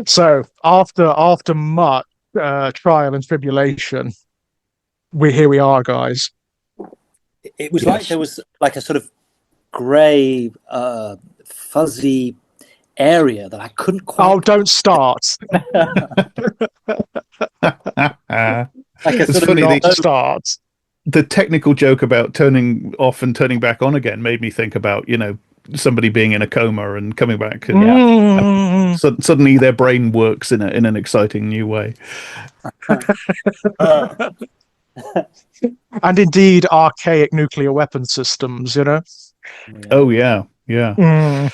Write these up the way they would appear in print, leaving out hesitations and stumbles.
So after much trial and tribulation, here we are, guys. It was like Yes. there was like a sort of grey, fuzzy area that I couldn't quite. Oh, don't start. Like a It's sort of funny, Not start. the technical joke about turning off and turning back on again made me think about, somebody being in a coma and coming back, and Mm. suddenly their brain works in an exciting new way. And indeed, archaic nuclear weapon systems, Yeah. Oh yeah, yeah. Mm.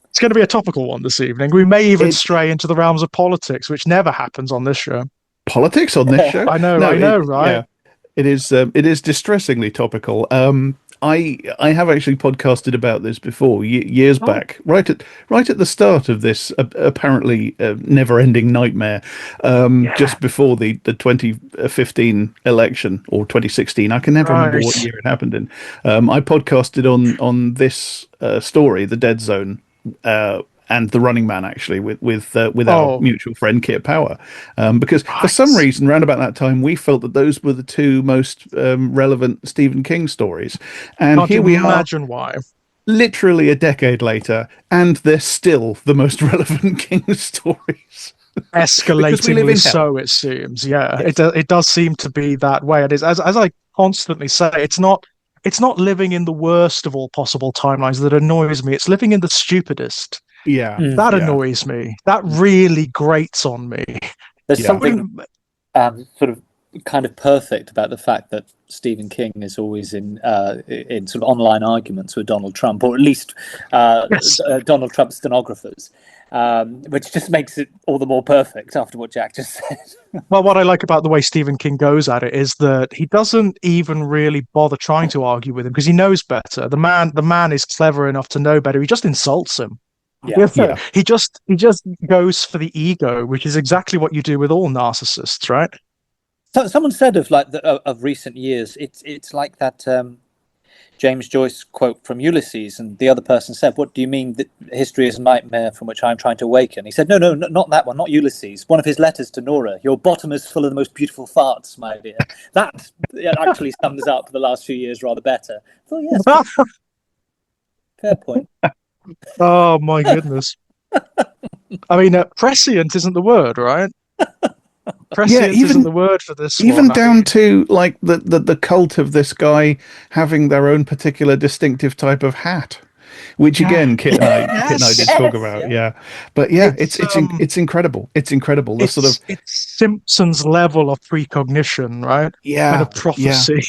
It's going to be a topical one this evening. We may even It stray into the realms of politics, which never happens on this show. Politics on this show? I know, No, right? yeah, it is. It is distressingly topical. I have actually podcasted about this before years Oh, back, right at the start of this apparently never-ending nightmare, yeah, just before the 2015 election or 2016. I can never remember what right. year it happened in. I podcasted on this story, the Dead Zone. And the Running Man, actually, with our Oh, mutual friend Kit Power, because for some right. reason, around about that time, we felt that those were the two most relevant Stephen King stories, and Can't here we are, imagine why. literally a decade later, and they're still the most relevant King stories because we live Escalatingly in hell. so, it seems. Yeah, Yes. it does seem to be that way. It is, as I constantly say, it's not living in the worst of all possible timelines that annoys me. It's living in the stupidest. Yeah, That yeah, annoys me. That really grates on me. There's yeah. something sort of kind of perfect about the fact that Stephen King is always in sort of online arguments with Donald Trump, or at least Yes. Donald Trump's stenographers, which just makes it all the more perfect after what Jack just said. Well, what I like about the way Stephen King goes at it is that he doesn't even really bother trying to argue with him because he knows better. The man is clever enough to know better. He just insults him. Yeah. Yeah. He just goes for the ego, which is exactly what you do with all narcissists, right? So, someone said of like of recent years, it's like that James Joyce quote from Ulysses, and the other person said, "What do you mean that history is a nightmare from which I'm trying to awaken?" He said, "No, not that one, not Ulysses. One of his letters to Nora. Your bottom is full of the most beautiful farts, my dear." That actually sums up the last few years rather better. So yes, fair point. Oh my goodness. I mean, prescient isn't the word, right? Yeah, Prescient isn't the word for this even one. I down mean, to like the cult of this guy having their own particular distinctive type of hat, which yeah, again Kit and I did yes. talk Yes, about. yeah. Yeah, but yeah, It's it's incredible. It's incredible. The sort of it's Simpsons level of precognition, right? And yeah, of yeah. prophecy.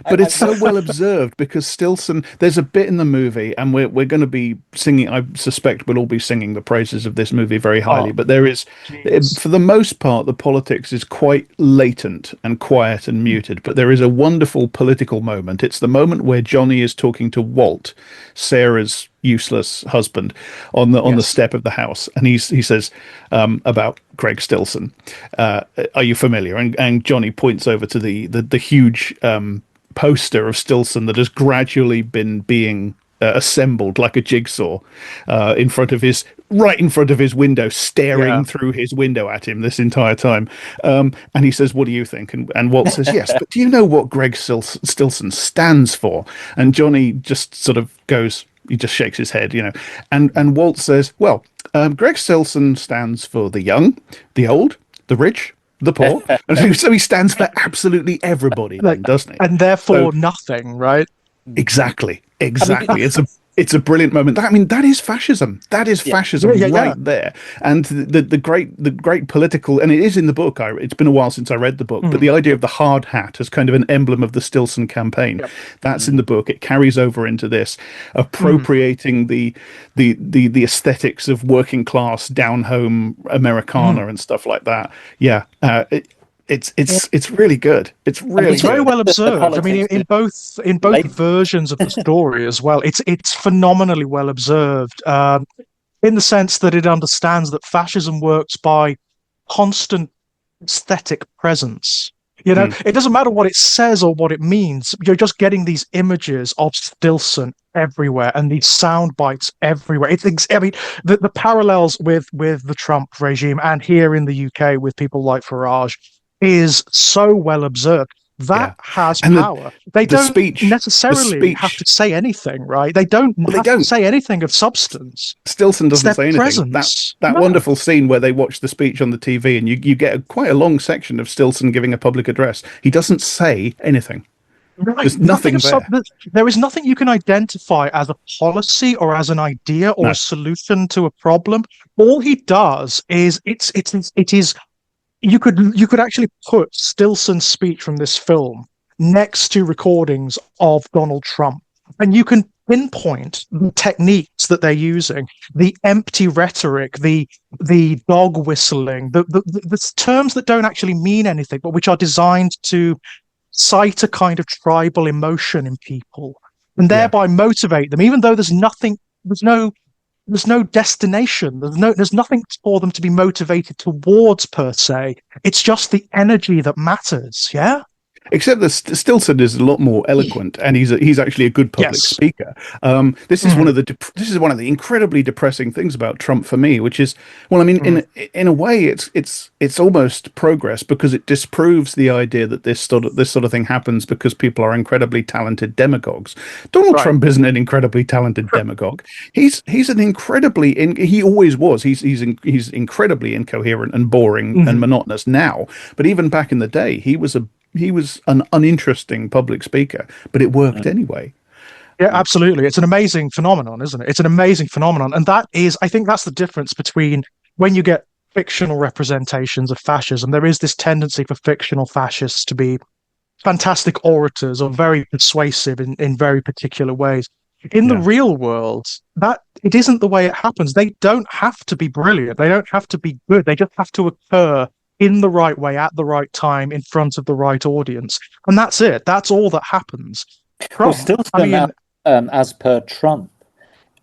But I it's so well observed because Stilson. There's a bit in the movie, and we're going to be singing. I suspect we'll all be singing the praises of this movie very highly. Oh, But there is, jeez. for the most part, the politics is quite latent and quiet and muted. But there is a wonderful political moment. It's the moment where Johnny is talking to Walt, Sarah's useless husband, on the Yes. step of the house, and he says about Greg Stilson. Are you familiar? And Johnny points over to the huge poster of Stilson that has gradually been being assembled like a jigsaw in front of his right in front of his window, Yeah. staring through his window at him this entire time. And he says, "What do you think?" And Walt says, "Yes, but do you know what Greg Stilson stands for?" And Johnny just sort of goes. He just shakes his head, and Walt says, "Well, Greg Stilson stands for the young, the old, the rich, the poor." And so he stands for absolutely everybody Like, then, doesn't he? and So therefore nothing, right? exactly, I mean, exactly. It's a brilliant moment. I mean, that is fascism. That is yeah. Yeah, fascism yeah, right yeah. there. And the great political, and it is in the book. It's been a while since I read the book, but Mm, the idea of the hard hat as kind of an emblem of the Stilson campaign, yep. that's in the book. It carries over into this, Mm, appropriating the aesthetics of working class down home mm. Americana and stuff like that. Yeah, it's really good. It's I mean, really It's very good. well the observed. I mean, politics in is both late. versions of the story as well. It's phenomenally well observed, in the sense that it understands that fascism works by constant aesthetic presence. Hmm. It doesn't matter what it says or what it means. You're just getting these images of Stilson everywhere and these sound bites everywhere. I mean, the parallels with the Trump regime and here in the UK with people like Farage is so well observed. That Yeah, has and power. They the don't speech, the necessarily have to speech. say anything, right? They don't Well, they have to don't. say anything of substance. Stilson It's doesn't their say anything. That presence. that No. wonderful scene where they watch the speech on the TV, and you get quite a long section of Stilson giving a public address. He doesn't say anything. Right. There's nothing there. There is nothing you can identify as a policy or as an idea or a No. solution to a problem. All he does is it is you could actually put Stilson's speech from this film next to recordings of Donald Trump, and you can pinpoint the techniques that they're using, the empty rhetoric, the dog whistling, the terms that don't actually mean anything, but which are designed to cite a kind of tribal emotion in people and Yeah. thereby motivate them, even though there's no destination. There's nothing for them to be motivated towards per se. It's just the energy that matters. Yeah. Except that Stilson is a lot more eloquent, and he's actually a good public Yes. speaker. This is one of the incredibly depressing things about Trump for me, which is, well, I mean, in a way, it's almost progress because it disproves the idea that this sort of thing happens because people are incredibly talented demagogues. Donald Right. Trump isn't an incredibly talented demagogue. He's an incredibly he always was. He's incredibly incoherent and boring and monotonous now. But even back in the day, he was an uninteresting public speaker, but it worked anyway. Yeah, absolutely. It's an amazing phenomenon, isn't it? It's an amazing phenomenon. And I think that's the difference between when you get fictional representations of fascism, there is this tendency for fictional fascists to be fantastic orators or very persuasive in very particular ways. In the Yeah. real world, that it isn't the way it happens. They don't have to be brilliant. They don't have to be good. They just have to occur in the right way, at the right time, in front of the right audience. And that's it. That's all that happens. Well, Trump, Stilson, I mean, as per Trump,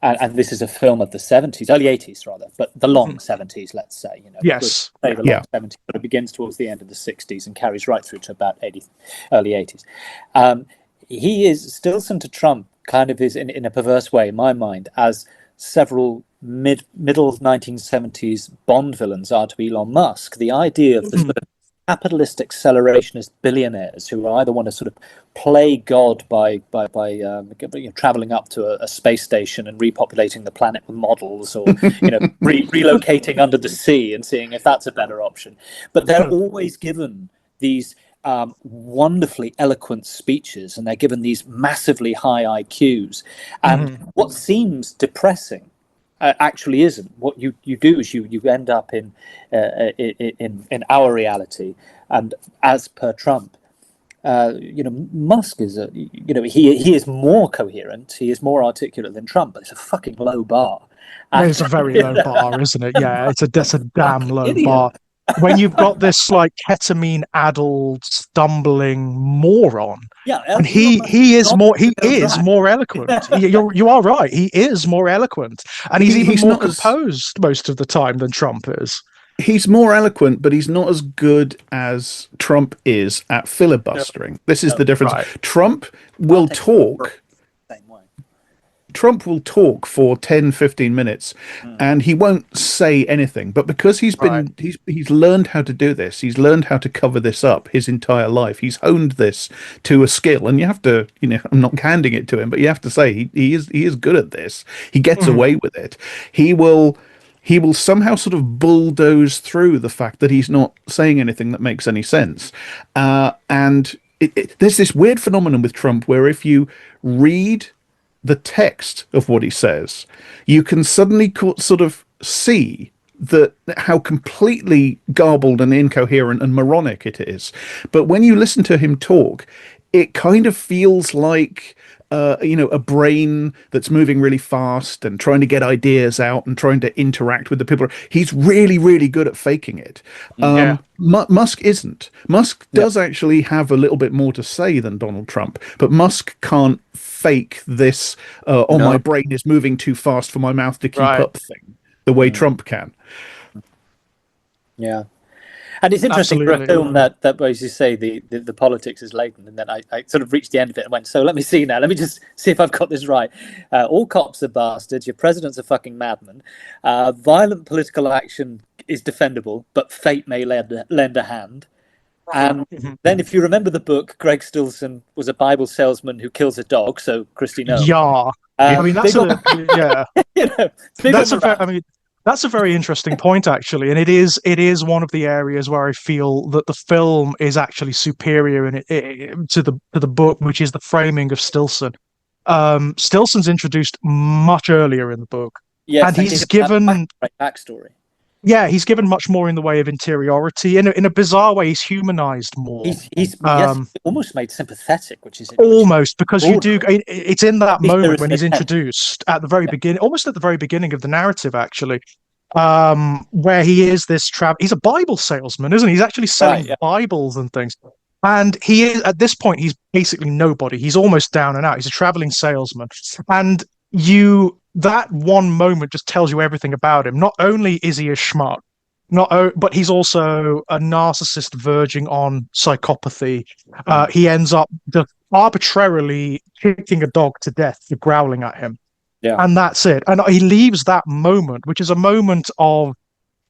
and this is a film of the 70s, early 80s rather, but the long 70s, let's say, yes. say the long 70s, but it begins towards the end of the 60s and carries right through to about early 80s. Stilson to Trump kind of is in a perverse way, in my mind, as several middle 1970s Bond villains are to Elon Musk. The idea of the sort of capitalist accelerationist billionaires who either want to sort of play God by traveling up to a space station and repopulating the planet with models, or relocating under the sea and seeing if that's a better option. But they're always given these wonderfully eloquent speeches, and they're given these massively high IQs. And what seems depressing actually isn't. What you do is you end up in our reality. And as per Trump, Musk is he is more coherent, he is more articulate than Trump, but it's a fucking low bar. It's a very low bar, isn't it? Yeah, that's a damn low idiot. bar. When you've got this like ketamine-addled, stumbling moron, and he is more eloquent. You are right. He is more eloquent, and he's even more composed most of the time than Trump is. He's more eloquent, but he's not as good as Trump is at filibustering. This is the difference. Right. Trump will talk. Trump will talk for 10, 15 minutes and he won't say anything. But because he's learned how to do this, he's learned how to cover this up his entire life. He's honed this to a skill. And you have to, I'm not handing it to him, but you have to say he is good at this. He gets away with it. He will somehow sort of bulldoze through the fact that he's not saying anything that makes any sense. And there's this weird phenomenon with Trump where if you read the text of what he says, you can suddenly sort of see how completely garbled and incoherent and moronic it is. But when you listen to him talk, it kind of feels like a brain that's moving really fast and trying to get ideas out and trying to interact with the people. He's really, really good at faking it. Musk isn't. Musk does actually have a little bit more to say than Donald Trump, but Musk can't fake this my brain is moving too fast for my mouth to keep up thing the way Trump can. Yeah. And it's interesting for a Absolutely. film that as you say, the politics is latent. And then I sort of reached the end of it and went, so let me see now. Let me just see if I've got this right. All cops are bastards. Your president's a fucking madman. Violent political action is defendable, but fate may lend a hand. And then, if you remember the book, Greg Stilson was a Bible salesman who kills a dog. So Christy knows. Yeah. I mean, that's yeah. You know, That's a very interesting point, actually, and it is one of the areas where I feel that the film is actually superior to the book, which is the framing of Stilson. Stilson's introduced much earlier in the book, and he's given backstory. Yeah, he's given much more in the way of interiority. In a bizarre way, he's humanized more. He's almost made sympathetic, which is almost because you do. It's in that moment when he's introduced at the very beginning, almost at the very beginning of the narrative, actually, where he is this he's a Bible salesman, isn't he? He's actually selling Bibles and things. And he is, at this point, he's basically nobody. He's almost down and out. He's a traveling salesman, and that one moment just tells you everything about him. Not only is he a schmuck, but he's also a narcissist verging on psychopathy. He ends up just arbitrarily kicking a dog to death for growling at him. Yeah. And that's it. And he leaves that moment, which is a moment of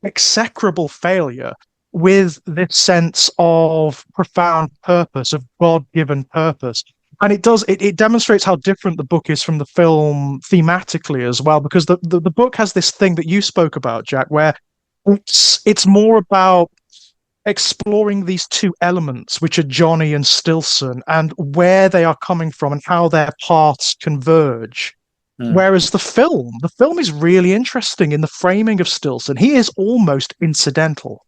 execrable failure, with this sense of profound purpose, of God-given purpose. And it demonstrates how different the book is from the film thematically as well, because the book has this thing that you spoke about, Jack, where it's more about exploring these two elements, which are Johnny and Stilson, and where they are coming from and how their paths converge. Whereas the film is really interesting in the framing of Stilson. He is almost incidental.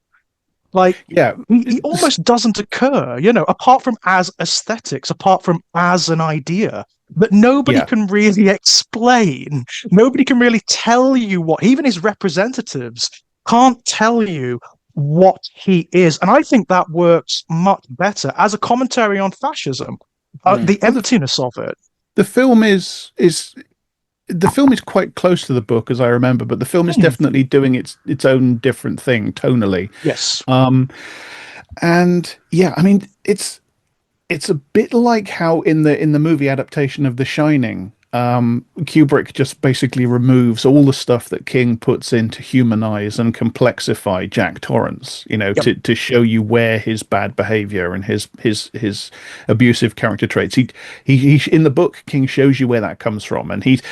He almost doesn't occur, apart from as aesthetics, apart from as an idea that nobody can really explain. Nobody can really tell you what, even his representatives can't tell you what he is. And I think that works much better as a commentary on fascism, the emptiness of it. The film is quite close to the book, as I remember, but the film is definitely doing its own different thing tonally. Yes. And yeah, I mean, it's a bit like how in the movie adaptation of The Shining, Kubrick just basically removes all the stuff that King puts in to humanize and complexify Jack Torrance, to show you where his bad behavior and his abusive character traits. He in the book, King shows you where that comes from, and he's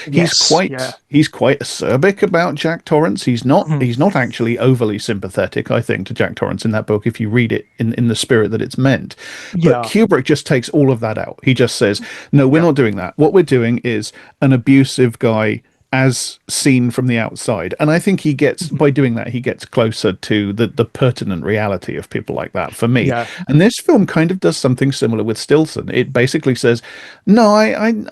quite acerbic about Jack Torrance. He's not actually overly sympathetic, I think, to Jack Torrance in that book if you read it in the spirit that it's meant. But Kubrick just takes all of that out. He just says, no, we're not doing that. What we're doing is an abusive guy as seen from the outside, and I think he gets, by doing that, he gets closer to the pertinent reality of people like that for me. And this film kind of does something similar with Stilson. It basically says, no,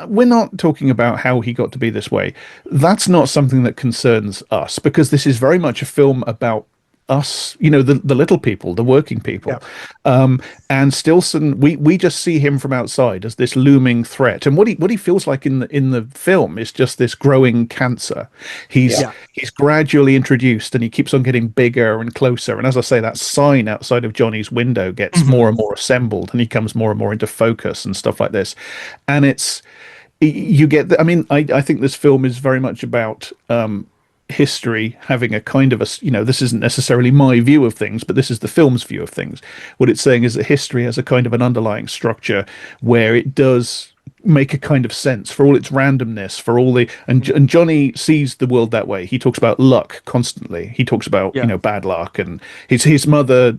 we're not talking about how he got to be this way. That's not something that concerns us, because this is very much a film about us, the little people, the working people. And Stilson, we just see him from outside as this looming threat, and what he feels like in the film is just this growing cancer. He's gradually introduced, and he keeps on getting bigger and closer, and as I say, that sign outside of Johnny's window gets more and more assembled, and he comes more and more into focus and stuff like this. And I think this film is very much about history having a kind of this isn't necessarily my view of things, but this is the film's view of things. What it's saying is that history has a kind of an underlying structure where it does make a kind of sense for all its randomness, for all and Johnny sees the world that way. He talks about luck constantly. He talks about bad luck, and his mother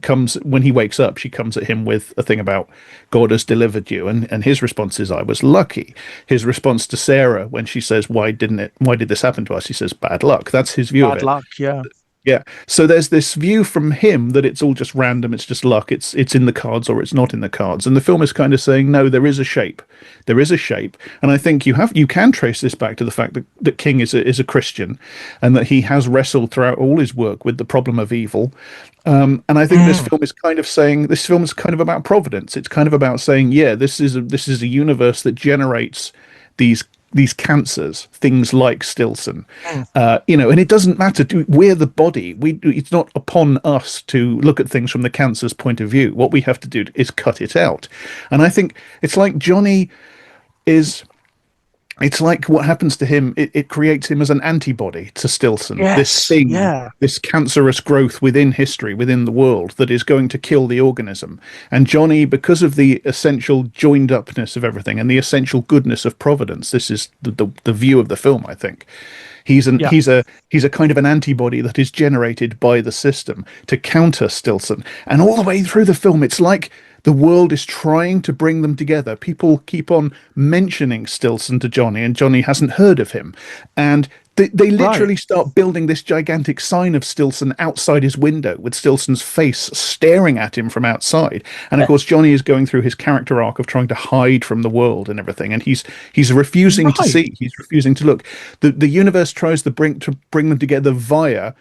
comes, when he wakes up, she comes at him with a thing about God has delivered you, and his response is, I was lucky. His response to Sarah when she says, why did this happen to us, he says, bad luck. That's his view of it. Bad luck. Yeah. So there's this view from him that it's all just random, it's just luck, it's in the cards or it's not in the cards. And the film is kind of saying, no, there is a shape. There is a shape. And I think you can trace this back to the fact that King is a Christian, and that he has wrestled throughout all his work with the problem of evil. And I think this film is kind of about providence. It's kind of about saying, this is a universe that generates these these cancers, things like Stilson, Mm. and it doesn't matter. We're the body. It's not upon us to look at things from the cancer's point of view. What we have to do is cut it out. And I think it's like Johnny is. It's like what happens to him, it creates him as an antibody to Stilson. This Yes, thing, yeah, this cancerous growth within history, within the world, that is going to kill the organism. And Johnny, because of the essential joined upness of everything and the essential goodness of Providence, this is the view of the film, I think. He's yeah, he's a kind of an antibody that is generated by the system to counter Stilson. And all the way through the film, it's like the world is trying to bring them together. People keep on mentioning Stilson to Johnny, and Johnny hasn't heard of him. And they literally right. start building this gigantic sign of Stilson outside his window, with Stilson's face staring at him from outside. And of course, Johnny is going through his character arc of trying to hide from the world and everything, and he's refusing to Right. see. He's refusing to look. The universe tries to bring them together via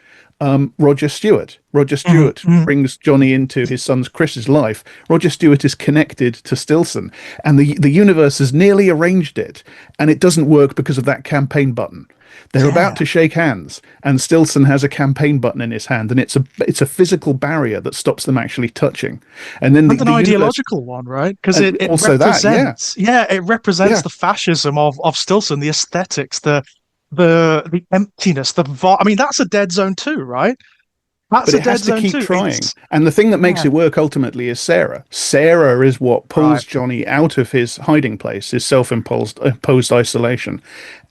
Roger Stewart. Roger Mhm, Stewart mhm. brings Johnny into his son's Chris's life. Roger Stewart is connected to Stilson, and the universe has nearly arranged it, and it doesn't work because of that campaign button. They're about Yeah. to shake hands, and Stilson has a campaign button in his hand, and it's a physical barrier that stops them actually touching. And then And an the universe, ideological one, right? Because and it also that, yeah, represents, yeah, it represents yeah. the fascism of Stilson, the aesthetics, the emptiness, I mean, that's a dead zone too, right? That's But a it has dead to zone keep too. trying. And the thing that makes Yeah, it work ultimately is Sarah. Sarah is what right, pulls Johnny out of his hiding place, his self-imposed isolation,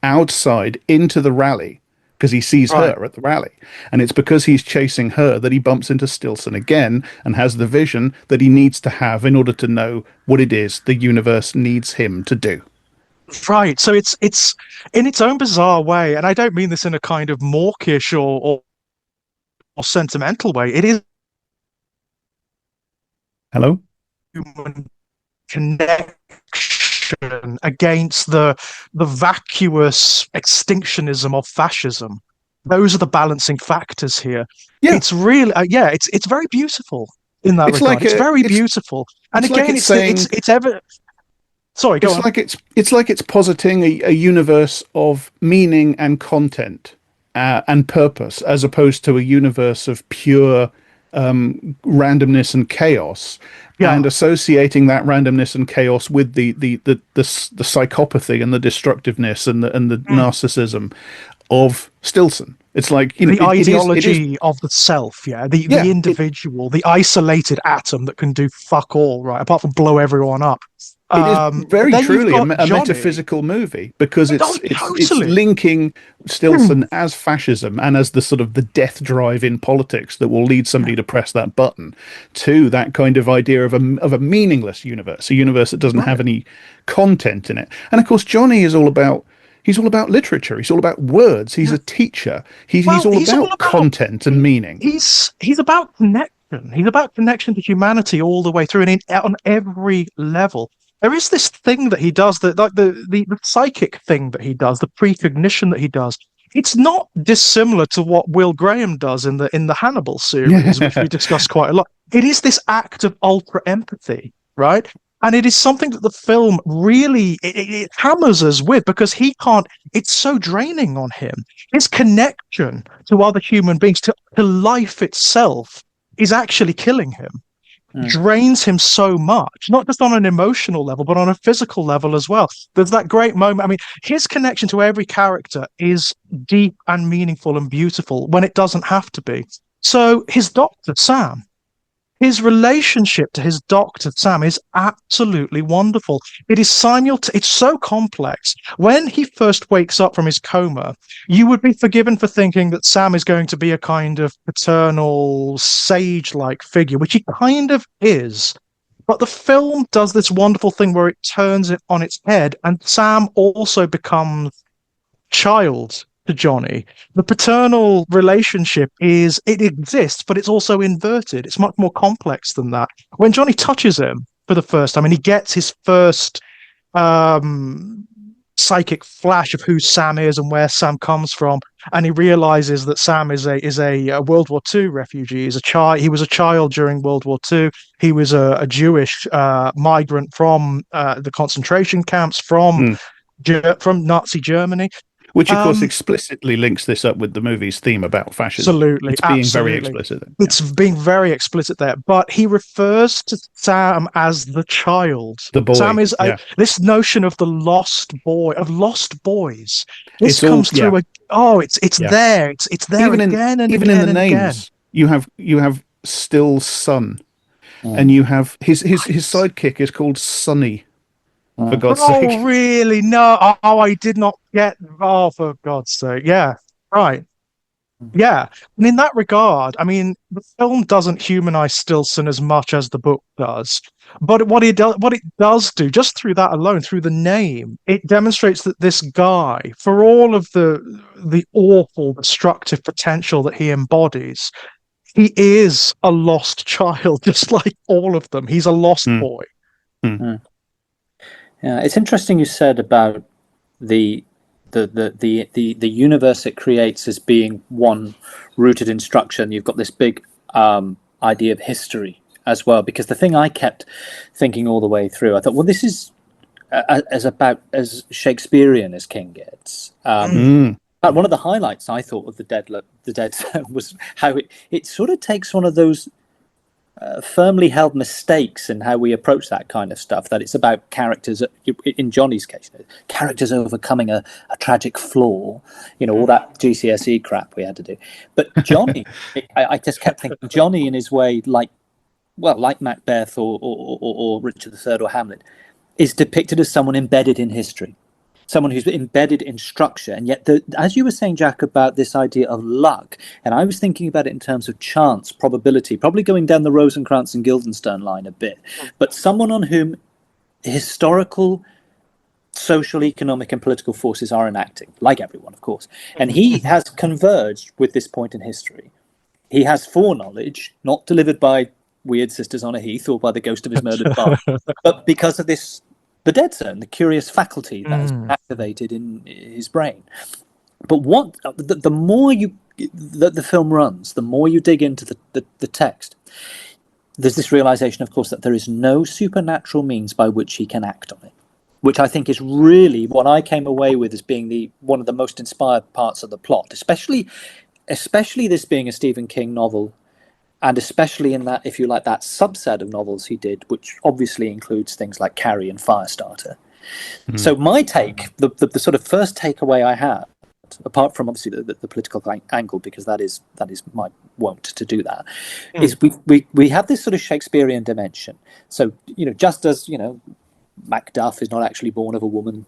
outside into the rally, because he sees right. her at the rally. And it's because he's chasing her that he bumps into Stilson again and has the vision that he needs to have in order to know what it is the universe needs him to do. Right. So it's in its own bizarre way, and I don't mean this in a kind of mawkish or sentimental way. It is Hello? human connection against the vacuous extinctionism of fascism. Those are the balancing factors here. Yeah. It's really, yeah, it's very beautiful in that It's regard. like It's a very it's beautiful. And it's like again, it's saying it's ever. Sorry, go it's on. like it's positing a universe of meaning and content and purpose, as opposed to a universe of pure randomness and chaos, Yeah. and associating that randomness and chaos with the psychopathy and the destructiveness and the Mm. narcissism of Stilson. It's like, The it is, ideology of the self, yeah, the yeah, individual, the isolated atom that can do fuck all, right, apart from blow everyone up. it is But very then you've truly got a Johnny. metaphysical movie, because Oh, it's totally. linking Hmm. Stilson as fascism and as the sort of the death drive in politics that will lead Yeah. somebody to press that button, to that kind of idea of a meaningless universe, a universe that doesn't have Right. any content in it. And of course, Johnny is all about. He's all about literature. He's all about words. He's Yeah. a teacher. He's Well, all he's all about about content and meaning. he's about connection. He's about connection to humanity all the way through, and on every level. There is this thing that he does, that like the psychic thing that he does, the precognition that he does. It's not dissimilar to what Will Graham does in the Hannibal series, which we Yeah, discussed quite a lot. It is this act of ultra empathy, right? And it is something that the film really it hammers us with, because he can't. It's so draining on him. His connection to other human beings, to life itself, is actually killing him, Mm. drains him so much, not just on an emotional level, but on a physical level as well. There's that great moment. I mean, his connection to every character is deep and meaningful and beautiful when it doesn't have to be. So his doctor, Sam, his relationship to his doctor, Sam, is absolutely wonderful. It is it's so complex. When he first wakes up from his coma, you would be forgiven for thinking that Sam is going to be a kind of paternal, sage-like figure, which he kind of is. But the film does this wonderful thing where it turns it on its head, and Sam also becomes child to Johnny. The paternal relationship it exists, but it's also inverted. It's much more complex than that. When Johnny touches him for the first time, and he gets his first psychic flash of who Sam is and where Sam comes from, and he realizes that Sam is a World War II refugee. He's a child. He was a child during World War II. He was a Jewish migrant from the concentration camps, from mm. from Nazi Germany. Which, of course, explicitly links this up with the movie's theme about fascism. Absolutely, It's being very absolutely. explicit. Yeah. It's being very explicit there, but he refers to Sam as the child. The boy. Sam is yeah. this notion of the lost boy, of lost boys. This It's all- comes through. yeah. It's Yeah. there. It's there Even again and even again in the and again. names, you have Still's son, Mm. and you have his sidekick is called Sonny. For God's Oh, sake. really? No. Oh, I did not get. Oh, for God's sake. Yeah. Right. Yeah. And in that regard, I mean, the film doesn't humanize Stilson as much as the book does. But what it does do, just through that alone, through the name, it demonstrates that this guy, for all of the awful, destructive potential that he embodies, he is a lost child, just like all of them. He's a lost boy. Yeah, it's interesting you said about the universe it creates as being one rooted in structure, and you've got this big idea of history as well. Because the thing I kept thinking all the way through, I thought, well, this is as Shakespearean as King gets. But one of the highlights I thought of the Dead Zone was how it sort of takes one of those firmly held mistakes in how we approach that kind of stuff, that it's about characters, in Johnny's case, characters overcoming a tragic flaw, all that GCSE crap we had to do. But Johnny, I just kept thinking, Johnny in his way, like Macbeth or Richard III or Hamlet, is depicted as someone embedded in history, someone who's embedded in structure. And yet, as you were saying, Jack, about this idea of luck, and I was thinking about it in terms of chance, probability, probably going down the Rosencrantz and Guildenstern line a bit, but someone on whom historical, social, economic, and political forces are enacting, like everyone, of course. And he has converged with this point in history. He has foreknowledge, not delivered by weird sisters on a heath or by the ghost of his murdered father, but because of the Dead Zone, the curious faculty that has been activated in his brain. But the more the film runs, the more you dig into the text, there's this realization, of course, that there is no supernatural means by which he can act on it, which I think is really what I came away with as being one of the most inspired parts of the plot, especially this being a Stephen King novel. And especially in that, if you like, that subset of novels he did, which obviously includes things like Carrie and Firestarter. So my take, the sort of first takeaway I had, apart from obviously the political angle, because that is my wont to do that, is we have this sort of Shakespearean dimension. So just as Macduff is not actually born of a woman,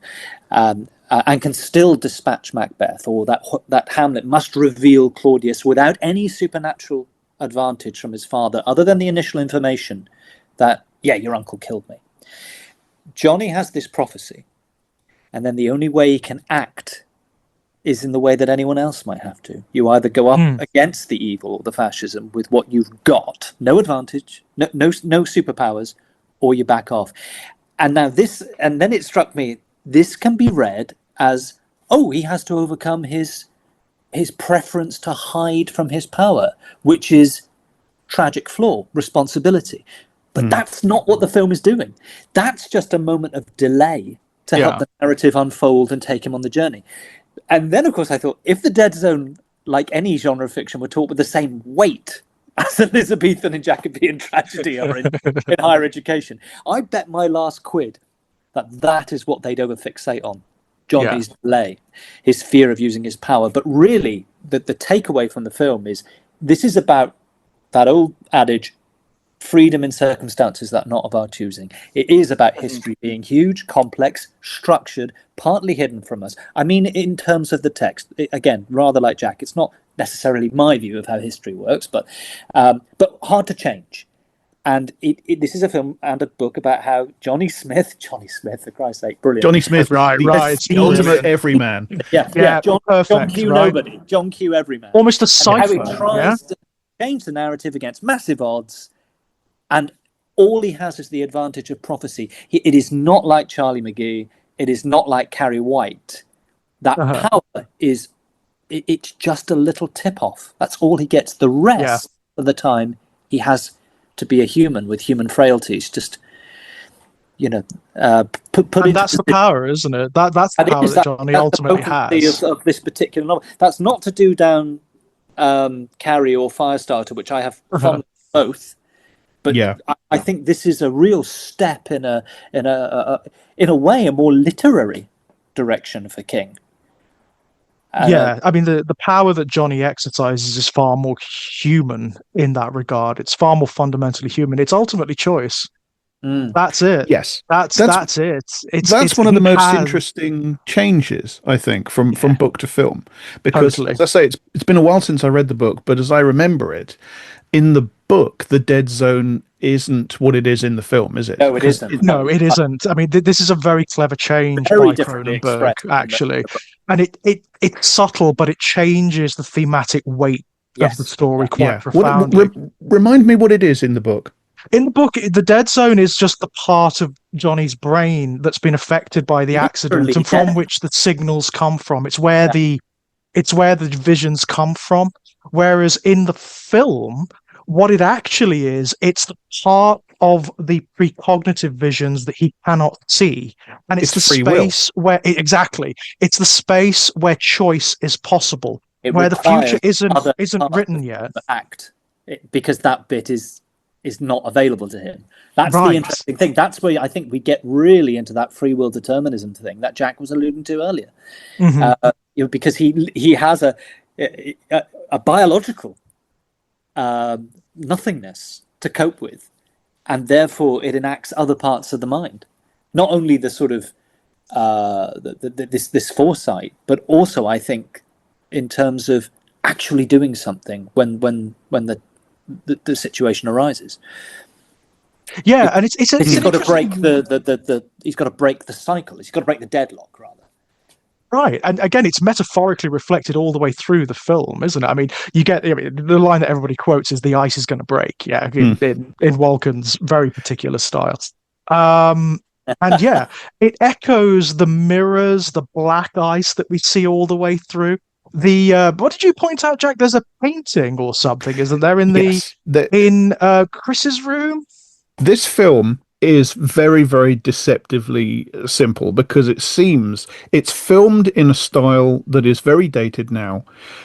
and can still dispatch Macbeth, or that Hamlet must reveal Claudius without any supernatural advantage from his father, other than the initial information that, yeah, your uncle killed me. Johnny has this prophecy, and then the only way he can act is in the way that anyone else might have to. You either go up against the evil or the fascism with what you've got, no advantage, no superpowers, or you back off. And now then it struck me, this can be read as, oh, he has to overcome his preference to hide from his power, which is tragic flaw, responsibility. But that's not what the film is doing. That's just a moment of delay to help the narrative unfold and take him on the journey. And then, of course, I thought, if the Dead Zone, like any genre of fiction, were taught with the same weight as Elizabethan and Jacobean tragedy or in higher education, I bet my last quid that is what they'd overfixate on. Johnny's delay, his fear of using his power. But really, the takeaway from the film is this is about that old adage, freedom in circumstances that not of our choosing. It is about history being huge, complex, structured, partly hidden from us. I mean, in terms of the text, again, rather like Jack, it's not necessarily my view of how history works, but hard to change. And this is a film and a book about how Johnny Smith, for Christ's sake, brilliant. Johnny Smith, right, the ultimate everyman. Yeah, John perfect, Q. right? Nobody, John Q. Everyman. Almost a And cipher. how he tries to change the narrative against massive odds, and all he has is the advantage of prophecy. It is not like Charlie McGee. It is not like Carrie White. That power is, it's just a little tip-off. That's all he gets. The rest of the time, he has to be a human with human frailties. Just put And into that's the power, isn't it? That's the power that Johnny that's the ultimately potency has. of this particular novel. That's not to do down Carrie or Firestarter, which I have fond of both. But Yeah. I think this is a real step in a way, a more literary direction for King. Yeah, I mean the power that Johnny exercises is far more human in that regard. It's far more fundamentally human. It's ultimately choice. That's it. Yes. That's it. That's It's one of the he most has interesting changes, I think, from book to film, because totally. as I say, it's been a while since I read the book, but as I remember it, in the book, the dead zone isn't what it is in the film, is it? No, it isn't. No, it isn't. I mean, this is a very clever change Very by differently Cronenberg, expressed actually, and it's subtle, but it changes the thematic weight of the Yes. story quite Yeah. What, profoundly. remind me what it is in the book. In the book, the dead zone is just the part of Johnny's brain that's been affected by the accident, Literally and from dead. which the signals come from. It's where the visions come from. Whereas in the film, what it actually is, it's the part of the precognitive visions that he cannot see, and it's It's the free will. space where exactly it's the space where choice is possible, It where the future requires other isn't parts written of yet. the act because that bit is not available to him. That's the Right. interesting thing. That's where I think we get really into that free will determinism thing that Jack was alluding to earlier. Mhm. Because he has a biological nothingness to cope with, and therefore it enacts other parts of the mind, not only the sort of this foresight, but also I think in terms of actually doing something when the situation arises. Yeah, and it's He's an got to break interesting. the he's got to break the cycle. He's got to break the deadlock rather. Right, and again, it's metaphorically reflected all the way through the film, isn't it? I mean, the line that everybody quotes is "the ice is going to break." Yeah, in Walken's very particular style. And yeah, it echoes the mirrors, the black ice that we see all the way through. What did you point out, Jack? There's a painting or something, isn't there, Yes. in Chris's room? This film is very, very deceptively simple because it seems it's filmed in a style that is very dated now,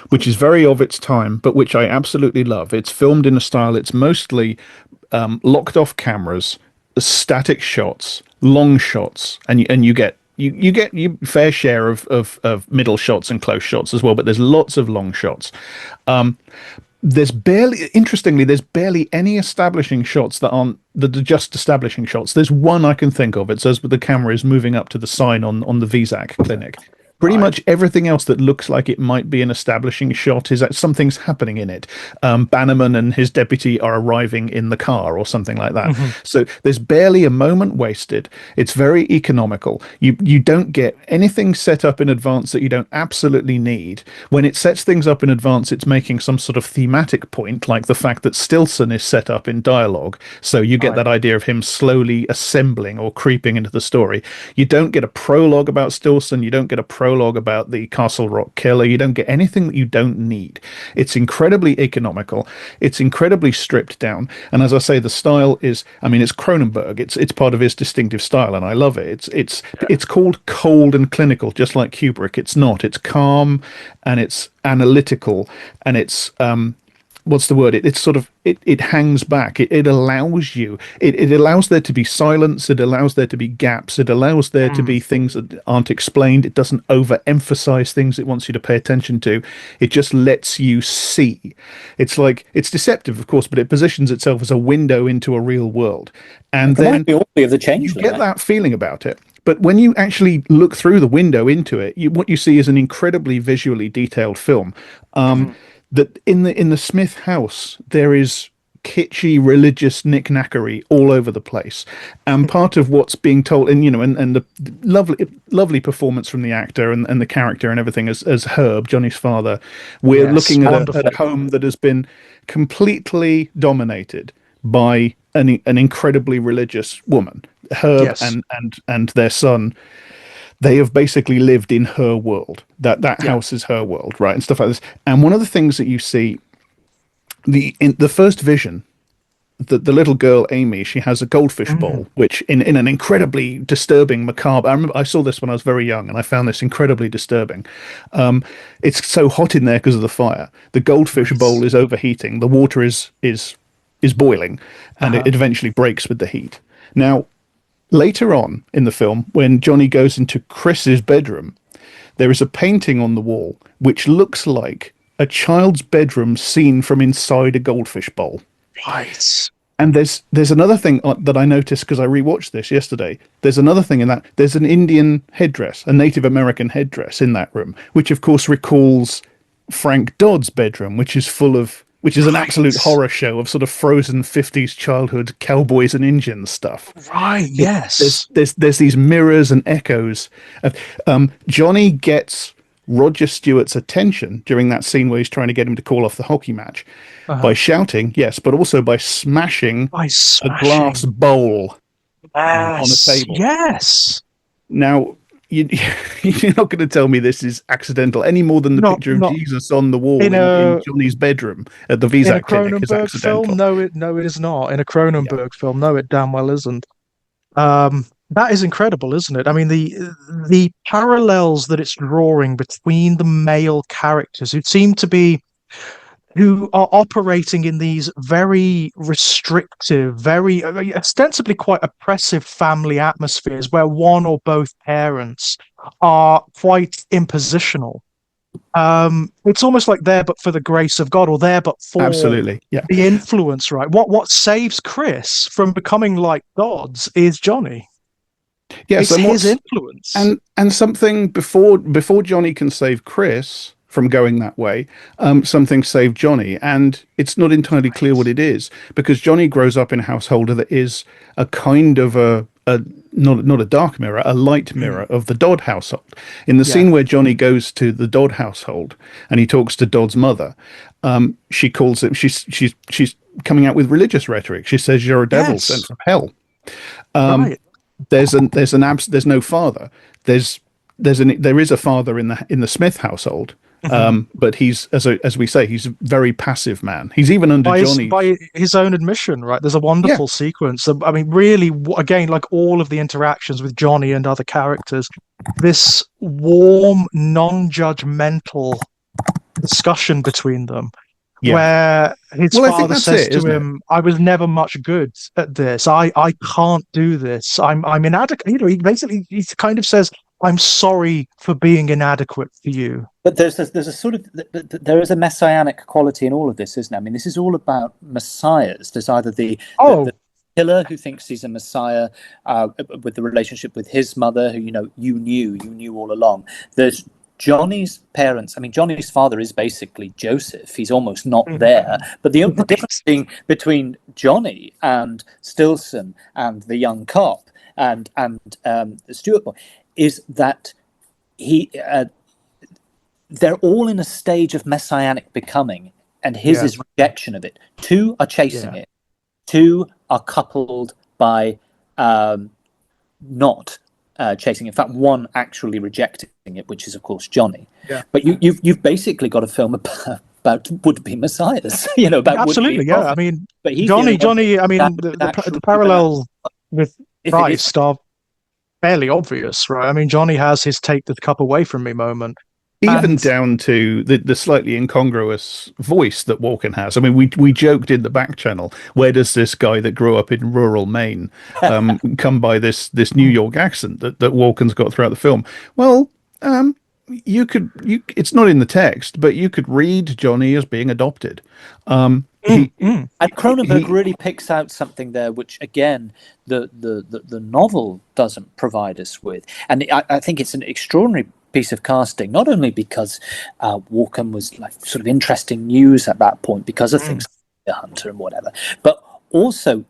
which is very of its time, but which I absolutely love. It's filmed in a style, it's mostly locked off cameras, static shots, long shots, and you get. You get your fair share of middle shots and close shots as well, but there's lots of long shots. There's barely any establishing shots that are just establishing shots. There's one I can think of. It says the camera is moving up to the sign on the VSAC clinic. Pretty Right. much everything else that looks like it might be an establishing shot is that something's happening in it. Bannerman and his deputy are arriving in the car or something like that. Hmm. So there's barely a moment wasted. It's very economical. You don't get anything set up in advance that you don't absolutely need. When it sets things up in advance, it's making some sort of thematic point, like the fact that Stilson is set up in dialogue. So you get Right. that idea of him slowly assembling or creeping into the story. You don't get a prologue about Stilson. You don't get a prologue about the Castle Rock killer. You don't get anything that you don't need. It's incredibly economical. It's incredibly stripped down. And as I say, the style is, I mean, it's Cronenberg. It's part of his distinctive style, and I love it. It's called cold and clinical, just like Kubrick. It's not. It's calm and it's analytical and it's what's the word? It's sort of it hangs back. It allows you. It allows there to be silence. It allows there to be gaps. It allows there to be things that aren't explained. It doesn't overemphasize things it wants you to pay attention to. It just lets you see. It's like it's deceptive, of course, but it positions itself as a window into a real world. And It reminds then me awfully of the you Changeling. get that feeling about it. But when you actually look through the window into it, what you see is an incredibly visually detailed film. That in the Smith house there is kitschy religious knickknackery all over the place, and part of what's being told, and and the lovely performance from the actor and the character and everything as Herb, Johnny's father. We're Yes, looking at wonderful. a home that has been completely dominated by an incredibly religious woman. Herb Yes. and their son, they have basically lived in her world. That Yeah. house is her world, right, and stuff like this. And one of the things that you see, in the first vision, the little girl Amy, she has a goldfish bowl, which in an incredibly disturbing, macabre. I remember I saw this when I was very young, and I found this incredibly disturbing. It's so hot in there because of the fire. The goldfish bowl is overheating. The water is boiling, and it eventually breaks with the heat. Now, later on in the film, when Johnny goes into Chris's bedroom, there is a painting on the wall which looks like a child's bedroom seen from inside a goldfish bowl. Right. And there's another thing that I noticed because I rewatched this yesterday. There's another thing in that. There's an Indian headdress, a Native American headdress in that room, which of course recalls Frank Dodd's bedroom, which is an absolute horror show of sort of frozen 50s childhood cowboys and Indians stuff. Right, yes. There's these mirrors and echoes. Johnny gets Roger Stewart's attention during that scene where he's trying to get him to call off the hockey match by shouting, yes, but also by smashing a glass bowl on a table. Yes. Now, you're not going to tell me this is accidental any more than the picture of Jesus on the wall in Johnny's bedroom at the Vizak clinic is accidental. Film? No, it is not. In a Cronenberg film, no, it damn well isn't. That is incredible, isn't it? I mean, the parallels that it's drawing between the male characters who are operating in these very restrictive, very ostensibly quite oppressive family atmospheres where one or both parents are quite impositional. It's almost like there but for the grace of God, or there but for absolutely, yeah, the influence, right? What saves Chris from becoming like gods is Johnny. Yes, it's his influence. And something before Johnny can save Chris from going that way, something saved Johnny, and it's not entirely clear what it is, because Johnny grows up in a household that is a kind of a not a dark mirror, a light mirror of the Dodd household. In the scene where Johnny goes to the Dodd household and he talks to Dodd's mother, she calls it. She's coming out with religious rhetoric. She says, "You're a devil sent from hell." Right. There's no father. There is a father in the Smith household. But he's, as we say, he's a very passive man. He's even under Johnny. By his own admission, right? There's a wonderful sequence. I mean, really, again, like all of the interactions with Johnny and other characters, this warm, non-judgmental discussion between them, where his father says to him, "I was never much good at this. I can't do this. I'm inadequate." You know, he kind of says, "I'm sorry for being inadequate for you." But there's a sort of there is a messianic quality in all of this, isn't there? I mean, this is all about messiahs. There's either the killer who thinks he's a messiah with the relationship with his mother, who you knew all along. There's Johnny's parents. I mean, Johnny's father is basically Joseph. He's almost not there. But the difference between Johnny and Stilson and the young cop and the Stewart boy is that they're all in a stage of messianic becoming, and his is rejection of it. Two are chasing it. Two are coupled by not chasing. In fact, one actually rejecting it, which is of course Johnny. Yeah. But you've basically got a film about would-be messiahs. About absolutely, yeah. I mean, but Johnny. I mean, the parallel with Christ are fairly obvious, right? I mean, Johnny has his "take the cup away from me" moment. Even down to the slightly incongruous voice that Walken has. I mean, we joked in the back channel, where does this guy that grew up in rural Maine come by this New York accent that Walken's got throughout the film? Well, it's not in the text, but you could read Johnny as being adopted. And Cronenberg really picks out something there, which again the novel doesn't provide us with, and I think it's an extraordinary piece of casting, not only because Walken was like sort of interesting news at that point because of things like The Hunter and whatever, but also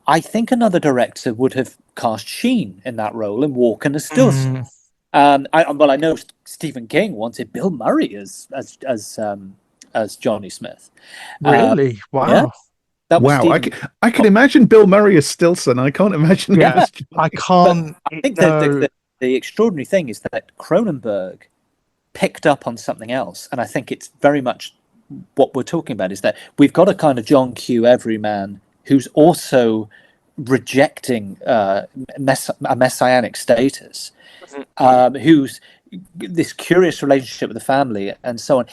I think another director would have cast Sheen in that role and Walken as Stilson. I know Stephen King wanted Bill Murray as Johnny Smith. Really? Wow. Yeah. That was I can imagine Bill Murray as Stilson. I can't imagine. Yeah, I can't. But I think the extraordinary thing is that Cronenberg picked up on something else, and I think it's very much what we're talking about, is that we've got a kind of John Q everyman who's also rejecting a messianic status, who's this curious relationship with the family and so on.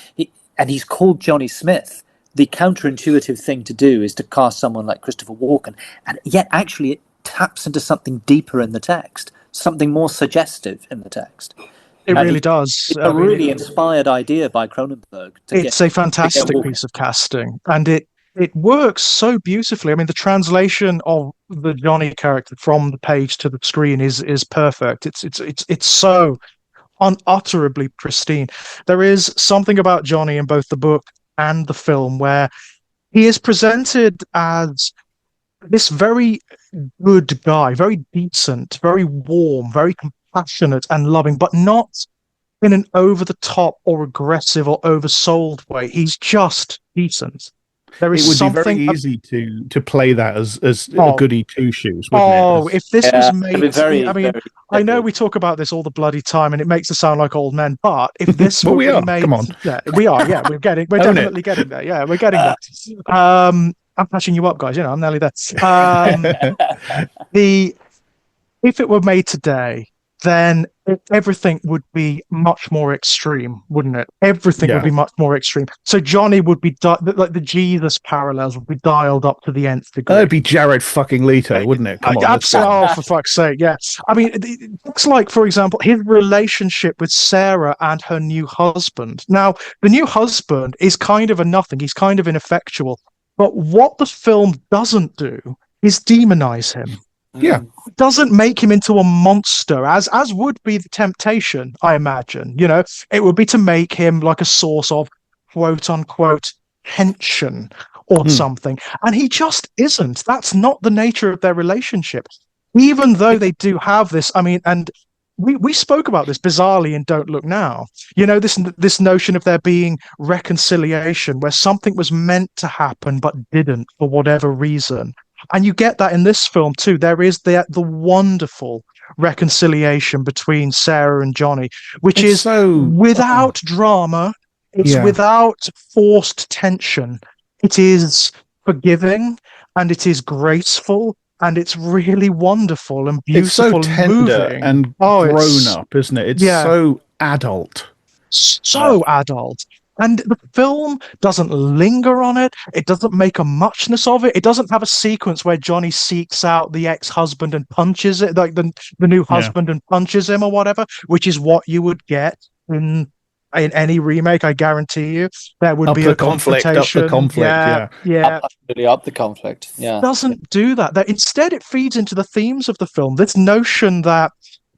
He's called Johnny Smith. The counterintuitive thing to do is to cast someone like Christopher Walken, and yet actually it taps into something deeper in the text, something more suggestive in the text. It really does. It's a really inspired idea by Cronenberg. It's a fantastic piece of casting, and it works so beautifully. I mean, the translation of the Johnny character from the page to the screen is perfect. It's so unutterably pristine. There is something about Johnny in both the book and the film where he is presented as this very good guy, very decent, very warm, very compassionate and loving, but not in an over-the-top or aggressive or oversold way. He's just decent. There is it would be very easy to play that as a goody two-shoes, wouldn't it? If this was made... I know we talk about this all the bloody time, and it makes us sound like old men, but if this were remade... Come on. Yeah, we are, yeah. We're definitely getting there. Yeah, we're getting there. I'm patching you up, guys. You know, I'm nearly there. If it were made today, then everything would be much more extreme, wouldn't it? Everything would be much more extreme. So Johnny would be like the Jesus parallels would be dialed up to the nth degree. That'd be Jared fucking Leto, wouldn't it? Come on, absolutely. Oh, for fuck's sake, yeah. I mean, it's like, for example, his relationship with Sarah and her new husband. Now, the new husband is kind of a nothing. He's kind of ineffectual. But what the film doesn't do is demonize him. Yeah. It doesn't make him into a monster, as would be the temptation, I imagine. You know, it would be to make him like a source of quote unquote tension or something. And he just isn't. That's not the nature of their relationship. Even though they do have this, I mean, and we spoke about this bizarrely in Don't Look Now. You know, this notion of there being reconciliation where something was meant to happen but didn't for whatever reason. And you get that in this film too. There is the wonderful reconciliation between Sarah and Johnny, which is without drama. It's without forced tension. It is forgiving and it is graceful and it's really wonderful and beautiful. It's so tender and grown up, isn't it? It's so adult. So adult. And the film doesn't linger on it. It doesn't make a muchness of it. It doesn't have a sequence where Johnny seeks out the ex-husband and punches it, like the new husband and punches him or whatever, which is what you would get in any remake. I guarantee you there would be a confrontation. Up the conflict, absolutely up the conflict. Yeah, it doesn't do that. Instead, it feeds into the themes of the film. This notion that,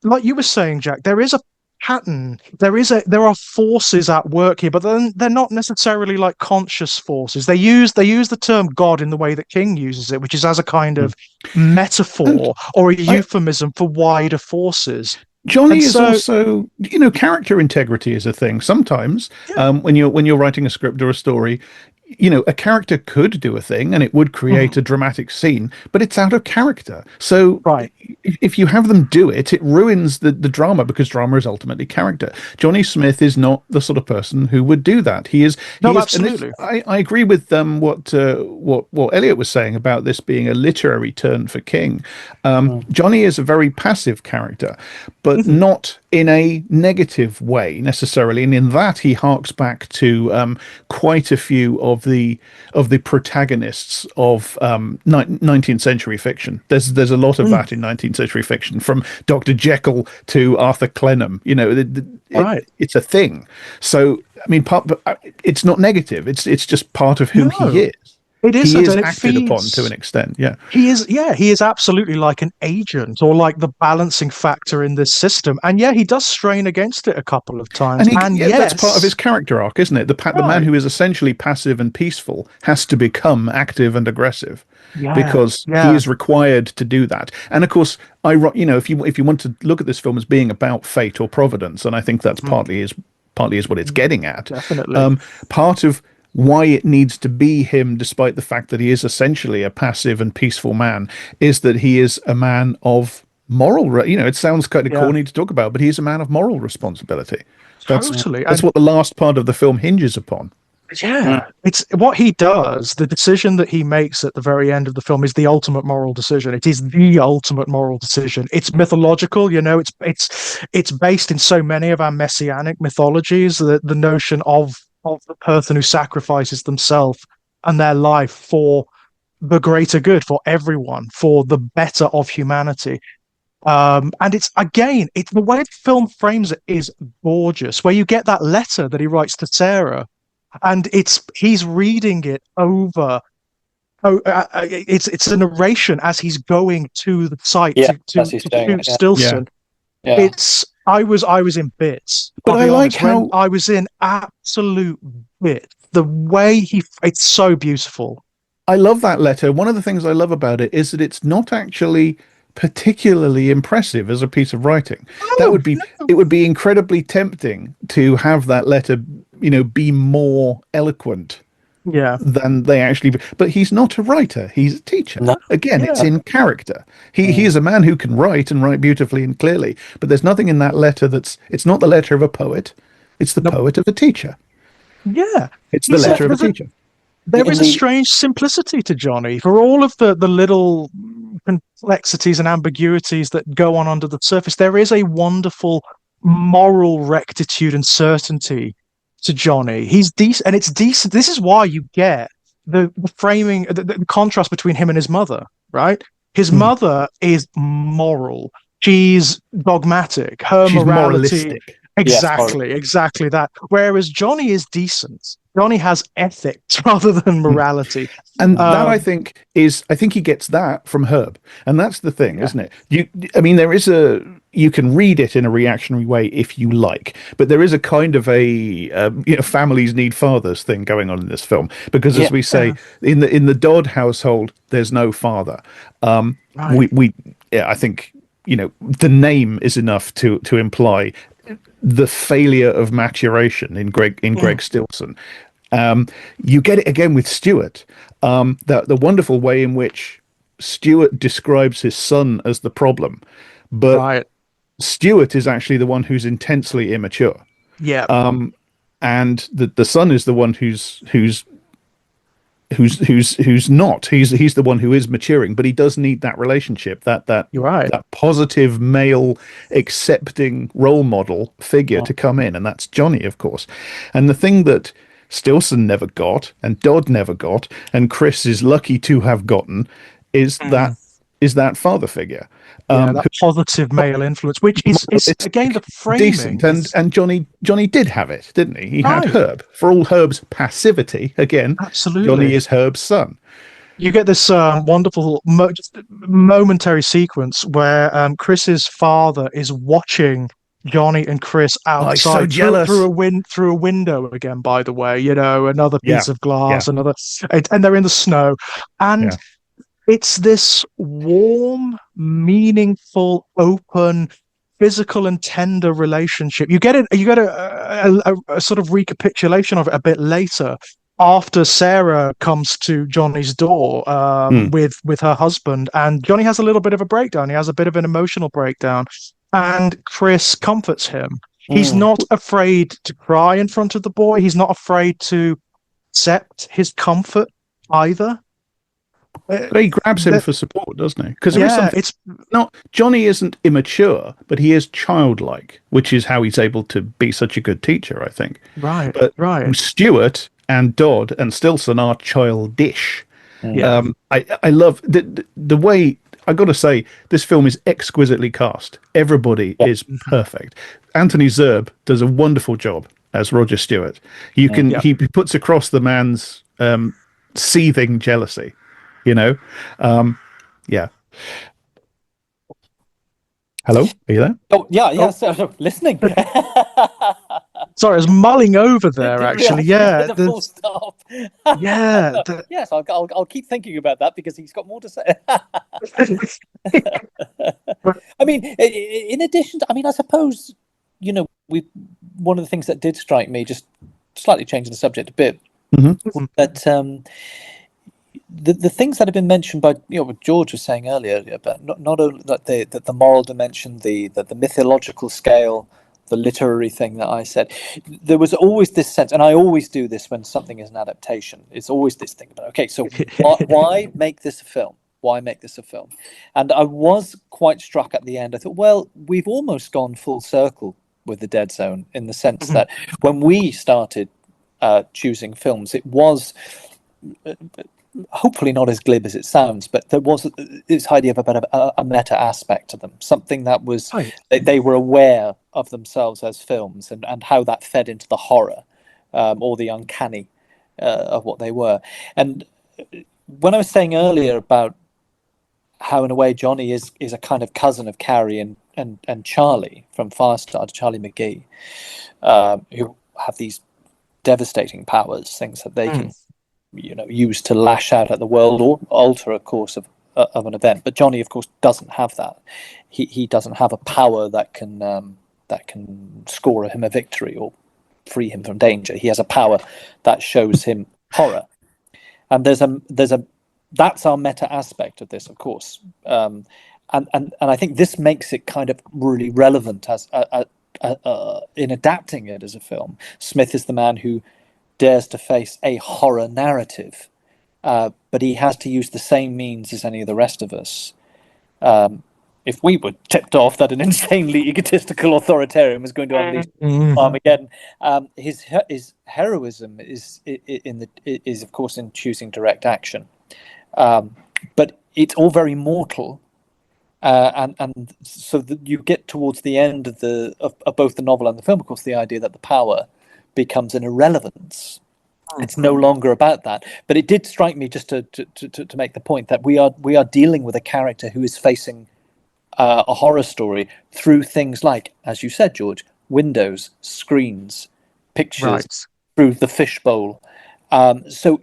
like you were saying, Jack, there is a pattern. There are forces at work here, but then they're not necessarily like conscious forces. They use the term God in the way that King uses it, which is as a kind of metaphor or a euphemism for wider forces. Johnny is also, you know, character integrity is a thing. Sometimes when you're writing a script or a story, you know, a character could do a thing and it would create a dramatic scene, but it's out of character. So if you have them do it, it ruins the drama, because drama is ultimately character. Johnny Smith is not the sort of person who would do that. He is absolutely. I agree with what Elliot was saying about this being a literary turn for King. Johnny is a very passive character, but not in a negative way necessarily, and in that he harks back to quite a few of the protagonists of 19th century fiction. There's a lot of that in 19th century fiction, from Dr. Jekyll to Arthur Clenham. You know, it's a thing. So I mean, it's not negative. It's just part of who he is. It is, he is acted upon to an extent. He is absolutely like an agent, or like the balancing factor in this system. And he does strain against it a couple of times. And that's part of his character arc, isn't it? The man who is essentially passive and peaceful has to become active and aggressive, because he is required to do that. And of course, if you want to look at this film as being about fate or providence, and I think that's partly is what it's getting at. Definitely. Part of why it needs to be him, despite the fact that he is essentially a passive and peaceful man, is that he is a man of moral. It sounds kind of corny to talk about, but he's a man of moral responsibility. That's what the last part of the film hinges upon. Yeah, it's what he does. The decision that he makes at the very end of the film is the ultimate moral decision. It is the ultimate moral decision. It's mythological, you know. It's based in so many of our messianic mythologies. The notion of the person who sacrifices themselves and their life for the greater good, for everyone, for the better of humanity. And it's again, it's the way the film frames it is gorgeous. Where you get that letter that he writes to Sarah, and he's reading it over. It's a narration as he's going to the site to as he's shoot doing it, Stilson. yeah. I was in bits. But I'll be I like honest, how I was in absolute bits. The way it's so beautiful. I love that letter. One of the things I love about it is that it's not actually particularly impressive as a piece of writing. Oh, It would be incredibly tempting to have that letter, be more eloquent yeah, than they actually. But he's not a writer; he's a teacher. No. Again, it's Yeah. in character. He is a man who can write and write beautifully and clearly. But there's nothing in that letter it's not the letter of a poet. It's the Nope. poet of a teacher. yeah. It's the letter of a teacher. There In is a the- strange simplicity to Johnny for all of the little complexities and ambiguities that go on under the surface. There is a wonderful moral rectitude and certainty to Johnny. He's decent, and it's decent. This is why you get the framing, the contrast between him and his mother, right? His mother is moral. She's dogmatic. Her She's morality. moralistic. Exactly that. Whereas Johnny is decent. Johnny has ethics rather than morality. And that I think he gets that from Herb, and that's the thing, isn't it? You can read it in a reactionary way if you like, but there is a kind of a families need fathers thing going on in this film because, as we say, in the Dodd household, there's no father. Right. I think the name is enough to imply the failure of maturation in Greg Stilson. You get it again with Stuart. The wonderful way in which Stuart describes his son as the problem, but Right. Stuart is actually the one who's intensely immature, Yeah. and the son is the one who's not. He's the one who is maturing, but he does need that relationship, that You're right. that positive male accepting role model figure to come in, and that's Johnny, of course. And the thing that Stilson never got, and Dodd never got, and Chris is lucky to have gotten, is that father figure. That positive male influence, which is again the framing. Decent, and Johnny did have it, didn't he? He had Right. Herb. For all Herb's passivity, again, Absolutely. Johnny is Herb's son. You get this wonderful just momentary sequence where Chris's father is watching Johnny and Chris Oh, he's so outside jealous. through a window again. By the way, another piece Yeah, of glass, yeah. and they're in the snow, and Yeah. it's this warm, meaningful, open, physical and tender relationship. You get it. You get a sort of recapitulation of it a bit later, after Sarah comes to Johnny's door with her husband, and Johnny has a little bit of a breakdown. He has a bit of an emotional breakdown, and Chris comforts him. He's not afraid to cry in front of the boy. He's not afraid to accept his comfort either. But he grabs him for support, doesn't he? Because it's not Johnny isn't immature, but he is childlike, which is how he's able to be such a good teacher, I think. right, But right. Stuart and Dodd and Stilson are childish. Yeah. I love the way. I got to say, this film is exquisitely cast. Everybody is perfect. Anthony Zerbe does a wonderful job as Roger Stewart. He puts across the man's seething jealousy. Yeah. Hello, are you there? Oh yeah. So, listening. Sorry, I was mulling over there. Actually, yeah. The full stop. Yeah. Yes, I'll keep thinking about that because he's got more to say. I mean, in addition, I suppose one of the things that did strike me, just slightly changing the subject a bit, that the things that have been mentioned by what George was saying earlier about not only that the moral dimension, the mythological scale the literary thing that I said. There was always this sense, and I always do this when something is an adaptation. It's always this thing about, okay, so why make this a film? Why make this a film? And I was quite struck at the end. I thought, well, we've almost gone full circle with the Dead Zone, in the sense that when we started choosing films, it was hopefully not as glib as it sounds, but there was this idea of a meta aspect to them, something that was they were aware of themselves as films, and how that fed into the horror or the uncanny of what they were. And when I was saying earlier about how, in a way, Johnny is a kind of cousin of Carrie and Charlie from Firestarter, Charlie McGee, who have these devastating powers, things that they can use to lash out at the world or alter a course of an event. But Johnny, of course, doesn't have that. He doesn't have a power that can score him a victory or free him from danger. He has a power that shows him horror, and there's a that's our meta aspect of this, of course, and I think this makes it kind of really relevant as in adapting it as a film. Smith is the man who dares to face a horror narrative, but he has to use the same means as any of the rest of us. If we were tipped off that an insanely egotistical authoritarian was going to unleash Armageddon, his heroism is of course in choosing direct action, but it's all very mortal. And so you get towards the end of both the novel and the film, of course, the idea that the power becomes an irrelevance. It's no longer about that. But it did strike me, just to make the point, that we are dealing with a character who is facing a horror story through things like, as you said, George, windows, screens, pictures, through the fishbowl. So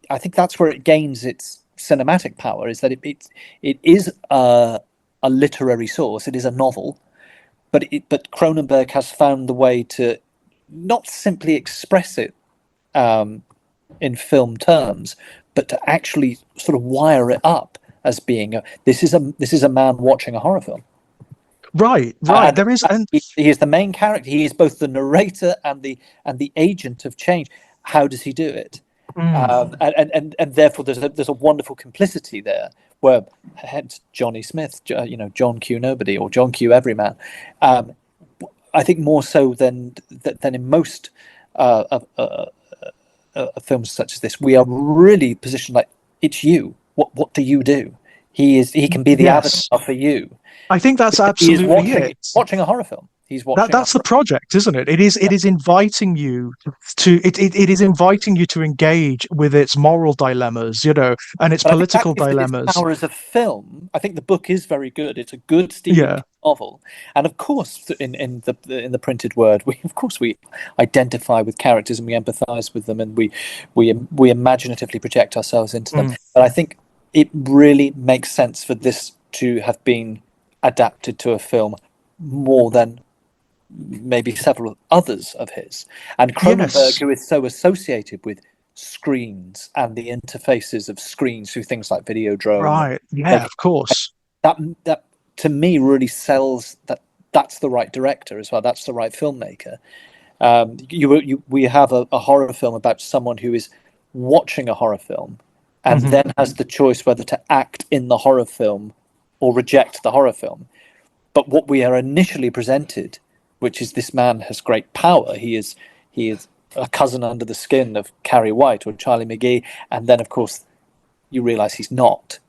I think that's where it gains its cinematic power, is that it is a literary source. It is a novel, but Cronenberg has found the way to not simply express it in film terms, but to actually sort of wire it up as being this is a man watching a horror film. Right. There is, and he is the main character. He is both the narrator and the agent of change. How does he do it? And therefore there's a wonderful complicity there, where hence Johnny Smith, John Q Nobody or John Q Everyman. I think more so than in most films such as this, we are really positioned like, it's you. What do you do? He can be the avatar for you. I think that's absolutely it. Watching a horror film. He's watching. That's the project, isn't it? It is inviting you to it is inviting you to engage with its moral dilemmas, and its political dilemmas. Its power as a film, I think the book is very good. It's a good Stephen King novel, and of course, in the printed word, we identify with characters and we empathise with them, and we imaginatively project ourselves into them. But I think it really makes sense for this to have been adapted to a film more than maybe several others of his. And Cronenberg, who is so associated with screens and the interfaces of screens through things like Videodrome, of course, that to me really sells that's the right director as well. That's the right filmmaker. We have a horror film about someone who is watching a horror film and then has the choice whether to act in the horror film or reject the horror film. But what we are initially presented, which is this man has great power. He is a cousin under the skin of Carrie White or Charlie McGee, and then of course you realise he's not.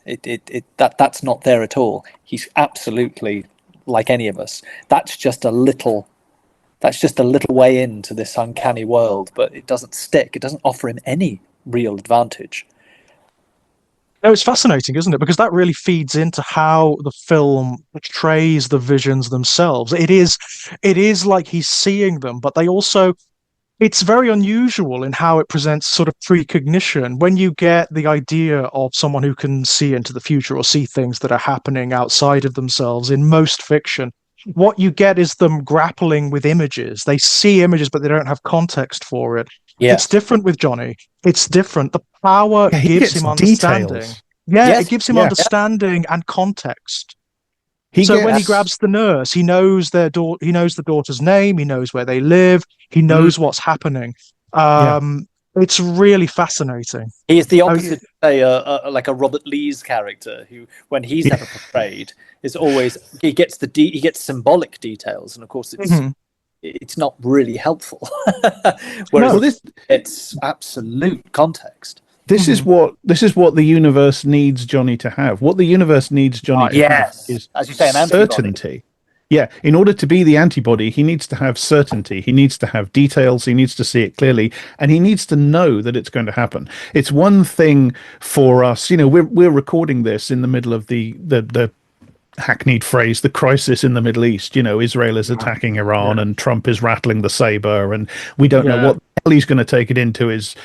That's not there at all. He's absolutely like any of us. That's just a little way into this uncanny world, but it doesn't stick. It doesn't offer him any real advantage. No, it's fascinating, isn't it? Because that really feeds into how the film portrays the visions themselves. It is like he's seeing them, but it's very unusual in how it presents sort of precognition. When you get the idea of someone who can see into the future or see things that are happening outside of themselves in most fiction, what you get is them grappling with images. They see images, but they don't have context for it. It's different with Johnny. It's different. The power gives him understanding. Details. It gives him understanding and context. So when he gets grabs the nurse, he knows their daughter. He knows the daughter's name. He knows where they live. He knows what's happening. yeah. It's really fascinating. He is the I mean, opposite, say, like a Robert Lee's character, who, when he's Yeah. ever portrayed, is always he gets he gets symbolic details, and of course mhm. it's not really helpful. No. Whereas Well, it's absolute context. this is what the universe needs Johnny to have. What the universe needs Johnny Right. to have Yes, is as you say, an antibody. certainty. Yeah, in order to be the antibody, he needs to have certainty. He needs to have details. He needs to see it clearly, and he needs to know that it's going to happen. It's one thing for us, we're recording this in the middle of the hackneyed phrase, the crisis in the Middle East. Israel is attacking Iran, Yeah. and Trump is rattling the saber, and we don't know Yeah. what the hell he's going to take it into his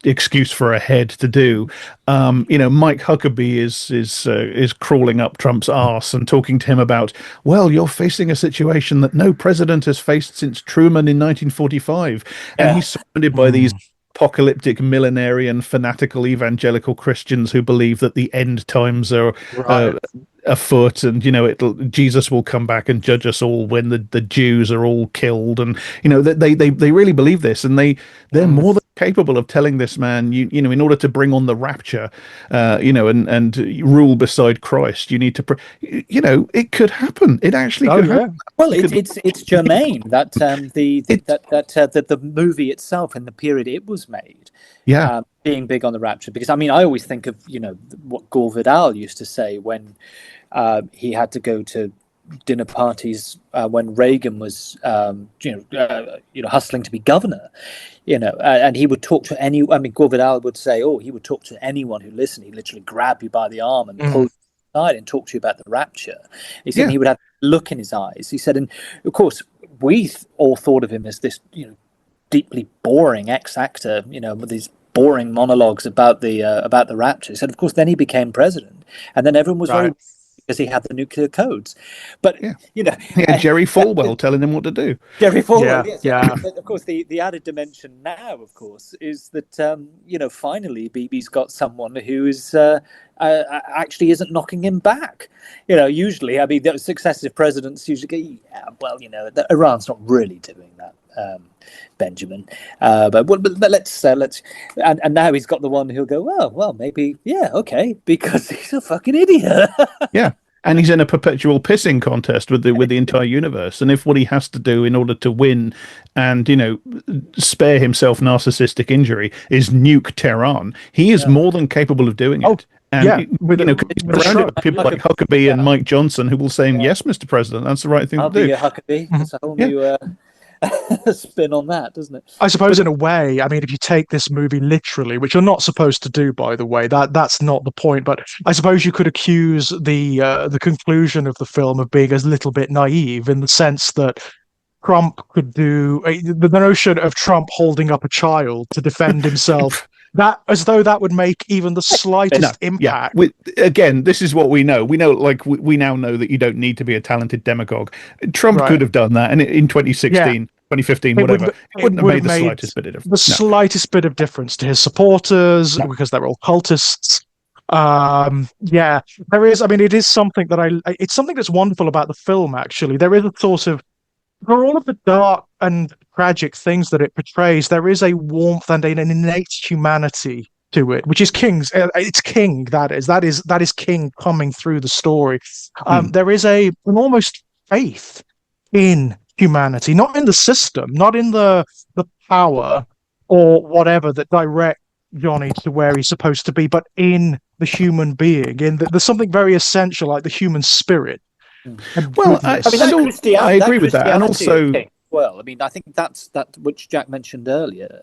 excuse for a head to do. Mike Huckabee is crawling up Trump's arse and talking to him about, well, you're facing a situation that no president has faced since Truman in 1945, and Yeah. he's surrounded by these apocalyptic, millenarian, fanatical evangelical Christians who believe that the end times are Right. afoot, and Jesus will come back and judge us all when the Jews are all killed, and they really believe this, and they're more than capable of telling this man, in order to bring on the rapture, and rule beside Christ, you need to it could happen. It actually could happen. Well, it's germane that the movie itself, in the period it was made, Yeah. being big on the rapture. Because I mean, I always think of what Gore Vidal used to say when he had to go to dinner parties when Reagan was hustling to be governor, and he would talk to any. I mean, Gore Vidal would say, "Oh, he would talk to anyone who listened. He'd literally grab you by the arm and pull you aside and talk to you about the rapture." He said he would have look in his eyes. He said, and of course, we all thought of him as this, deeply boring ex-actor, with these boring monologues about the rapture. He said, of course, then he became president, and then everyone was very, because he had the nuclear codes. But he had Jerry Falwell telling him what to do. Jerry Falwell, yes. Yeah. But of course, the added dimension now, of course, is that finally BB's got someone who is actually isn't knocking him back. Usually, I mean, the successive presidents usually go, Iran's not really doing that. Benjamin, but let's and now he's got the one who'll go, well, maybe, okay, because he's a fucking idiot. Yeah. And he's in a perpetual pissing contest with the entire universe. And if what he has to do in order to win and spare himself narcissistic injury is nuke Tehran, he is more than capable of doing it. And surrounded by people like Huckabee and Mike Johnson who will say, yes, Mr. President, that's the right thing to do. Huckabee. That's a whole new spin on that, doesn't it? I suppose in a way, I mean, if you take this movie literally, which you're not supposed to do, by the way, that's not the point. But I suppose you could accuse the conclusion of the film of being a little bit naive, in the sense that Trump could do the notion of Trump holding up a child to defend himself. That, as though that would make even the slightest impact. Again, this is what we know. We know, we now know that you don't need to be a talented demagogue. Trump could have done that, and in 2016, 2015, whatever, it wouldn't have made the slightest bit of difference. The slightest bit of difference to his supporters, because they're all cultists. There is. I mean, it is something that it's something that's wonderful about the film. Actually, there is a sort of, for all of the dark and tragic things that it portrays, there is a warmth and an innate humanity to it, which is King's. It's King, that is King coming through the story. There is an almost faith in humanity, not in the system, not in the power or whatever that direct Johnny to where he's supposed to be, but in the human being. There's something very essential, like the human spirit. Well, I agree with that, and also, I mean, I think that's that which Jack mentioned earlier.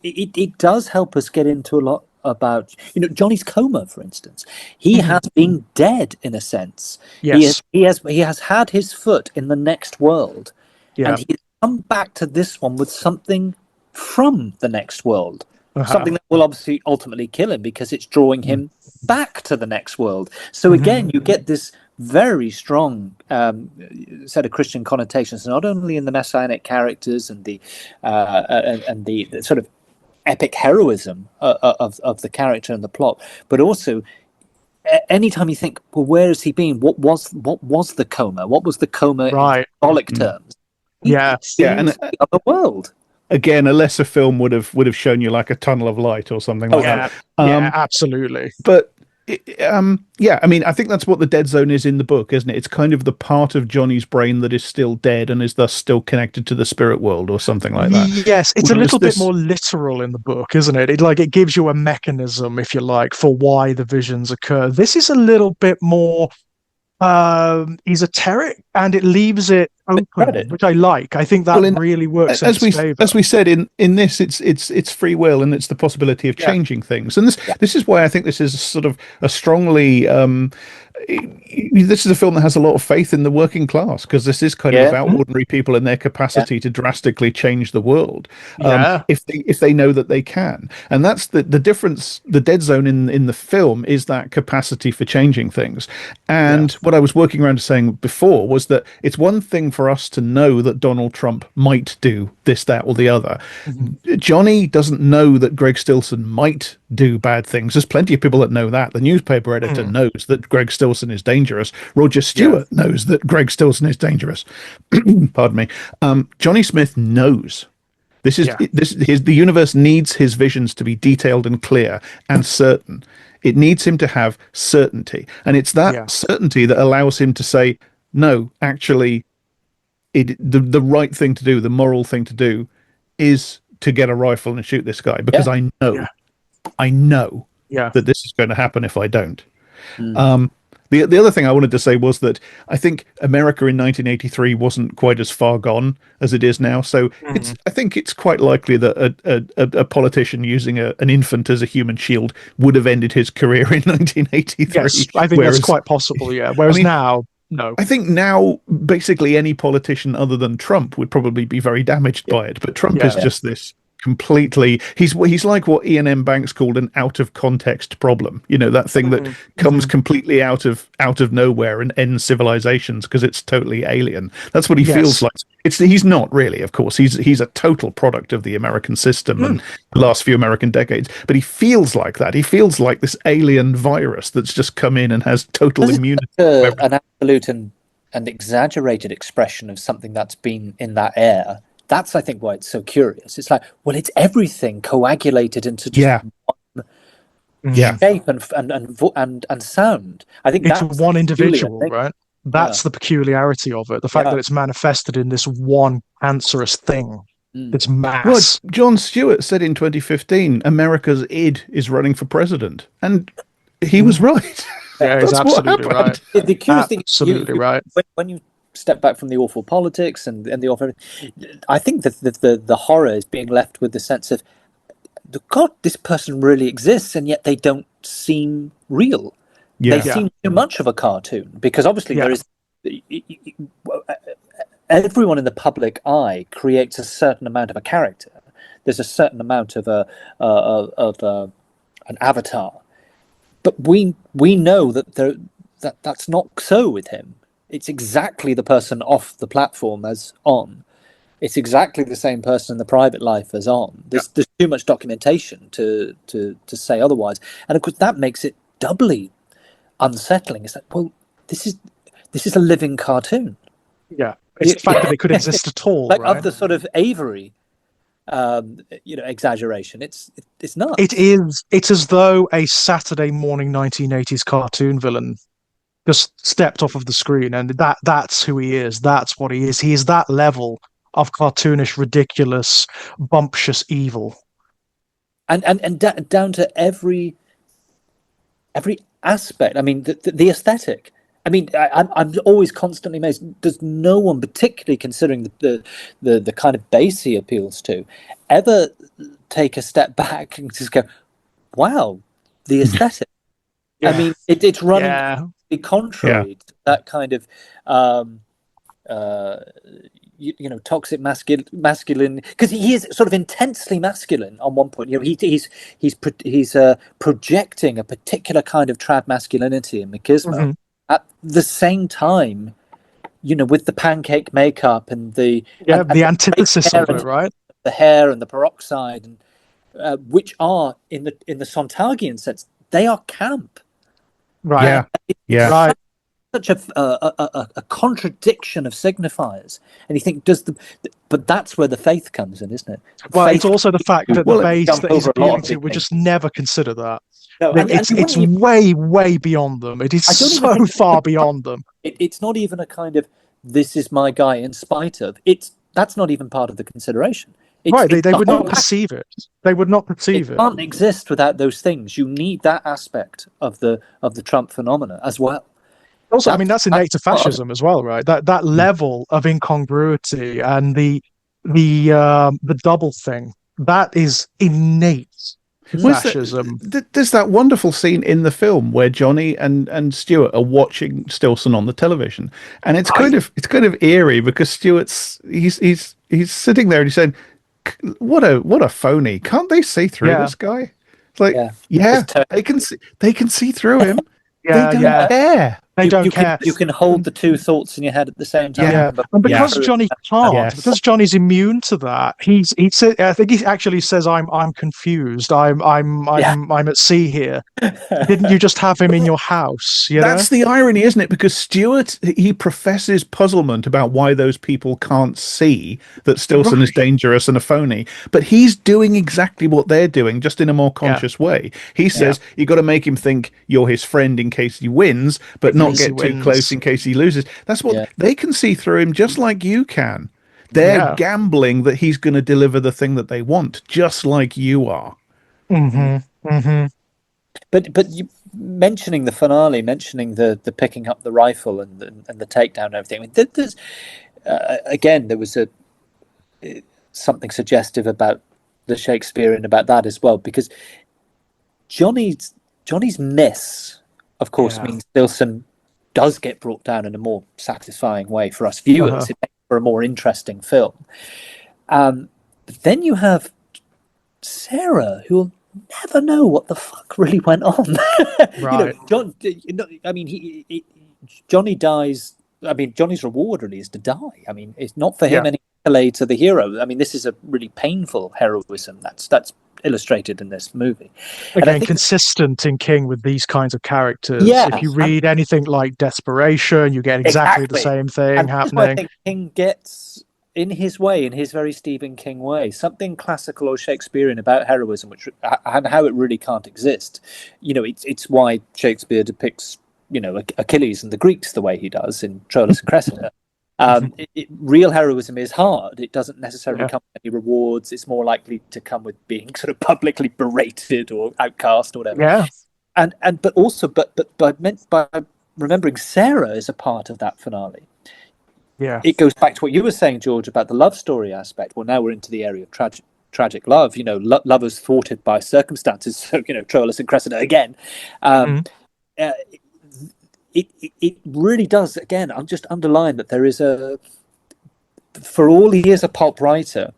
It does help us get into a lot about Johnny's coma, for instance. He has been dead in a sense. Yes, he has had his foot in the next world, and he's come back to this one with something from the next world. Something that will obviously ultimately kill him, because it's drawing him back to the next world. So again, you get this very strong set of Christian connotations, not only in the messianic characters and the sort of epic heroism of the character and the plot, but also anytime you think, well, where has he been? What was the coma? What was the coma in Right. symbolic terms? Yeah. He's Yeah, been and to the other world. again, a lesser film would have shown you like a tunnel of light or something like Yeah. that. Yeah, absolutely. But yeah, I mean, I think that's what the dead zone is in the book, isn't it? It's kind of the part of Johnny's brain that is still dead and is thus still connected to the spirit world or something like that. Yes, it's a Whereas little bit this, more literal in the book, isn't it? It gives you a mechanism, if you like, for why the visions occur. This is a little bit more esoteric, and it leaves it open, Credit. which I like. I think that well, in really works in as its we favor. said in this, it's free will and it's the possibility of Yeah. changing things, and Yeah. this is why I think this is sort of a strongly this is a film that has a lot of faith in the working class, because this is kind of Yeah. about ordinary people and their capacity to drastically change the world, Yeah. if they know that they can. And that's the difference. The dead zone in the film is that capacity for changing things. And what I was working around to saying before was that it's one thing for us to know that Donald Trump might do this, that, or the other. Mhm. Johnny doesn't know that Greg Stilson might do bad things. There's plenty of people that know that. The newspaper editor knows that Greg Stilson is dangerous. Roger Stewart knows that Greg Stilson is dangerous. Pardon me. Johnny Smith knows. This is the universe needs his visions to be detailed and clear and certain. It needs him to have certainty, and it's that certainty that allows him to say, "No, actually, the right thing to do, the moral thing to do, is to get a rifle and shoot this guy, because I know Yeah. that this is going to happen if I don't." The other thing I wanted to say was that I think America in 1983 wasn't quite as far gone as it is now. So I think it's quite likely that a politician using an infant as a human shield would have ended his career in 1983. Yes, I think that's quite possible. Yeah. Whereas now, no. I think now basically any politician other than Trump would probably be very damaged by it. But Trump is just this completely, he's like what Ian M. Banks called an out of context problem. You know, that thing that comes completely out of nowhere and ends civilizations because it's totally alien. That's what he feels like. He's not really, of course. He's a total product of the American system and the last few American decades. But he feels like that. He feels like this alien virus that's just come in and has total immunity. An absolute and exaggerated expression of something that's been in that air. That's, I think, why it's so curious. It's like, well, it's everything coagulated into just one shape and sound. I think it's that's one individual, peculiar, right? That's the peculiarity of it. The fact that it's manifested in this one cancerous thing, this mass. Well, Jon Stewart said in 2015, America's id is running for president, and he was right. Yeah, he's absolutely right. The curious thing, right. When you step back from the awful politics and the awful, I think that the horror is being left with the sense of, God, this person really exists, and yet they don't seem real. They seem too much of a cartoon, because obviously there is everyone in the public eye creates a certain amount of a character. There's a certain amount of an avatar, but we know that that's not so with him. It's exactly the person off the platform as on. It's exactly the same person in the private life as on. There's too much documentation to say otherwise, and of course that makes it doubly unsettling. It's like, well, this is a living cartoon. Yeah, it's the fact that it could exist at all, like right? of the sort of Avery, exaggeration. It's not. It's as though a Saturday morning 1980s cartoon villain just stepped off of the screen, and that's who he is. That's what he is. He is that level of cartoonish, ridiculous, bumptious evil, and down to every aspect. I mean, the aesthetic. I mean, I'm always constantly amazed. Does no one, particularly considering the kind of base he appeals to, ever take a step back and just go, "Wow, the aesthetic"? I mean, it's running contrary to that kind of toxic masculine, because he is sort of intensely masculine on one point. You know, he's projecting a particular kind of trad masculinity and machismo. At the same time, with the pancake makeup and the antithesis of it, right? The hair and the peroxide, and which are in the Sontagian sense, they are camp. Right. Yeah. It's Yeah. Right. such a contradiction of signifiers, and you think, but that's where the faith comes in, isn't it? Well, Faith it's also the fact that the Well, base jump that he's over a lot appealing of to big would things. just never consider that. No, and you It's wouldn't even, way, way beyond them. It is I don't even so think far beyond them. it's not even a kind of this is my guy in spite of. That's not even part of the consideration. Right. They The would whole not perceive it. They would not perceive it it. can't exist without those things. You need that aspect of the Trump phenomena as well. Also, I mean, that's innate to part of it. fascism as well, right? That level of incongruity and the double thing, that is innate to Was fascism. there's that wonderful scene in the film where Johnny and Stuart are watching Stilson on the television, and it's Right. kind of eerie because Stuart's he's sitting there and he's saying, what a phony! Can't they see through Yeah. this guy? It's like, Yeah. yeah, It's ter- they can see through him. They Yeah. don't Yeah. care. They don't care. You can hold the two thoughts in your head at the same time. Yeah. Yeah, but and Yeah. because Johnny can't, Yes. because Johnny's immune to that, I think he actually says, "I'm confused. I'm at sea here. Didn't you just have him in your house? You know?" That's the irony, isn't it? Because Stuart, he professes puzzlement about why those people can't see that Stilson is Right. dangerous and a phony, but he's doing exactly what they're doing, just in a more Yeah. conscious way. He says you got to make him think you're his friend in case he wins, but In not case he get too wins. close in case he loses. That's what Yeah. they can see through him, just like you can. They're Yeah. gambling that he's going to deliver the thing that they want, just like you are. Mm-hmm. Mm-hmm. But you mentioning the finale, mentioning the picking up the rifle and the takedown and everything. I mean, there's again there was something suggestive about the Shakespearean about that as well, because Johnny's miss, of course, Yeah. means Stilson does get brought down in a more satisfying way for us viewers. Uh-huh. It makes for a more interesting film. But then you have Sarah, who'll never know what the fuck really went on. Right. I mean, Johnny dies. I mean, Johnny's reward really is to die. I mean, it's not for him Yeah. any accolades of the hero. I mean, this is a really painful heroism that's illustrated in this movie. And I Again, think, consistent in King with these kinds of characters. Yeah, If you read anything like Desperation, you get exactly the Exactly. same thing and this is why I happening. think King gets, in his way, in his very Stephen King way, something classical or Shakespearean about heroism, which and how it really can't exist. You know, it's why Shakespeare depicts, you know, Achilles and the Greeks the way he does in Troilus and Cressida. Real heroism is hard. It doesn't necessarily come with any rewards. It's more likely to come with being sort of publicly berated or outcast or whatever. Yeah. But also by remembering Sarah is a part of that finale. Yeah. It goes back to what you were saying, George, about the love story aspect. Well, now we're into the area of tragic love. You know, lovers thwarted by circumstances. So, you know, Troilus and Cressida again. It really does. Again, I'm just underline that there is for all he is a pulp writer,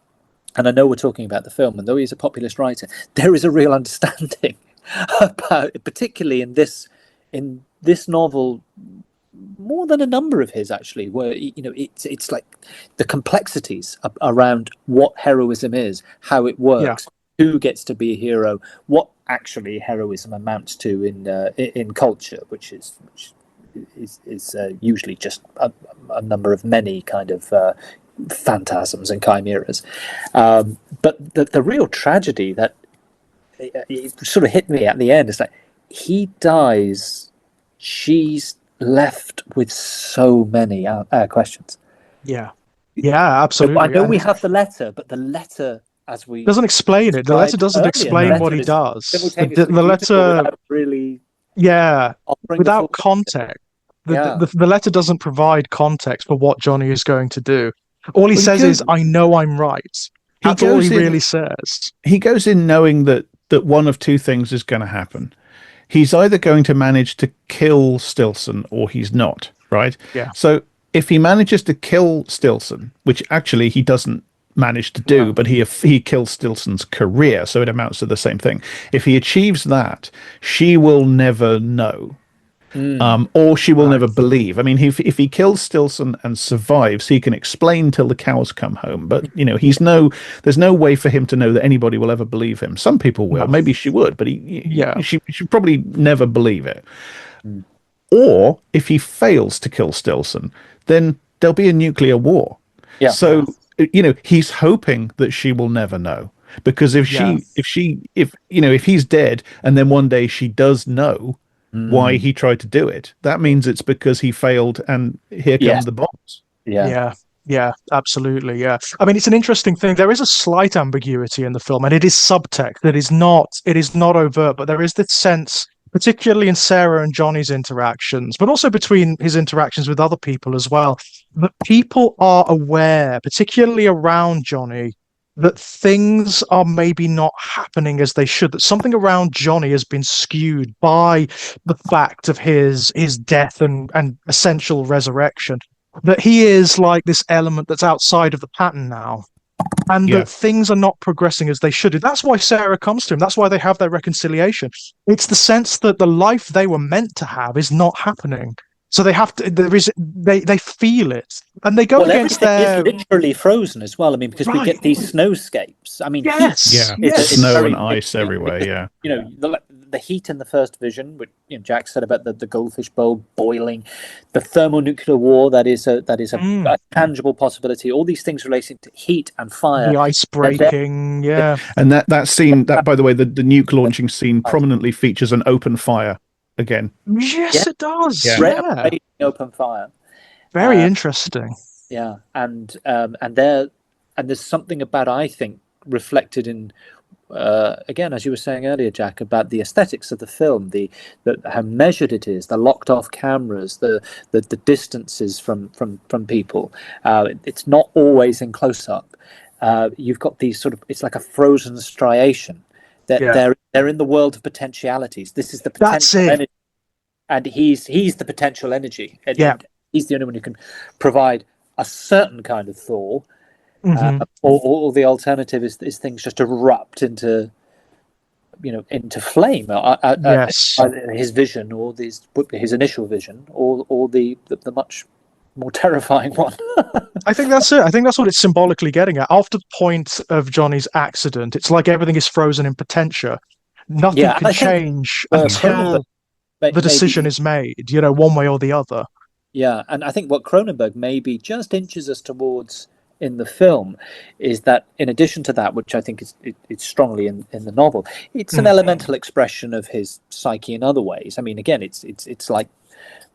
and I know we're talking about the film, and though he is a populist writer, there is a real understanding about, particularly in this novel, more than a number of his actually, where, you know, it's like the complexities around what heroism is, how it works, who gets to be a hero, what actually heroism amounts to in culture, which is usually just a number of many kind of phantasms and chimeras. But the real tragedy that it sort of hit me at the end is like, he dies, she's left with so many questions. Yeah. Yeah, absolutely. I know we have the letter, but the letter, as we doesn't explain it. The letter doesn't explain what he does. The letter really, without context. The letter doesn't provide context for what Johnny is going to do. All he says is, "I know I'm right." That's all he really says. He goes in knowing that one of two things is going to happen. He's either going to manage to kill Stilson or he's not, right? Yeah. So if he manages to kill Stilson, which actually he doesn't manage to do, but he kills Stilson's career, so it amounts to the same thing. If he achieves that, she will never know. Or she will never believe. I mean, if he kills Stilson and survives, he can explain till the cows come home. But, you know, there's no way for him to know that anybody will ever believe him. Some people will. Maybe she would, but she should probably never believe it. Or if he fails to kill Stilson, then there'll be a nuclear war. Yeah. So, he's hoping that she will never know. Because if he's dead and then one day she does know why he tried to do it, that means it's because he failed and here come Yes. the bombs. Yeah, absolutely. Yeah. I mean, it's an interesting thing. There is a slight ambiguity in the film, and it is subtext. It is not overt, but there is this sense, particularly in Sarah and Johnny's interactions, but also between his interactions with other people as well, that people are aware, particularly around Johnny, that things are maybe not happening as they should, that something around Johnny has been skewed by the fact of his death and essential resurrection, that he is like this element that's outside of the pattern now, and that things are not progressing as they should. That's why Sarah comes to him. That's why they have their reconciliation. It's the sense that the life they were meant to have is not happening. So they have to. They feel it, and they go against their. It's literally frozen as well. I mean, because we get these snowscapes. I mean, yes, snow and ice everywhere. Yeah, the heat in the first vision, which Jack said about the goldfish bowl boiling, the thermonuclear war that is a tangible possibility. All these things relating to heat and fire, the ice breaking, and that scene, that by the way, the nuke launching scene prominently features an open fire again. Yes, it does. Yeah. Open fire. Very interesting. Yeah, and there's something about, I think, reflected in. Again, as you were saying earlier, Jack, about the aesthetics of the film, how measured it is, the locked off cameras, the distances from people. It's not always in close up. You've got these it's like a frozen striation. They're in the world of potentialities. This is the potential energy, and he's the potential energy. And he's the only one who can provide a certain kind of thaw. Or the alternative is things just erupt into flame. His vision, or his initial vision, or the much more terrifying one. I think that's it. I think that's what it's symbolically getting at. After the point of Johnny's accident, it's like everything is frozen in potentia. Nothing can change until the decision is made, one way or the other. Yeah, and I think what Cronenberg maybe just inches us towards in the film is that, in addition to that, which I think it's strongly in the novel, it's an elemental expression of his psyche in other ways. I mean, again, it's like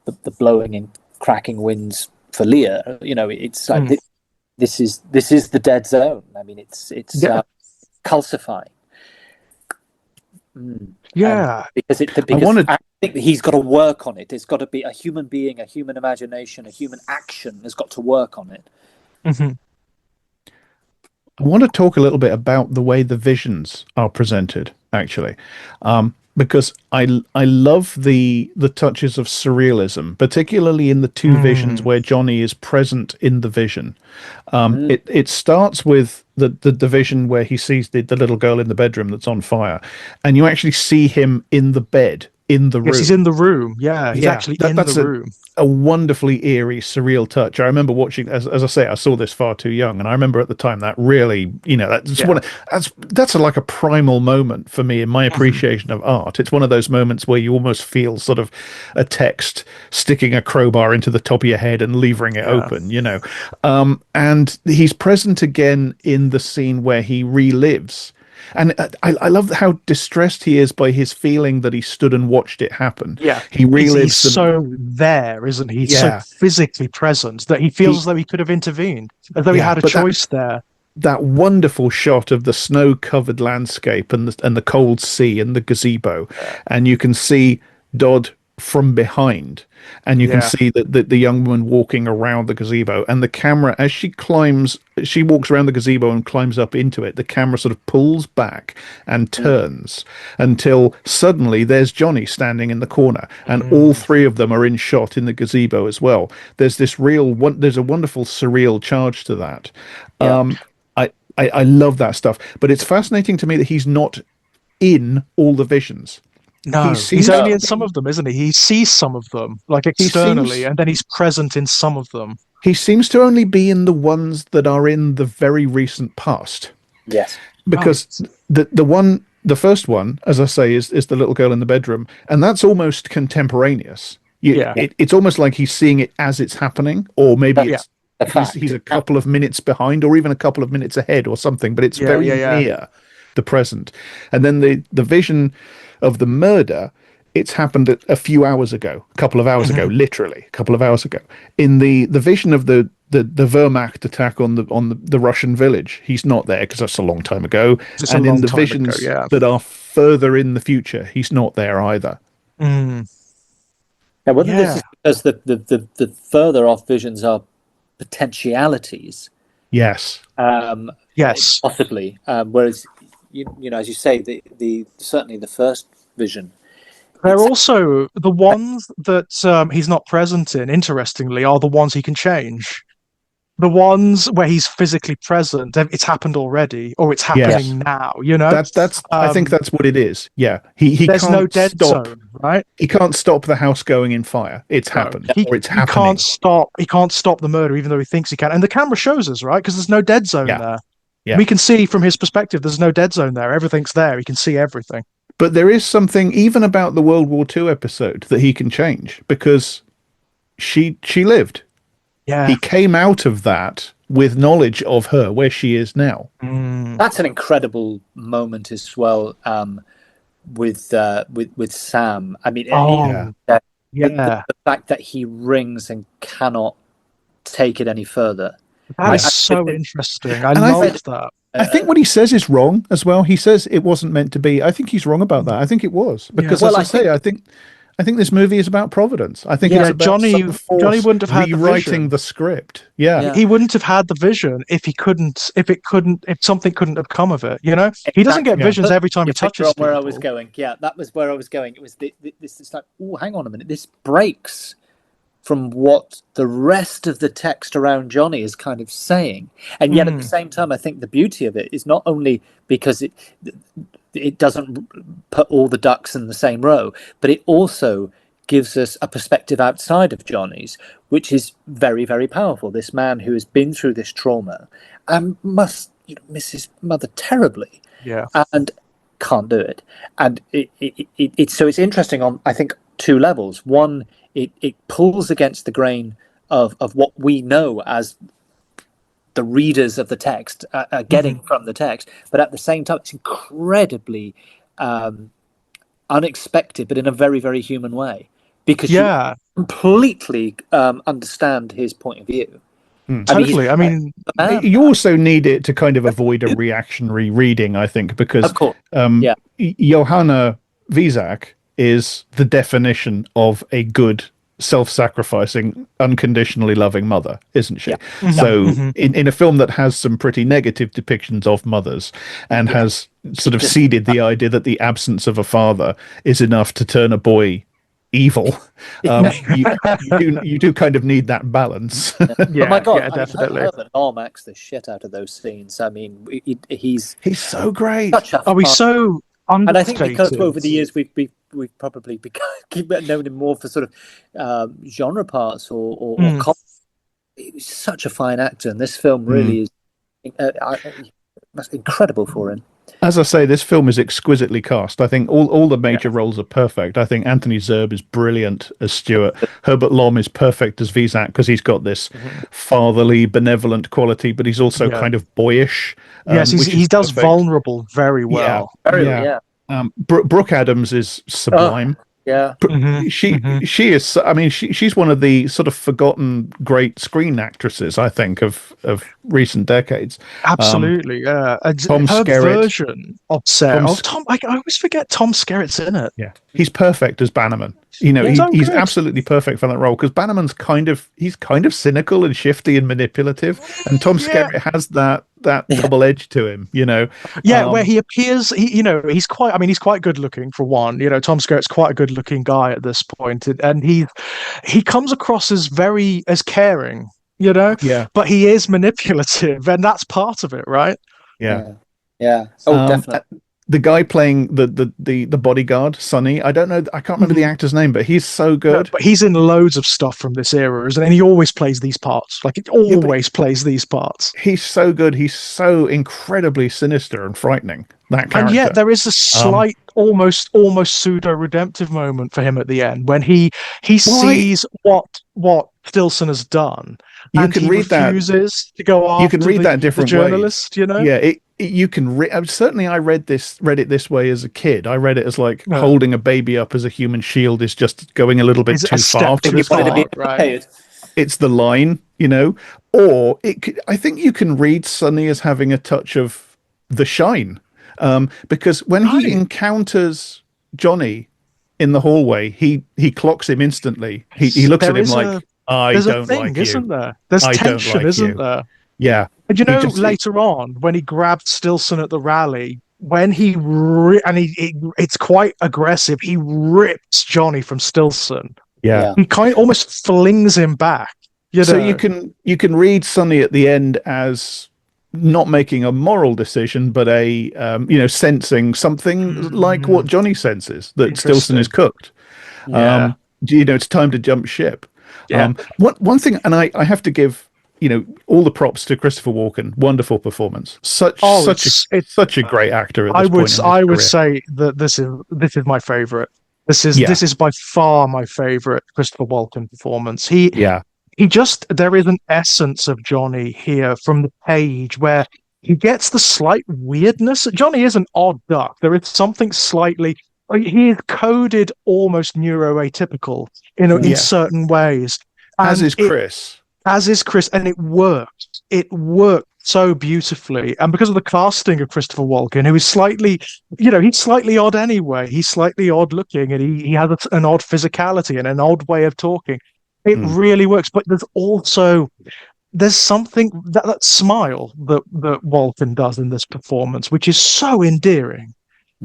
the blowing and cracking winds for Lear. It's like this is the dead zone. I mean, it's calcifying. Because I think he's got to work on it. It's got to be a human being, a human imagination, a human action has got to work on it. I want to talk a little bit about the way the visions are presented, actually, because I love the touches of surrealism, particularly in the two visions where Johnny is present in the vision. It starts with the vision where he sees the little girl in the bedroom that's on fire, and you actually see him in the bed. In the room. Yes, he's in the room. Yeah, he's actually in the room. A wonderfully eerie, surreal touch. I remember watching, as I say, I saw this far too young, and I remember at the time that really, that's like a primal moment for me in my appreciation of art. It's one of those moments where you almost feel sort of a text sticking a crowbar into the top of your head and levering it open, and he's present again in the scene where he relives. And I love how distressed he is by his feeling that he stood and watched it happen. Yeah, he relives. He's so there, isn't he? He's so physically present that he feels as though he could have intervened, as though he had a choice there. That wonderful shot of the snow-covered landscape and the cold sea and the gazebo, and you can see Dodd from behind, and you can see that the young woman walking around the gazebo, and the camera, as she walks around the gazebo and climbs up into it, the camera sort of pulls back and turns until suddenly there's Johnny standing in the corner, and all three of them are in shot in the gazebo as well. There's this there's a wonderful surreal charge to that. I love that stuff, but it's fascinating to me that he's not in all the visions. No, he's only in some of them, isn't he? He sees some of them, like externally, and then he's present in some of them. He seems to only be in the ones that are in the very recent past. Yes. Because the one the first one, as I say, is the little girl in the bedroom, and that's almost contemporaneous. Yeah. It's almost like he's seeing it as it's happening, or maybe Yeah. it's he's a couple of minutes behind, or even a couple of minutes ahead, or something. But it's very near the present. And then the vision of the murder, it's happened a few hours ago, a couple of hours ago, literally a couple of hours ago. In the vision of the Wehrmacht attack on the Russian village, he's not there because that's a long time ago. It's And a in long the time visions ago, yeah. that are further in the future, he's not there either. Mm. Now, whether this is because the further off visions are potentialities, Yes. Yes. possibly. Whereas, you know, as you say, the certainly the first vision. They're also the ones that he's not present in, interestingly, are the ones he can change. The ones where he's physically present, it's happened already, or it's happening now, you know? That's I think that's what it is. Yeah. He There's can't no dead stop zone, right? he can't stop the house going in fire. It's happened. Or it's happening. He can't stop the murder, even though he thinks he can. And the camera shows us, right? Because there's no dead zone there. Yeah. We can see from his perspective, there's no dead zone there. Everything's there. He can see everything. But there is something even about the World War II episode that he can change, because she lived. Yeah. He came out of that with knowledge of her, where she is now. That's an incredible moment as well, with Sam. I mean, the fact that he rings and cannot take it any further. That is so interesting. I love that. I think what he says is wrong as well. He says it wasn't meant to be. I think he's wrong about that. I think it was, because as I say, I think this movie is about Providence. I think it's about Johnny wouldn't have had rewriting the script. He wouldn't have had the vision if something couldn't have come of it. You know, he doesn't get visions every time he touches people. Where I was going, that was where I was going. It was this. It's like, oh, hang on a minute. This breaks from what the rest of the text around Johnny is kind of saying, and yet at the same time, I think the beauty of it is not only because it doesn't put all the ducks in the same row, but it also gives us a perspective outside of Johnny's, which is very, very powerful. This man who has been through this trauma and must miss his mother terribly, and can't do it. And it's interesting on, I think, two levels. One, it pulls against the grain of what we know as the readers of the text are getting from the text, but at the same time, it's incredibly unexpected, but in a very, very human way, because you completely understand his point of view. Totally. I mean, you also need it to kind of avoid a reactionary reading, I think, because of course, Johanna Wiesack is the definition of a good, self-sacrificing, unconditionally loving mother, isn't she? So in a film that has some pretty negative depictions of mothers and has sort of seeded the idea that the absence of a father is enough to turn a boy evil, you do kind of need that balance. Oh my God, definitely. Herbert Lom acts the shit out of those scenes. I mean, he's so great. He's so understated. And I think because over the years we've probably known him more for sort of genre parts or he's such a fine actor, and this film really is incredible for him. As I say, this film is exquisitely cast. I think all the major roles are perfect. I think Anthony Zerbe is brilliant as Stuart. Herbert Lom is perfect as Wiesack, because he's got this fatherly, benevolent quality, but he's also kind of boyish. Yes, he does vulnerable very well. Brooke Adams is sublime. She is. I mean, she's one of the sort of forgotten great screen actresses, I think, of recent decades. Absolutely, Tom Skerritt version of Sarah. Tom, I always forget Tom Skerritt's in it. Yeah, he's perfect as Bannerman. He's absolutely perfect for that role, because Bannerman's kind of cynical and shifty and manipulative, and Tom Skerritt has that double edge to him, where he appears, he's quite good looking for one. Tom Skerritt's quite a good looking guy at this point, and he comes across as caring, but he is manipulative, and that's part of it, right? Yeah. Oh, definitely. The guy playing the bodyguard, Sonny, I can't remember the actor's name, but he's so good. But he's in loads of stuff from this era, isn't he? And he always plays these parts. Plays these parts. He's so good. He's so incredibly sinister and frightening. that character. And yet there is a Um, slight, almost pseudo redemptive moment for him at the end when he Well, sees what Stilson has done, you and can he read that. refuses to go You can after read that the different ways. journalist. You know, Yeah, you can certainly I read it this way as a kid. I read it as like no, holding a baby up as a human shield is just going a little bit is a too far step for too You this wanted to be film. far, right? educated. It's the line, you know, or I think you can read Sonny as having a touch of The Shine, because when he Right. encounters Johnny in the hallway, he clocks him instantly. He looks at There him is like, I there's a don't thing, like you. isn't there? There's I don't tension, like isn't you. there? Yeah, And you he know, just later on when he grabbed Stilson at the rally, when and it's quite aggressive. He rips Johnny from Stilson. yeah. Yeah. He kind of almost flings him back. You So know, you can read Sonny at the end as not making a moral decision, but a sensing something like what Mm, Johnny senses, that Stilson is interesting. cooked. Yeah, It's time to jump ship. yeah. One thing, and I have to give all the props to Christopher Walken. Wonderful performance. Such Oh, such a such a great actor at this point in his I would career. say that this is my favorite. Yeah, This is by far my favorite Christopher Walken performance. yeah, He just, there is an essence of Johnny here from the page where he gets the slight weirdness. Johnny is an odd duck. There is something slightly, he is coded almost neuroatypical in yeah. certain ways. As And is Chris. as is Chris, and it worked. It worked so beautifully. And because of the casting of Christopher Walken, who is slightly, he's slightly odd anyway. He's slightly odd looking, and he has an odd physicality and an odd way of talking. It Mm, really works. But there's something that smile that Walken does in this performance, which is so endearing,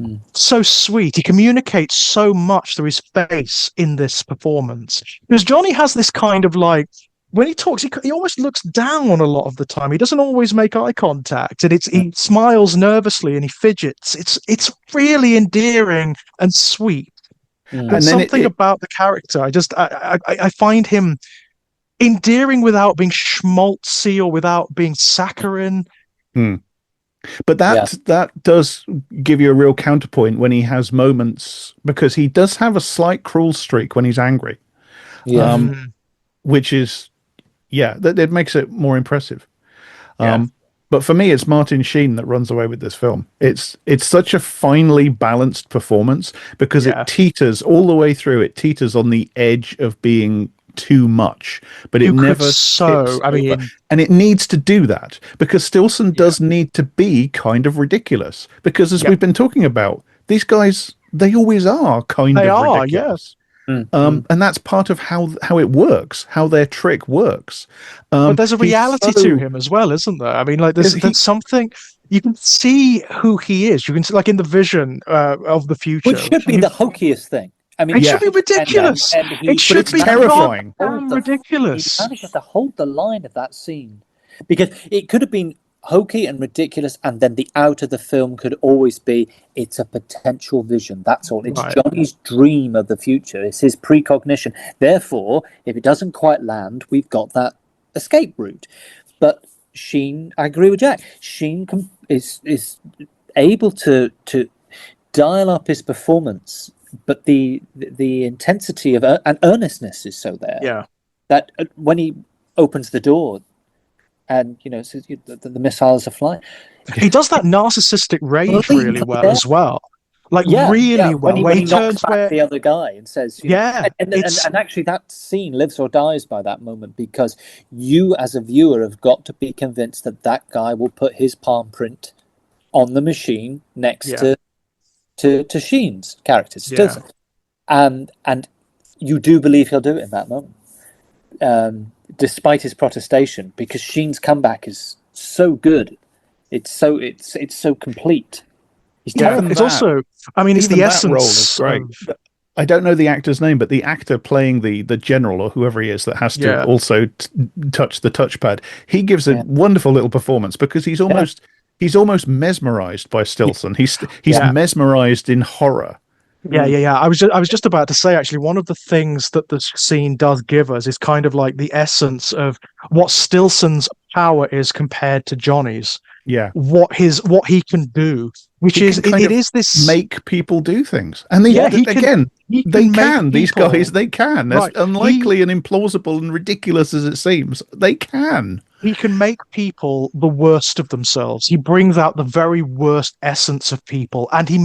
Mm. so sweet. He communicates so much through his face in this performance. Because Johnny has this kind of like, when he talks, he almost looks down a lot of the time. He doesn't always make eye contact, and he smiles nervously and he fidgets. It's really endearing and sweet. Mm. There's And then something about the character. I find him endearing without being schmaltzy or without being saccharine. mm. But Yeah. that does give you a real counterpoint when he has moments, because he does have a slight cruel streak when he's angry, Yeah. Mm, which is that makes it more impressive. yeah, But for me, it's Martin Sheen that runs away with this film. It's such a finely balanced performance because yeah. it teeters all the way through. It teeters on the edge of being too much, but it You could never tips I over. mean, And it needs to do that because Stilson yeah, does need to be kind of ridiculous. Because as yeah. we've been talking about, these guys, they always are kind They of are, yeah. ridiculous. Mm. And that's part of how it works, how their trick works. But there's a He's reality to him as well, isn't there? I mean, like there's something you can see who he is. You can see, like in the vision of the future. Which should be the hokiest thing. I mean, It Yeah. should be ridiculous. and he, It should it's be terrifying. goddamn ridiculous. He manages to hold the line of that scene because it could have been hokey and ridiculous, and then the out of the film could always be it's a potential vision. That's all. It's Right. Johnny's dream of the future. It's his precognition. Therefore, if it doesn't quite land, we've got that escape route. But Sheen, I agree with Jack. Sheen is able to dial up his performance, but the intensity of and earnestness is so there Yeah. that when he opens the door and says the missiles are flying, He does that narcissistic rage really well as well. Like really well. when he turns knocks back the other guy and says, and actually that scene lives or dies by that moment, because you as a viewer have got to be convinced that that guy will put his palm print on the machine next to Sheen's character, Stilson. And you do believe he'll do it in that moment, despite his protestation, because Sheen's comeback is so good. It's so complete. He's terrible. It's also, I mean, it's Even the that role is essence. great. I don't know the actor's name, but the actor playing the general or whoever he is that has to also touch the touchpad, he gives a wonderful little performance because he's almost mesmerized by Stilson. He's mesmerized in horror. Yeah. I was just about to say, actually, one of the things that the scene does give us is kind of like the essence of what Stilson's power is compared to Johnny's. Yeah. what he can do, which He is can kind it of is this. make people do things, and Yeah, again, he they can make can. These people guys, they can. As right. unlikely and implausible and ridiculous as it seems, they can. He can make people the worst of themselves. He brings out the very worst essence of people, and he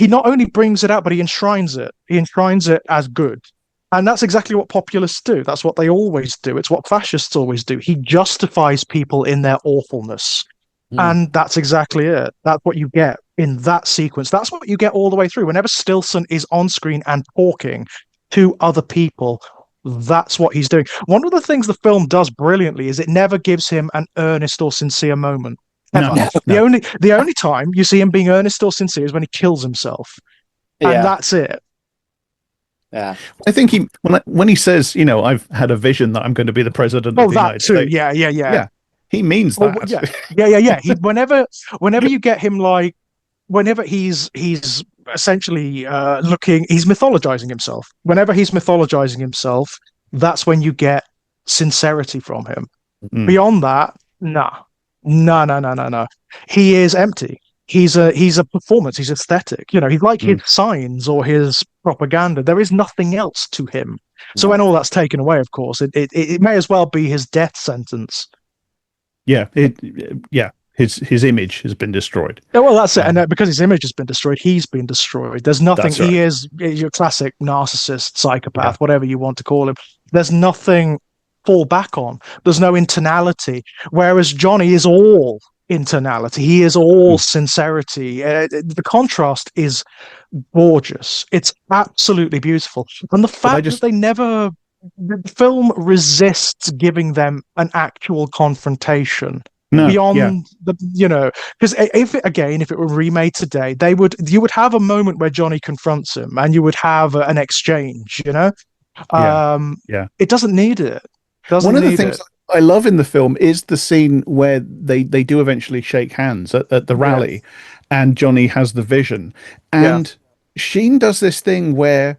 not only brings it out, but he enshrines it. He enshrines it as good. And that's exactly what populists do. That's what they always do. It's what fascists always do. He justifies people in their awfulness. Mm. And that's exactly it. That's what you get in that sequence. That's what you get all the way through. Whenever Stilson is on screen and talking to other people, that's what he's doing. One of the things the film does brilliantly is it never gives him an earnest or sincere moment. No, Ever. no. The only time you see him being earnest or sincere is when he kills himself. And Yeah, that's it. yeah. I think when he says, I've had a vision that I'm going to be the president of Oh, the that United too. States. Yeah. Yeah, he means Well, that. yeah. Whenever you get him whenever he's essentially he's mythologizing himself. Whenever he's mythologizing himself, that's when you get sincerity from him. Mm, Beyond that, nah, no. He is empty. He's a performance. He's aesthetic. He's like his signs or his propaganda. There is nothing else to him. So when all that's taken away, of course, it may as well be his death sentence. yeah, yeah. His image has been destroyed. Yeah, well, that's it. And because his image has been destroyed, he's been destroyed. There's nothing. That's right. He is your classic narcissist, psychopath, Yeah. whatever you want to call him. There's nothing fall back on. There's no internality. Whereas Johnny is all internality. He is all sincerity. The contrast is gorgeous. It's absolutely beautiful. And the fact that the film resists giving them an actual confrontation. No, Beyond because if it were remade today, you would have a moment where Johnny confronts him and you would have an exchange, yeah. It doesn't need it. One of the things I love in the film is the scene where they do eventually shake hands at the rally, and Johnny has the vision, and Sheen does this thing where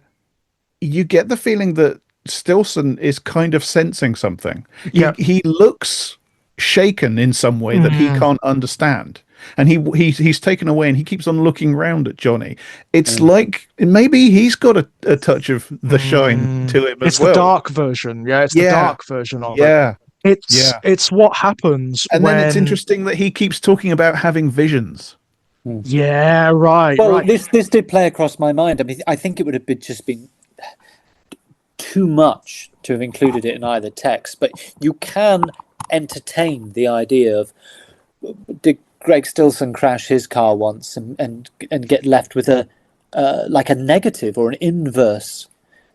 you get the feeling that Stilson is kind of sensing something. He looks shaken in some way that he can't understand, and he's taken away, and he keeps on looking round at Johnny. It's like maybe he's got a touch of the shine to him as well. It's the dark version. It's the dark version of it. It's what happens and when... then it's interesting that he keeps talking about having visions. Yeah, right. Well, right. this did play across my mind. I mean, I think it would have been too much to have included it in either text, but you can entertain the idea of, did Greg Stilson crash his car once and get left with a negative or an inverse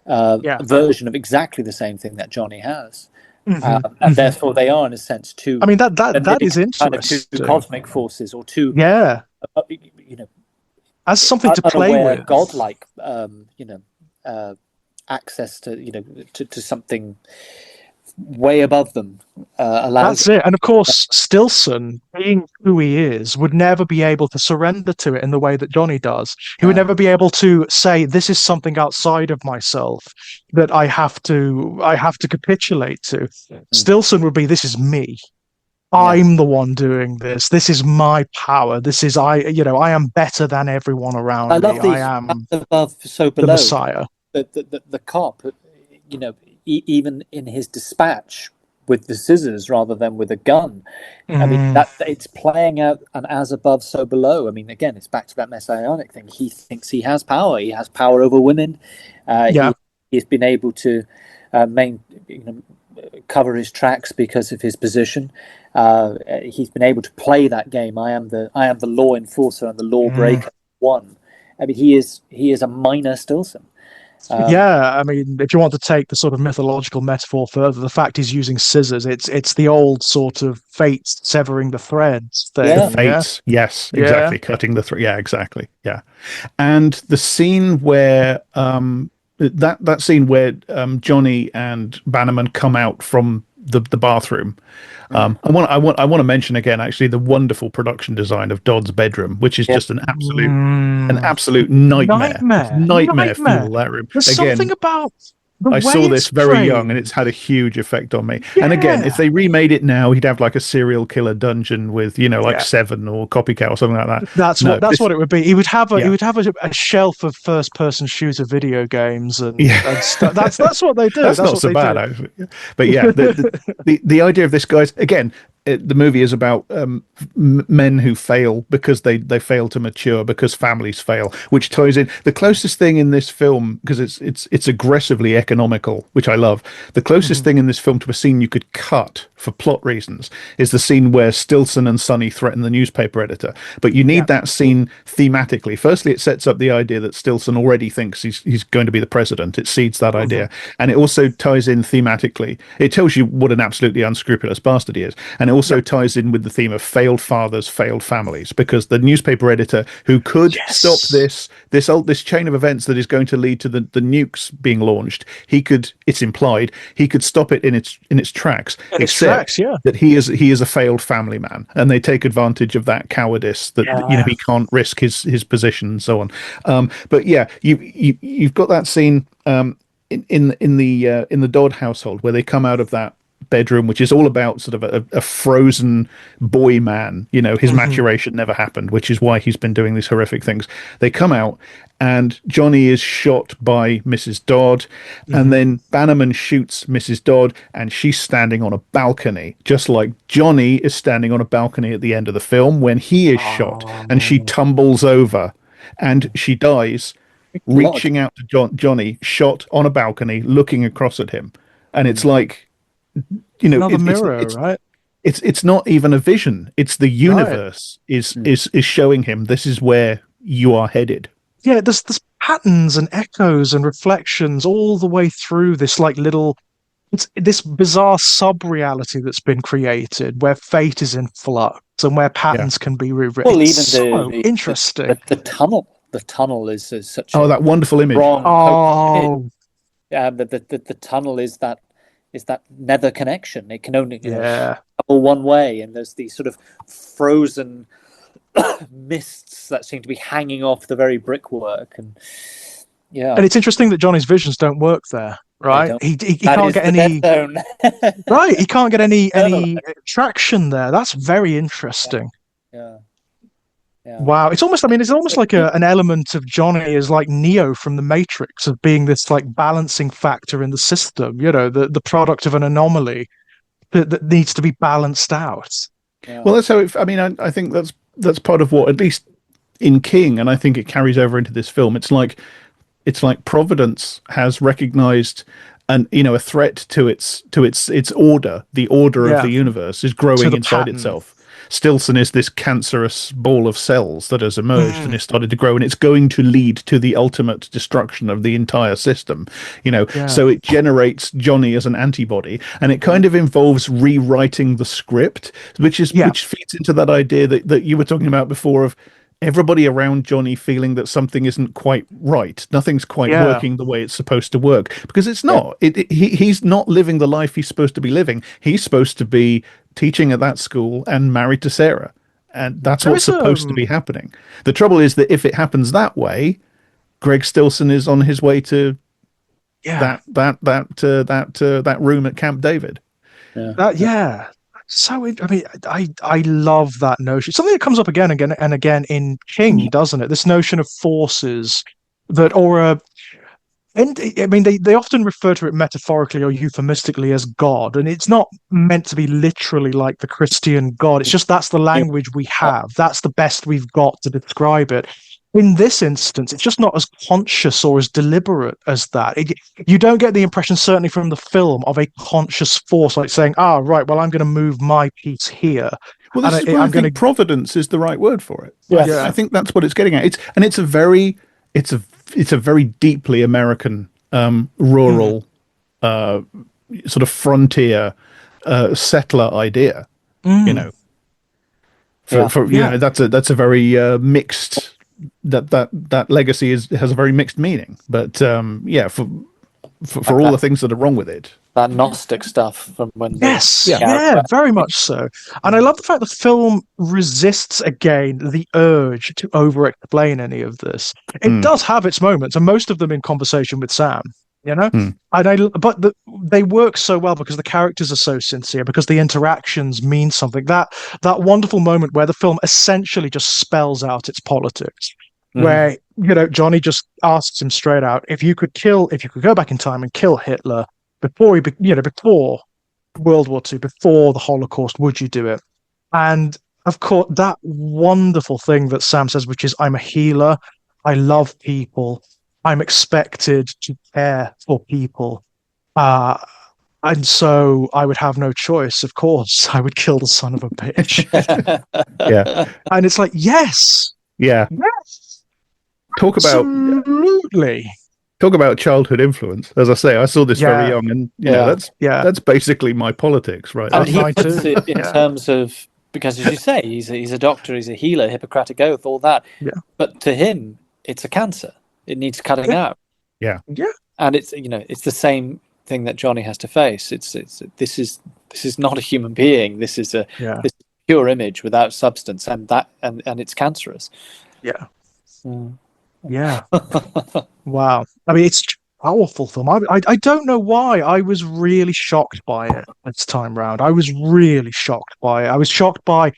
version of exactly the same thing that Johnny has, and therefore they are in a sense two. I mean that is interesting. Kind of two cosmic forces or two. As something to play with, godlike, access to to something way above them. That's it. And of course, Stilson, being who he is, would never be able to surrender to it in the way that Johnny does. He would never be able to say, "This is something outside of myself that I have to capitulate to." Stilson would be, "This is me. I'm the one doing this. This is my power. This is I am better than everyone around me. I am above, so below. The Messiah." The cop, even in his dispatch with the scissors rather than with a gun. I mean, that it's playing out an as above, so below. I mean, again, it's back to that messianic thing. He thinks he has power. He has power over women. He's been able to cover his tracks because of his position. He's been able to play that game. I am the law enforcer and the lawbreaker. One. I mean, he is a minor Stilson. I mean, if you want to take the sort of mythological metaphor further, the fact he's using scissors, it's the old sort of fate severing the threads thing. The fates, yes, exactly. Cutting the thread. Yeah, exactly. Yeah. And the scene where that scene where Johnny and Bannerman come out from the bathroom. I want to mention again, actually, the wonderful production design of Dodd's bedroom, which is just an absolute nightmare. Nightmare fuel, that room. There's something about I way saw this it's very young, and framed. it's had a huge effect on me. And again, if Yeah, they remade it now, he'd have like a serial killer dungeon with, like yeah. Seven or Copycat or something like that. That's No, what it would be. He would have yeah, a shelf of first person shooter video games yeah. and stuff. That's what they do. That's That's not what so they bad, do. actually. But yeah, the idea of this guy's again, the movie is about men who fail because they fail to mature because families fail, which ties in the closest thing in this film because it's aggressively economical, which I love. The closest Mhm. thing in this film to a scene you could cut for plot reasons is the scene where Stilson and Sonny threaten the newspaper editor. But you Yeah. need that scene thematically. Firstly, it sets up the idea that Stilson already thinks he's going to be the president. It seeds that Mhm. idea, and it also ties in thematically. It tells you what an absolutely unscrupulous bastard he is, and it also Yep. ties in with the theme of failed fathers, failed families, because the newspaper editor who could stop Yes. this chain of events that is going to lead to the nukes being launched, he could. It's implied he could stop it in its tracks, And its except tracks, yeah. that he is a failed family man, and they take advantage of that cowardice that Yeah. he can't risk his position and so on. But yeah, you've got that scene in the Dodd household where they come out of that bedroom, which is all about sort of a frozen boy man. His Mhm. maturation never happened, which is why he's been doing these horrific things. They come out, and Johnny is shot by Mrs. Dodd, and Mhm. then Bannerman shoots Mrs. Dodd, and she's standing on a balcony, just like Johnny is standing on a balcony at the end of the film when he is shot, and she Oh, tumbles over, and she dies Lord. reaching out to Johnny, shot on a balcony, looking across at him, and it's Mm. like another it's mirror, it's right? it's not even a vision. It's the Right. universe is Mm. is showing him this is where you are headed. Yeah, there's patterns and echoes and reflections all the way through this like little it's this bizarre sub-reality that's been created where fate is in flux and where Yeah. patterns can be rewritten. Well, It's even so interesting. the tunnel. The tunnel is such Oh, a that wonderful image. wrong, potent image. Oh, The tunnel is that nether connection. It can only yeah. travel one way, and there's these sort of frozen mists that seem to be hanging off the very brickwork, and yeah, And it's interesting that Johnny's visions don't work there, they right? don't. He That can't is get the dead any zone. right. He can't get No. any traction there. That's very interesting. Yeah, yeah. Wow, it's almost like an element of Johnny is like Neo from the Matrix of being this like balancing factor in the system, the product of an anomaly that needs to be balanced out. Yeah. Well, that's how it. I mean, I think that's part of what, at least in King, and I think it carries over into this film. It's like Providence has recognized a threat to its order. The order of Yeah, the universe is to growing the inside pattern. itself. Stilson is this cancerous ball of cells that has emerged and Mm, has started to grow, and it's going to lead to the ultimate destruction of the entire system. yeah. So it generates Johnny as an antibody, and it kind of involves rewriting the script, Yeah, which feeds into that idea that you were talking about before of everybody around Johnny feeling that something isn't quite right. Nothing's quite yeah. working the way it's supposed to work because it's Yeah. not. He's not living the life he's supposed to be living. He's supposed to be teaching at that school and married to Sarah. And that's There what's is supposed to be happening. The trouble is that if it happens that way, Greg Stilson is on his way to yeah. that room at Camp David. Yeah. Yeah. I mean, I love that notion. Something that comes up again and again in King, doesn't it? This notion of forces that, and I mean, they often refer to it metaphorically or euphemistically as God, and it's not meant to be literally like the Christian God. It's just that's the language we have. That's the best we've got to describe it. In this instance, it's just not as conscious or as deliberate as that. You don't get the impression, certainly from the film, of a conscious force like saying, right, well, I'm going to move my piece here. Well, And this is why I I'm going think to, providence is the right word for it. Yes. I think that's what it's getting at. It's a very deeply American rural sort of frontier settler idea. You know, Yeah. that's a very mixed that legacy has a very mixed meaning. But for Like all that, the things that are wrong with it. that Gnostic stuff from when yes, Yeah. yeah, very much so. And I love the fact the film resists again the urge to over-explain any of this. It Mm. does have its moments, and most of them in conversation with Sam. you know. Hmm. They work so well because the characters are so sincere, because the interactions mean something. That wonderful moment where the film essentially just spells out its politics, where Johnny just asks him straight out, if you could go back in time and kill Hitler before before World War II, before the Holocaust, would you do it? And of course, that wonderful thing that Sam says, which is, I'm a healer, I love people, I'm expected to care for people. Uh, and so I would have no choice. Of course, I would kill the son of a bitch. Yeah. And it's like, yes, Yeah. yes, Talk about absolutely. childhood influence. As I say, I saw this very Yeah, young, and Yeah. that's basically my politics, right? And he mine puts too. it in Yeah. terms of, because as you say, he's a doctor, he's a healer, Hippocratic oath, all that. Yeah. But to him, it's a cancer. It needs cutting out. Yeah. Yeah. And it's it's the same thing that Johnny has to face. This is not a human being. This is a Yeah. this is a pure image without substance, and it's cancerous. Yeah. Mm. Yeah. Wow. I mean, it's a powerful film. I don't know why. I was really shocked by it this time round. I was really shocked by it. I was shocked by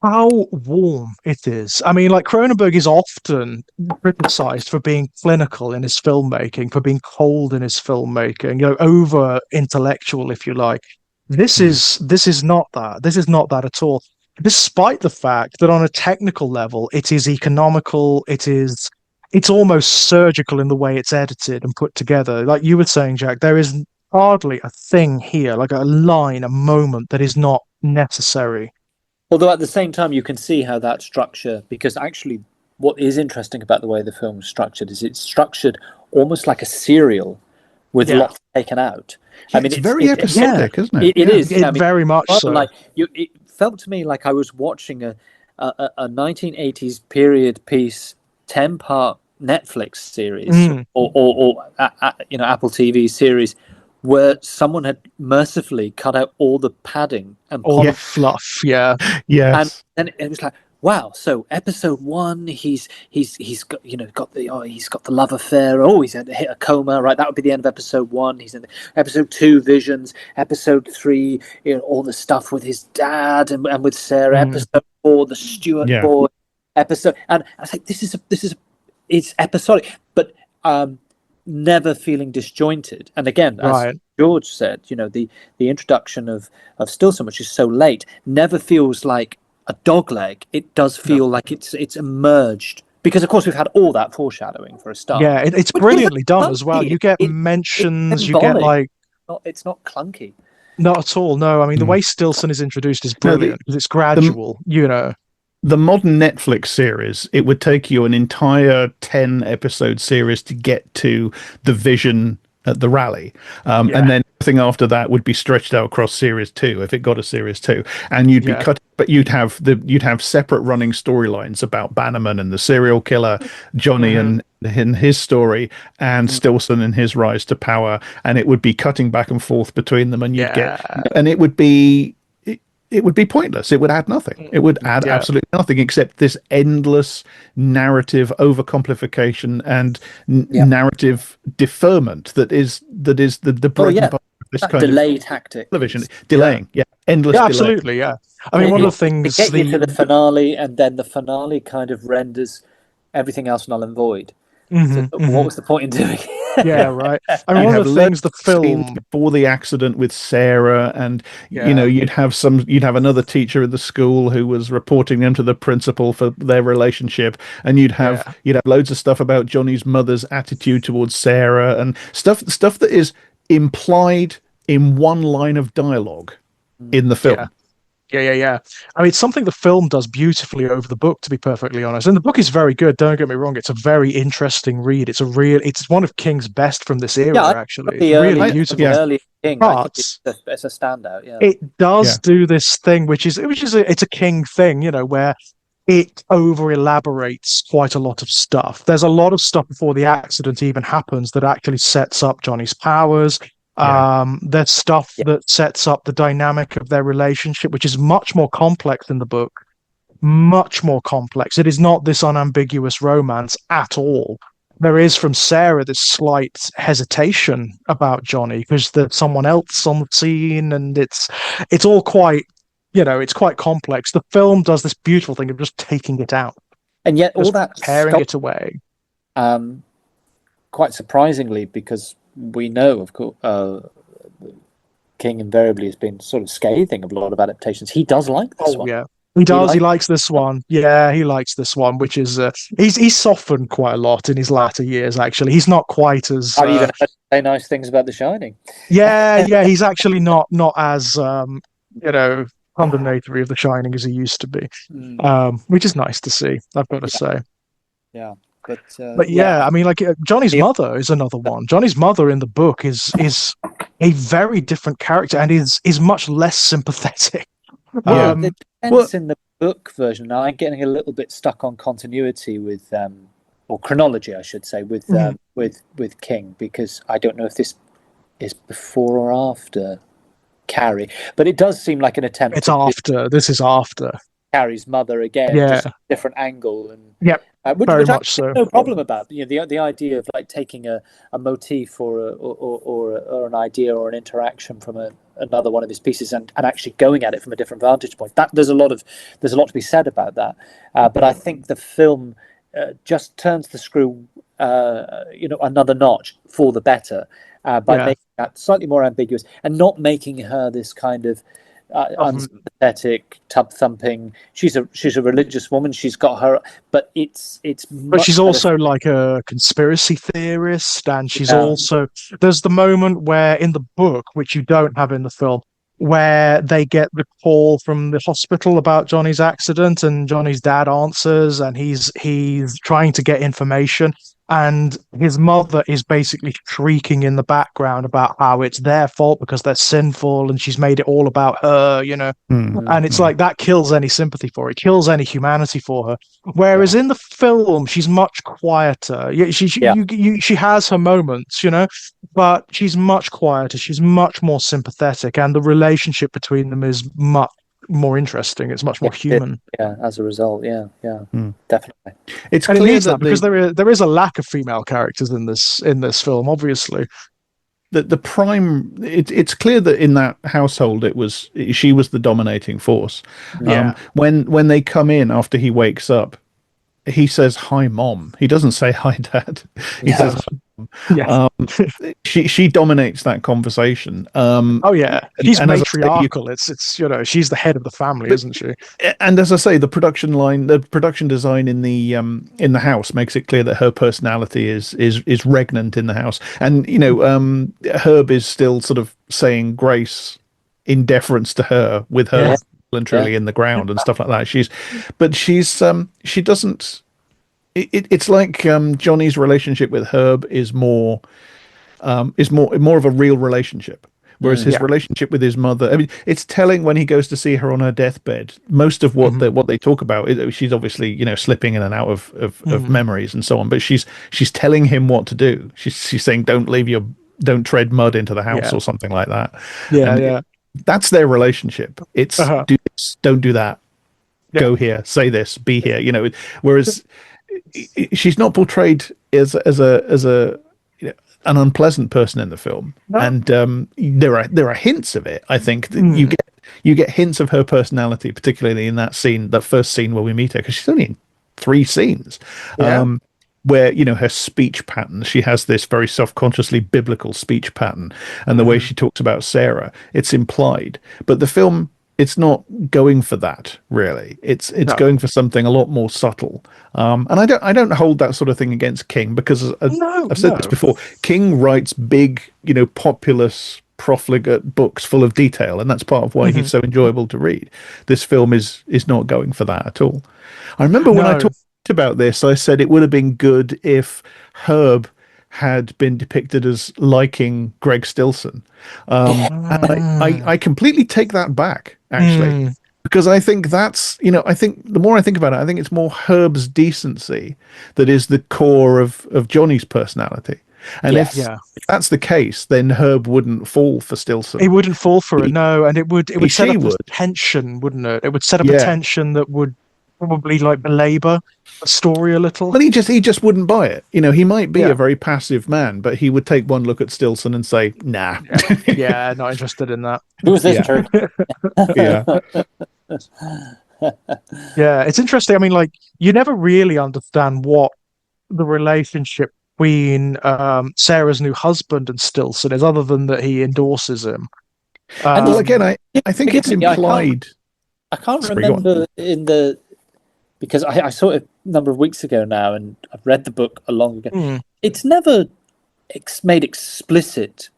how warm it is. I mean, like, Cronenberg is often criticized for being clinical in his filmmaking, for being cold in his filmmaking, over intellectual, if you like. This is not that. This is not that at all. Despite the fact that on a technical level, it is economical, it's almost surgical in the way it's edited and put together. Like you were saying, Jack, there is hardly a thing here, like a line, a moment, that is not necessary. Although at the same time, you can see how that structure, because actually what is interesting about the way the film is structured is it's structured almost like a serial with lots taken out. Yeah, I mean, it's very episodic, isn't it? It is. It very much so. Like it felt to me like I was watching a 1980s period piece 10-part Netflix series or Apple TV series where someone had mercifully cut out all the padding and all the fluff. Yeah. Yes. And then it was like, wow. So episode 1, he's got got the love affair. Oh, he's hit a coma. Right, that would be the end of episode 1. He's in episode 2, visions. Episode 3, all the stuff with his dad and with Sarah. Episode 4, the Stewart boy. Episode, and I was like, it's episodic, but never feeling disjointed. And again, as George said, the introduction of Stilson, which is so late, never feels like a dogleg. It does feel like it's emerged, because of course we've had all that foreshadowing for a start. Yeah, it's brilliantly done as well. You get mentions, you get like it's not clunky. Not at all. No, I mean the way Stilson is introduced is brilliant because it's gradual. The modern Netflix series, it would take you an entire 10-episode series to get to the vision at the rally, and then everything after that would be stretched out across series 2 if it got a series 2, and you'd be cut. But you'd have separate running storylines about Bannerman and the serial killer, Johnny and in his story, and Stilson and his rise to power, and it would be cutting back and forth between them, and it would be pointless. It would add nothing. It would add absolutely nothing except this endless narrative overcomplication and narrative deferment that is the bread and butter of this kind delay of tactic. Television. Delaying, endless delay. Absolutely, yeah. I mean, one of the things... They get you to the finale, and then the finale kind of renders everything else null and void. What was the point in doing it? Yeah, right. I mean, one of the things the film before the accident with Sarah, and you'd have another teacher at the school who was reporting them to the principal for their relationship, and you'd have loads of stuff about Johnny's mother's attitude towards Sarah, and stuff that is implied in one line of dialogue in the film. Yeah. I mean, it's something the film does beautifully over the book, to be perfectly honest. And the book is very good. Don't get me wrong; it's a very interesting read. It's one of King's best from this era. Actually, it's really beautiful. Early King, but it's a standout. Yeah, it does do this thing, which is it's a King thing, where it over elaborates quite a lot of stuff. There's a lot of stuff before the accident even happens that actually sets up Johnny's powers. There's stuff that sets up the dynamic of their relationship, which is much more complex in the book. Much more complex. It is not this unambiguous romance at all. there is from Sarah this slight hesitation about Johnny because there's someone else on the scene, and it's all quite, it's quite complex. The film does this beautiful thing of just taking it out, and yet all just that tearing it away. Quite surprisingly, because we know, of course, King invariably has been sort of scathing of a lot of adaptations. He does like this one. Yeah. He does. He likes this one. Yeah, he likes this one, which is he's softened quite a lot in his latter years. Actually, he's not quite as. I've even heard say nice things about The Shining. Yeah, he's actually not as condemnatory of The Shining as he used to be, which is nice to see. I've got to say. Yeah, but yeah, I mean, like Johnny's mother is another one. Johnny's mother in the book is a very different character and is much less sympathetic. Well, the defense in the book version, now I'm getting a little bit stuck on continuity with, or chronology, I should say, with King, because I don't know if this is before or after Carrie, but it does seem like an attempt. It's after. This is after Carrie's mother again, just a different angle, and very much so. No problem about the idea of like taking a motif or an idea or an interaction from another one of his pieces and actually going at it from a different vantage point. That there's a lot to be said about that. But I think the film just turns the screw another notch for the better by making that slightly more ambiguous and not making her this kind of unsympathetic, tub thumping. She's a religious woman. She's got her, but but she's also like a conspiracy theorist, and she's also. There's the moment where in the book, which you don't have in the film, where they get the call from the hospital about Johnny's accident, and Johnny's dad answers, and he's trying to get information. And his mother is basically shrieking in the background about how it's their fault because they're sinful and she's made it all about her, And it's like that kills any sympathy for her. It kills any humanity for her. Whereas in the film, she's much quieter. She has her moments, but she's much quieter. She's much more sympathetic. And the relationship between them is much more interesting. It's much more human. As a result, definitely. It's clear that because there is a lack of female characters in this film, obviously. The prime, it's clear that in that household she was the dominating force. When they come in after he wakes up, he says hi mom. He doesn't say hi dad. He says hi mom. She dominates that conversation. She's matriarchal. It's she's the head of the family, isn't she? And as I say, the production design in the house makes it clear that her personality is regnant in the house. And Herb is still sort of saying grace in deference to her with her literally in the ground and stuff like that. She doesn't. It's like Johnny's relationship with Herb is more of a real relationship, whereas his relationship with his mother. I mean, it's telling when he goes to see her on her deathbed. Most of what they talk about, she's obviously slipping in and out of memories and so on, but she's telling him what to do. She's saying, don't tread mud into the house or something like that. That's their relationship. It's do this, don't do that, go here, say this, be here. Whereas she's not portrayed as an unpleasant person in the film, and there are hints of it. I think that you get hints of her personality, particularly in that first scene where we meet her, because she's only in 3 scenes. Where her speech pattern, she has this very self-consciously biblical speech pattern, and the way she talks about Sarah, it's implied, but the film, it's not going for that really. It's going for something a lot more subtle. And I don't hold that sort of thing against King, because I've said this before. King writes big, populous, profligate books full of detail, and that's part of why he's so enjoyable to read. This film is not going for that at all. I remember when I talked about this, I said it would have been good if Herb had been depicted as liking Greg Stilson. And I completely take that back, actually, because I think that's, I think the more I think about it, I think it's more Herb's decency that is the core of Johnny's personality. And if that's the case, then Herb wouldn't fall for Stilson. He wouldn't fall for it, no, and it would set up a tension, wouldn't it? It would set up a tension that would probably like belabor the story a little. But he just wouldn't buy it. You know, he might be Yeah. a very passive man, but he would take one look at Stilson and say, "Nah." Yeah, not interested in that. Who is this Yeah. turd? Yeah. Yeah, it's interesting. I mean, like, you never really understand what the relationship between Sarah's new husband and Stilson is, other than that he endorses him. Well, again, I think Forgive it's me, implied. I can't Sorry, go on. remember because I saw it a number of weeks ago now, and I've read the book a long ago. It's never made explicit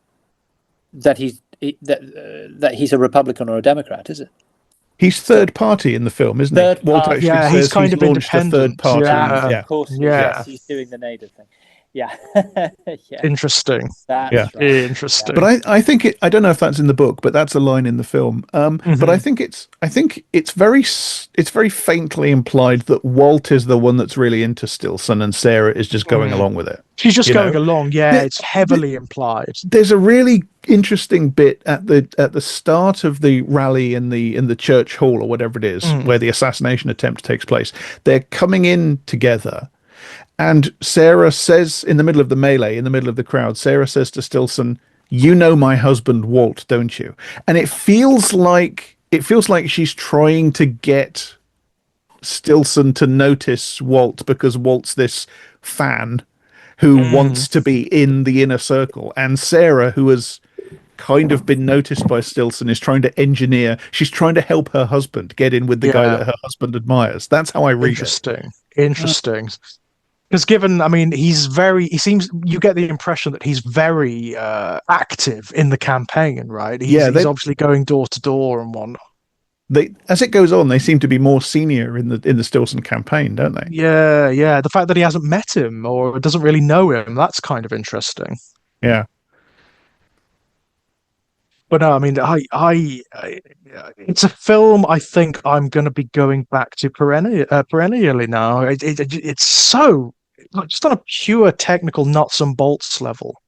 that he's a Republican or a Democrat, is it? He's third party in the film, isn't he? Third Walter party. actually Yeah, says he's kind of launched a third independent. party. Yeah. Of course, Yeah. yes, he's doing the native thing. Yeah, yeah, Interesting. that's Yeah. right. Interesting. But I think I don't know if that's in the book, but that's a line in the film. But I think it's very faintly implied that Walt is the one that's really into Stilson and Sarah is just going along with it. She's just you going know? along. Yeah, it's heavily implied. There's a really interesting bit at the start of the rally in the church hall or whatever it is, where the assassination attempt takes place. They're coming in together. And Sarah says, in the middle of the melee, in the middle of the crowd, Sarah says to Stilson, "You know my husband Walt, don't you?" And it feels like she's trying to get Stilson to notice Walt, because Walt's this fan who wants to be in the inner circle. And Sarah, who has kind of been noticed by Stilson, is trying to engineer. She's trying to help her husband get in with the guy that her husband admires. That's how I read it. Interesting. Because I mean, you get the impression that he's very active in the campaign, right? He's obviously going door to door and whatnot. As it goes on, they seem to be more senior in the Stilson campaign, don't they? Yeah. The fact that he hasn't met him or doesn't really know him, that's kind of interesting. Yeah. But no, I mean, it's a film I think I'm going to be going back to perennially now. It's so, just on a pure technical nuts and bolts level.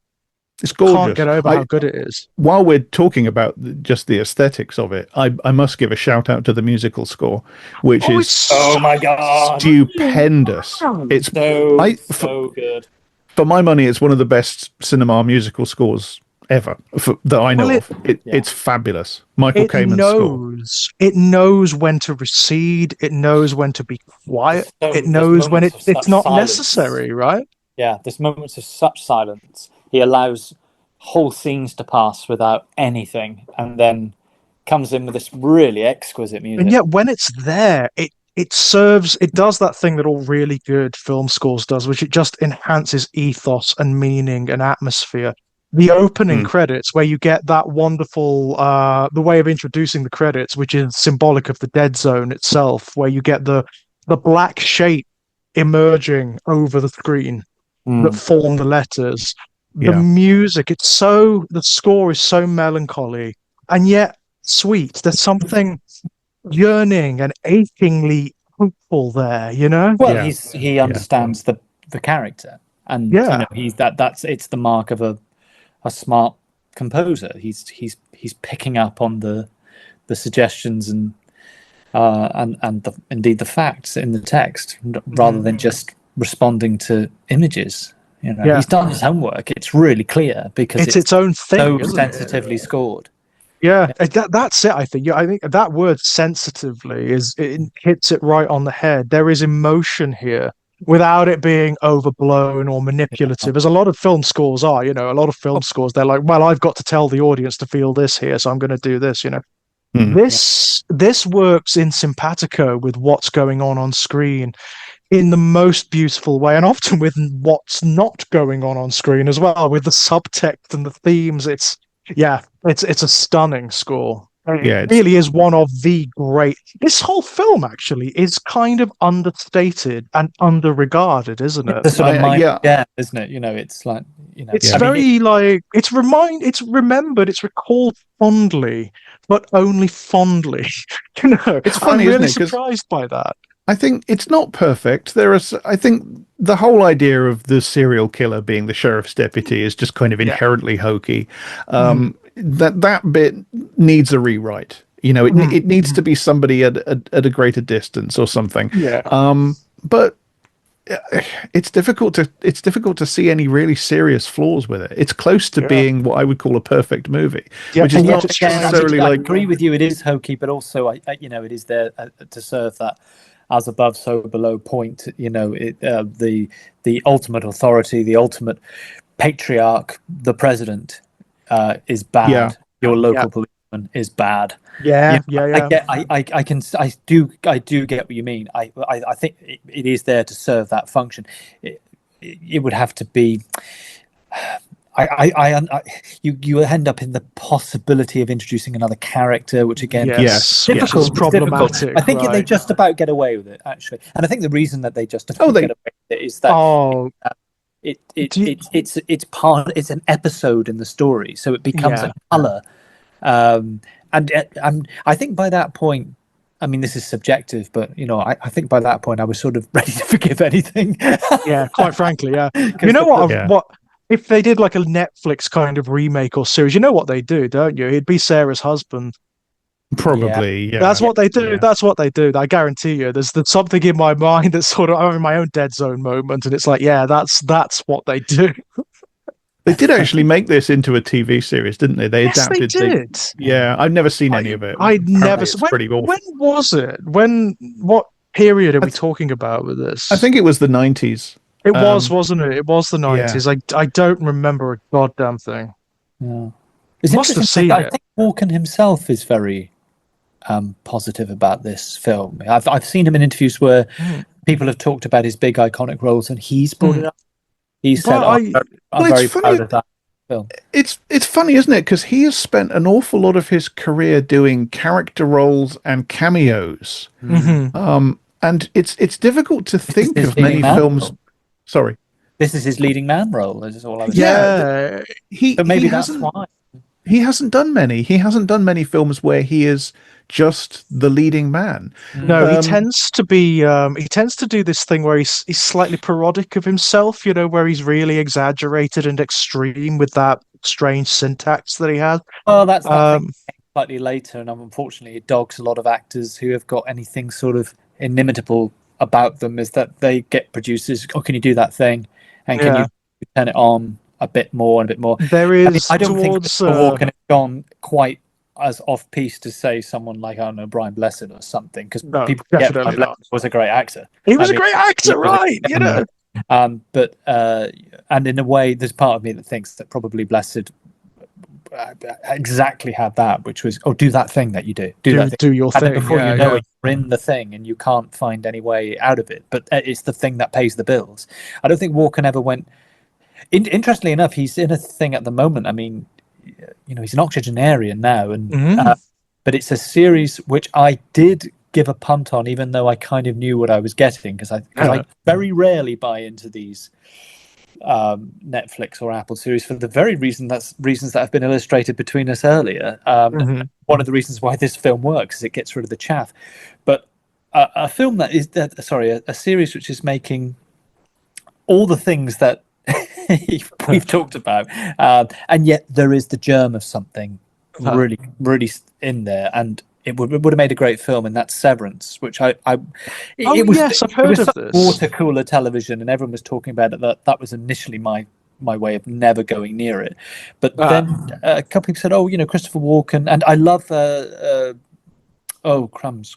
It's gorgeous. Can't get over how good it is. While we're talking about just the aesthetics of it, I must give a shout out to the musical score, which is oh my god, stupendous. It's so good. For my money, it's one of the best cinema musical scores ever that I know of. It's fabulous. Michael Kamen's score. It knows when to recede. It knows when to be quiet. It knows when it's not necessary, right? Yeah, there's moments of such silence. He allows whole scenes to pass without anything, and then comes in with this really exquisite music. And yet, when it's there, it does that thing that all really good film scores does, which it just enhances ethos and meaning and atmosphere. The opening credits, where you get that wonderful, the way of introducing the credits, which is symbolic of the dead zone itself, where you get the black shape emerging over the screen that form the letters. The music, the score is so melancholy and yet sweet. There's something yearning and achingly hopeful there, you know? Well, he understands the character, and you know, it's the mark of a smart composer. He's picking up on the suggestions and indeed the facts in the text, rather than just responding to images. You know, he's done his homework. It's really clear because it's its own thing, so sensitively scored. Yeah, that's it. I think. I think that word "sensitively" it hits it right on the head. There is emotion here without it being overblown or manipulative, as a lot of film scores are. You know, a lot of film scores, they're like, well, I've got to tell the audience to feel this here, so I'm going to do this. You know, this works in simpatico with what's going on screen in the most beautiful way, and often with what's not going on screen as well, with the subtext and the themes. It's a stunning score. It really is one of the great. This whole film actually is kind of understated and underregarded, isn't it? It's sort of isn't it? You know, it's like, you know, it's it's remembered, it's recalled fondly, but only fondly. You know, it's funny. I'm really surprised by that. I think it's not perfect. I think the whole idea of the serial killer being the sheriff's deputy is just kind of inherently hokey. That bit needs a rewrite. It needs to be somebody at a greater distance or something. Yeah. But it's difficult to see any really serious flaws with it. It's close to being what I would call a perfect movie, which is and not yet, again, necessarily I like. agree with you. It is hokey, but also, it is there to serve that as above, so below point. The ultimate authority, the ultimate patriarch, the president, is bad. Yeah. Your local policeman is bad. Yeah, I do get what you mean. I think it is there to serve that function. It would have to be. You end up in the possibility of introducing another character, which again, yes, difficult. It's problematic. I think right? they just about get away with it, actually, and I think the reason that they just about get away with it is that it's an episode in the story, so it becomes a color. And I think by that point, I mean, this is subjective, but I think by that point I was sort of ready to forgive anything. Yeah, quite frankly, yeah. You know what if they did like a Netflix kind of remake or series, you know what they do, don't you? It'd be Sarah's husband. Probably, yeah. That's what they do. Yeah. That's what they do. I guarantee you. There's something in my mind that's sort of I'm in my own dead zone moment, and it's like, yeah, that's what they do. They did actually make this into a TV series, didn't they? They adapted. They did. I've never seen any of it. I'd never. Pretty awful. When was it? What period are we talking about with this? I think it was the 90s. It was, wasn't it? It was the 90s. Yeah. I don't remember a goddamn thing. Yeah. It's Must have seen I it. think Walken himself is very positive about this film. I've seen him in interviews where people have talked about his big iconic roles, and he's brought it up. He said, "I'm very proud of that film." It's funny, isn't it? Because he has spent an awful lot of his career doing character roles and cameos. And it's difficult to think of many films. Sorry, this is his leading man role. Is all I was saying. But maybe that's why he hasn't done many. He hasn't done many films where he is just the leading man. No, he tends to be. He tends to do this thing where he's slightly parodic of himself. Where he's really exaggerated and extreme with that strange syntax that he has. Well, that's slightly later, and unfortunately, it dogs a lot of actors who have got anything sort of inimitable about them. Is that they get producers? Oh, can you do that thing? And can you turn it on a bit more and a bit more? There is. I don't think Walken has gone quite as off-piece to say someone like, I don't know, Brian Blessed or something, because people forget Brian Blessed was a great actor. He was a great actor, right? But and in a way, there's part of me that thinks that probably Blessed exactly had that, which was, do that thing that you do that thing. Do your thing before you know it, you're in the thing and you can't find any way out of it. But it's the thing that pays the bills. I don't think Walken ever went. Interestingly enough, he's in a thing at the moment. I mean, he's an octogenarian now, and but it's a series which I did give a punt on, even though I kind of knew what I was getting, because I very rarely buy into these Netflix or Apple series for the very reasons that have been illustrated between us earlier. One of the reasons why this film works is it gets rid of the chaff. But a film a series which is making all the things that we've talked about, and yet there is the germ of something really, really in there, and it would have made a great film, and that's Severance, which I've heard of this. Water cooler television, and everyone was talking about it. That was initially my way of never going near it, but then a couple people said, Christopher Walken, and I love crumbs.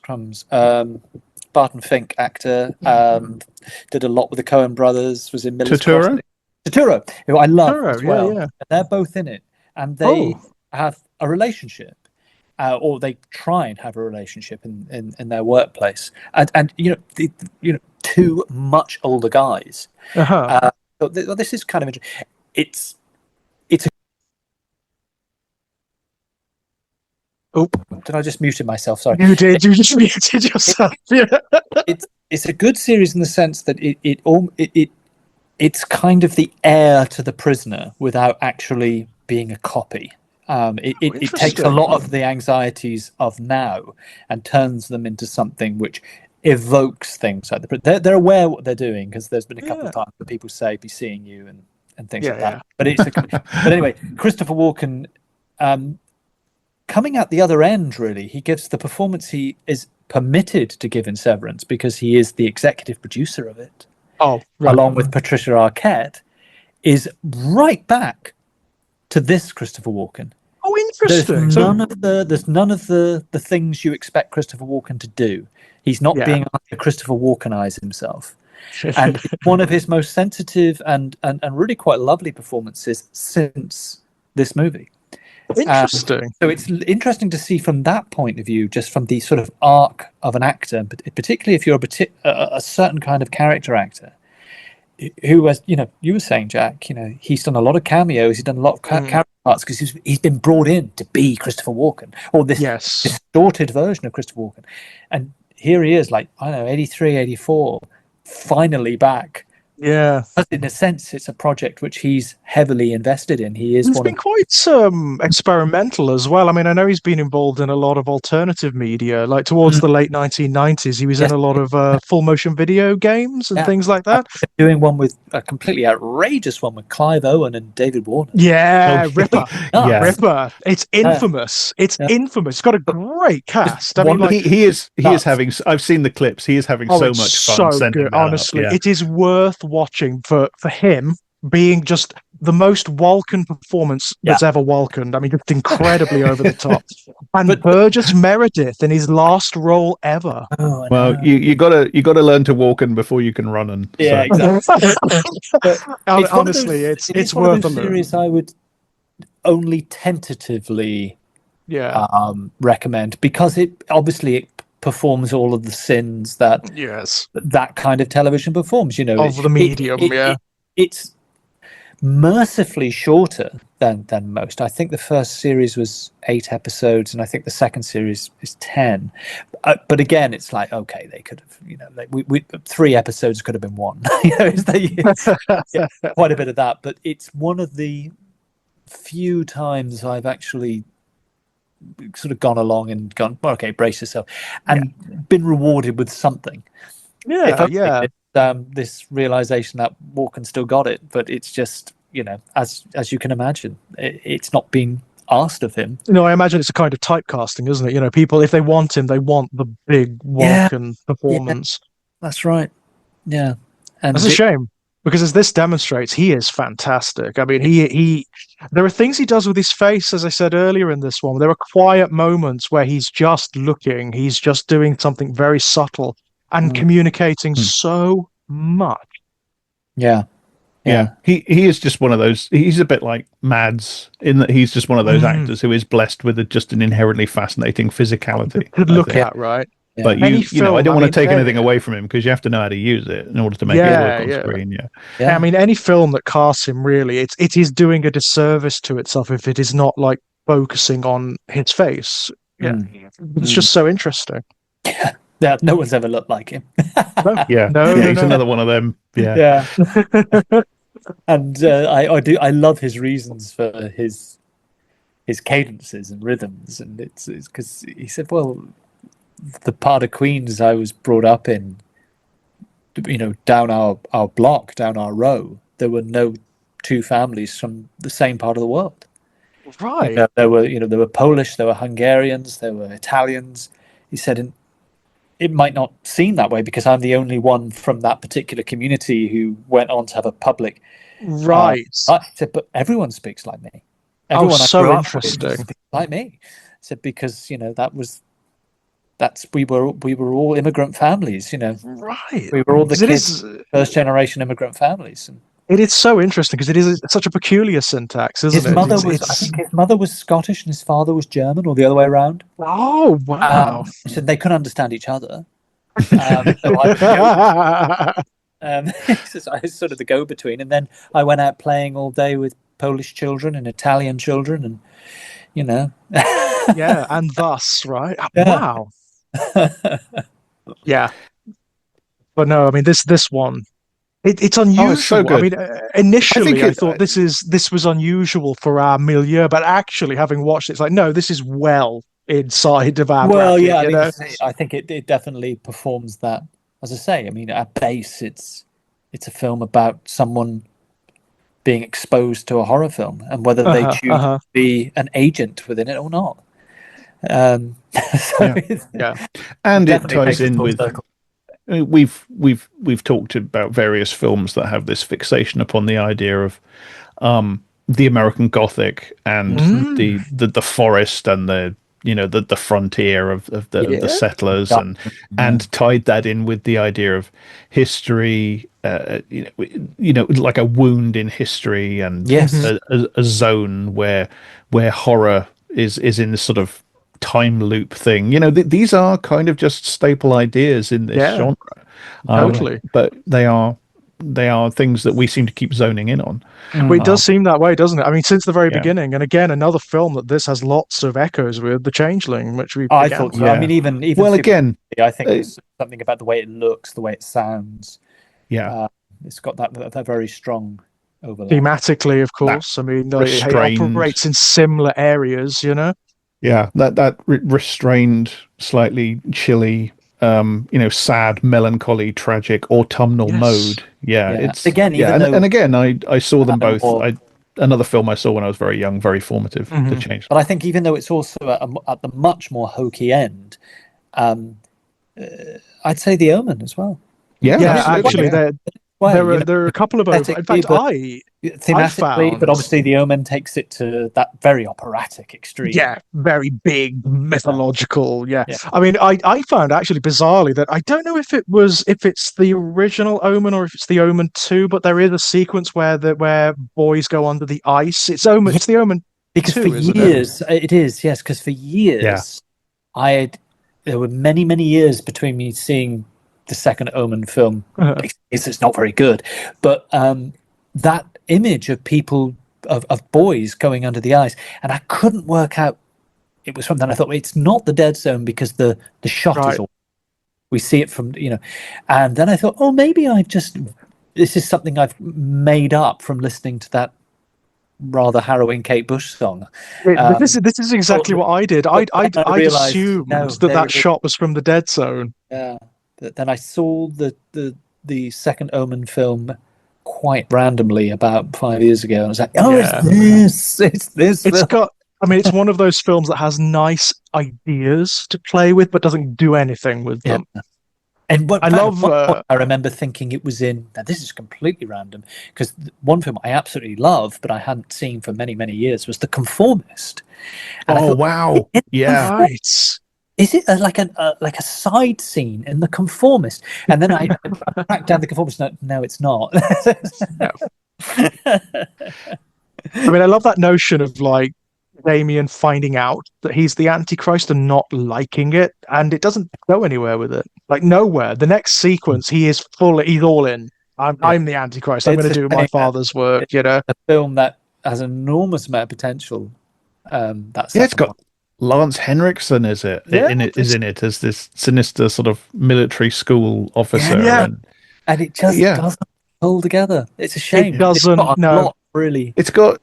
Barton Fink, actor, did a lot with the Coen brothers, was in Miller's Crossing. Turturro, who I love as well. And they're both in it, and they have a relationship, or they try and have a relationship in their workplace, and two much older guys. So this is kind of interesting. It's did I just muted myself? Sorry. You did. You just muted yourself. It's a good series in the sense that it's kind of the heir to The Prisoner without actually being a copy. It takes a lot of the anxieties of now and turns them into something which evokes things like they're aware what they're doing, because there's been a couple of times that people say "be seeing you" and things like that. But but anyway, Christopher Walken. coming out the other end, really, he gives the performance he is permitted to give in Severance because he is the executive producer of it, Oh, right. along with Patricia Arquette, is right back to this Christopher Walken. Oh, interesting. There's none of the things you expect Christopher Walken to do. He's not being asked to Christopher Walkenize himself. And it's one of his most sensitive and really quite lovely performances since this movie. Interesting. So it's interesting to see from that point of view, just from the sort of arc of an actor, but particularly if you're a certain kind of character actor, who was, you were saying, Jack, he's done a lot of cameos, he's done a lot of character parts because he's been brought in to be Christopher Walken, or this distorted version of Christopher Walken. And here he is, like, I don't know, 83, 84, finally back. Yeah. But in a sense, it's a project which he's heavily invested in. He's been quite experimental as well. I mean, I know he's been involved in a lot of alternative media, like towards the late 1990s. He was in a lot of full motion video games and things like that. Doing one with a completely outrageous one with Clive Owen and David Warner. Yeah, Ripper. Yes. Ripper. It's infamous. It's infamous. It's got a great cast. I mean, like, he is having. I've seen the clips. He is having so much fun. So good. Honestly, it is worth watching for him being just the most Walken performance that's ever Walkened. I mean, just incredibly over the top. And Burgess Meredith in his last role ever. Oh, well, you gotta learn to Walken before you can run. And exactly. Honestly, it's worth a look. Series I would only tentatively recommend, because it performs all of the sins that that kind of television performs. Of the medium, it's mercifully shorter than most. I think the first series was 8 episodes, and I think the second series is 10. But again, it's like, okay, they could have, we 3 episodes could have been 1. Quite a bit of that. But it's one of the few times I've actually sort of gone along and gone, well, okay, brace yourself, and been rewarded with something. This realization that Walken still got it, but it's just, as you can imagine, it's not been asked of him. I imagine it's a kind of typecasting, isn't it? People, if they want him, they want the big Walken performance. That's right. Yeah, and that's a shame, because as this demonstrates, he is fantastic. I mean, he there are things he does with his face, as I said earlier in this one. There are quiet moments where he's just looking, he's just doing something very subtle and communicating so much. Yeah. He is just one of those. He's a bit like Mads in that he's just one of those actors who is blessed with just an inherently fascinating physicality. Good look at, right? But I don't want to take anything away from him, because you have to know how to use it in order to make it work on screen. Yeah. I mean, any film that casts him, really, it is doing a disservice to itself if it is not like focusing on his face. It's just so interesting. Yeah, no one's ever looked like him. He's another one of them. And I love his reasons for his cadences and rhythms, and it's because he said, well, the part of Queens I was brought up in, down our block, down our row, there were no 2 families from the same part of the world. Right. There were Polish, there were Hungarians, there were Italians. He said, and it might not seem that way because I'm the only one from that particular community who went on to have a public. Right. I said, but everyone speaks like me. Everyone so interesting. Speaks like me. I said, because we were all immigrant families. Right. We were all the kids, first generation immigrant families. And it is so interesting because it is such a peculiar syntax, isn't it? I think his mother was Scottish and his father was German, or the other way around. Oh, wow. So they couldn't understand each other. So I was sort of the go-between, and then I went out playing all day with Polish children and Italian children, and and thus, right? Wow. Yeah. But no, I mean, this one, it's unusual. It's so good. I mean, initially I thought this was unusual for our milieu, but actually, having watched it, it's like, no, this is well inside of our bracket, I think it definitely performs that. As I say, I mean, at base, it's a film about someone being exposed to a horror film, and whether they choose to be an agent within it or not. So Yeah. Yeah. And it definitely ties takes us in full with circle. we've talked about various films that have this fixation upon the idea of the American Gothic and Mm, the forest and the frontier of the Yeah. settlers, Yeah. and tied that in with the idea of history, like a wound in history, and Yes. a zone where horror is in this sort of time loop thing. These are kind of just staple ideas in this yeah, genre, totally. but they are things that we seem to keep zoning in on. Well, it does seem that way, doesn't it? I mean, since the very Yeah. beginning, and again, another film that this has lots of echoes with, The Changeling, which we I began thought with. so. I Yeah. mean, even Well, Super, again, I think uh, there's something about the way it looks, the way it sounds. yeah, It's got that very strong overlap. Thematically, of that course. I mean, it restrained, operates in similar areas, you know? yeah, that restrained, slightly chilly, sad, melancholy, tragic, autumnal Yes. mode. Yeah, Yeah. it's Again, yeah, even and though again, I saw them both. more, Another film I saw when I was very young, very formative. The Hmm. Change. but I think even though it's also at the much more hokey end, um, I'd say The Omen as well. Yeah, Yeah, absolutely. actually, Yeah, Way, there are a couple of over. In aesthetically, fact, but I thematically, but found, obviously The Omen takes it to that very operatic extreme. yeah, very big mythological. Yeah, Yeah. I mean, I found actually bizarrely that I don't know if it's the original Omen or if it's the Omen 2, but there is a sequence where boys go under the ice. It's the Omen Because for 2, isn't it? years, it is, yes, because for yeah, years, there were many, many years between me seeing the second Omen film. It's not very good, but that image of people, of boys going under the ice, and I couldn't work out it was from. Then I thought, it's not the Dead Zone because the shot is Right. all. We see it from, and then I thought, oh, maybe this is something I've made up from listening to that rather harrowing Kate Bush song. This is exactly But, what I did. but then I I'd realized, assumed no, that shot was from the Dead Zone. yeah. But then I saw the second Omen film quite randomly about 5 years ago, and I was like, oh, Yeah. it's this It's film. got, I mean, it's one of those films that has nice ideas to play with, but doesn't do anything with Yeah. them. And I love. I remember thinking it was in. Now this is completely random because one film I absolutely love, but I hadn't seen for many, many years, was The Conformist. And I oh thought, wow, yeah. Right. is it like a side scene in The Conformist? And then I tracked down The Conformist. No, it's not. No. I mean, I love that notion of like Damien finding out that he's the Antichrist and not liking it, and it doesn't go anywhere with it. Like nowhere. The next sequence, he's all in. I'm the Antichrist. I'm It's going to a do my shame that father's work. it's a film that has an enormous amount of potential. That Yeah, it's second got one. Lance Henriksen is Yeah, in it as this sinister sort of military school officer, Yeah. And it just yeah, doesn't hold together. It's a shame. It doesn't. It's got a No. lot, really. it's got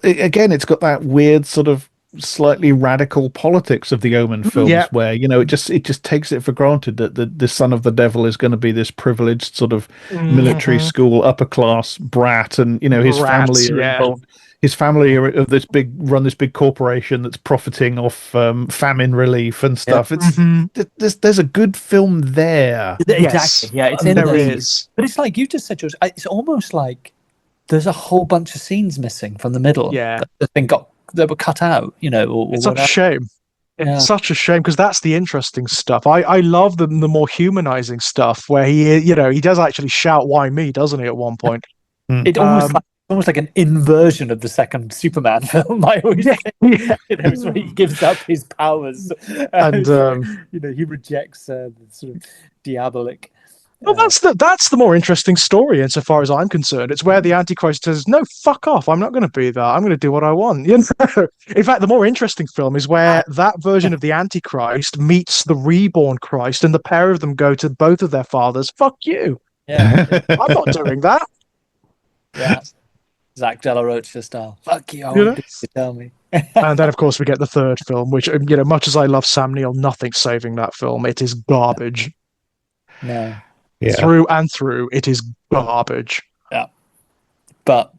again, it's got that weird sort of slightly radical politics of the Omen films, Yeah. where it just takes it for granted that the son of the devil is going to be this privileged sort of military Mhm. school upper class brat, and his family Rats, are yeah. involved. His family are of this big corporation that's profiting off famine relief and stuff. Mhm. There's a good film there. Yes, Exactly. Yeah, it's in there there. is. But it's like you just said, George. It's almost like there's a whole bunch of scenes missing from the middle. Yeah. That were cut out. Or It's such a whatever. shame. Yeah. It's such a shame because that's the interesting stuff. I love the more humanizing stuff where he does actually shout "Why me?" doesn't he? At one point. It almost like an inversion of the second Superman film. I always think, Yeah. it's where he gives up his powers, And he rejects the sort of diabolic. well, that's the more interesting story insofar as I'm concerned. It's where the Antichrist says, "No, fuck off! I'm not going to be that. I'm going to do what I want." In fact, the more interesting film is where that version of the Antichrist meets the reborn Christ, and the pair of them go to both of their fathers. Fuck you! Yeah, I'm not doing that. yeah. Zach De La Rocha style. Fuck you! I You want know? to do what you tell me. And then, of course, we get the third film, which much as I love Sam Neill, nothing's saving that film. It is garbage No. Yeah. through and through. It is garbage. Yeah. But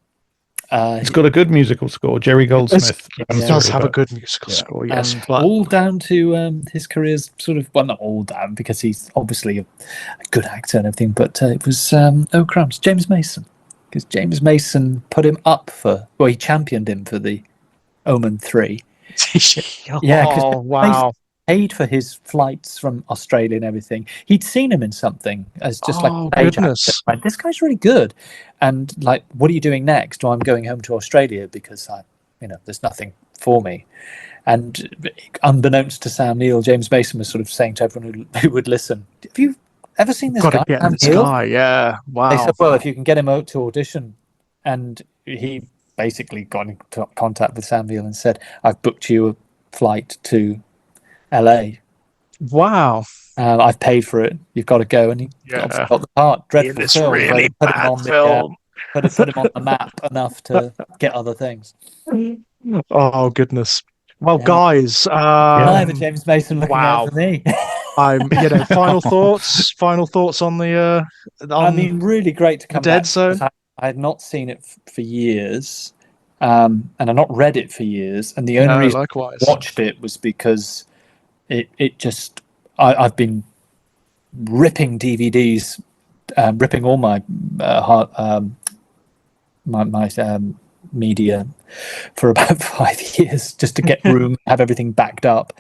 It's got a good musical score. Jerry Goldsmith. It runs does through, have a but- good musical Yeah. score, yes. And But all down to his career's sort of, well, not all down because he's obviously a good actor and everything, but it was, oh crumbs, James Mason. Because James Mason put him up for, well, he championed him for the Omen 3. Yeah, because oh wow. paid for his flights from Australia and everything. He'd seen him in something as just like Oh, a stage goodness. actor. Right, this guy's really good. And like, what are you doing next? Well, I'm going home to Australia because there's nothing for me. And unbeknownst to Sam Neill, James Mason was sort of saying to everyone who would listen, "Have you ever seen this Got to guy, get Sam this Neill?" guy, yeah. They Wow. said, "Well, if you can get him out to audition," and he basically got in contact with Sam Neill and said, "I've booked you a flight to LA. Wow. I've paid for it. You've got to go." And he Yeah. obviously got the part. Dreadful In this film, but really it put him bad on film. put him on the map enough to get other things. Oh goodness. Well, Yeah. guys, Neither James Mason looking wow. out for me. I'm, final thoughts on the I mean, really great to come Dead back. Zone? Because I had not seen it for years, and I've not read it for years. And the only reason likewise. I watched it was because it just I've been ripping DVDs, ripping all my media for about 5 years just to get room, have everything backed up,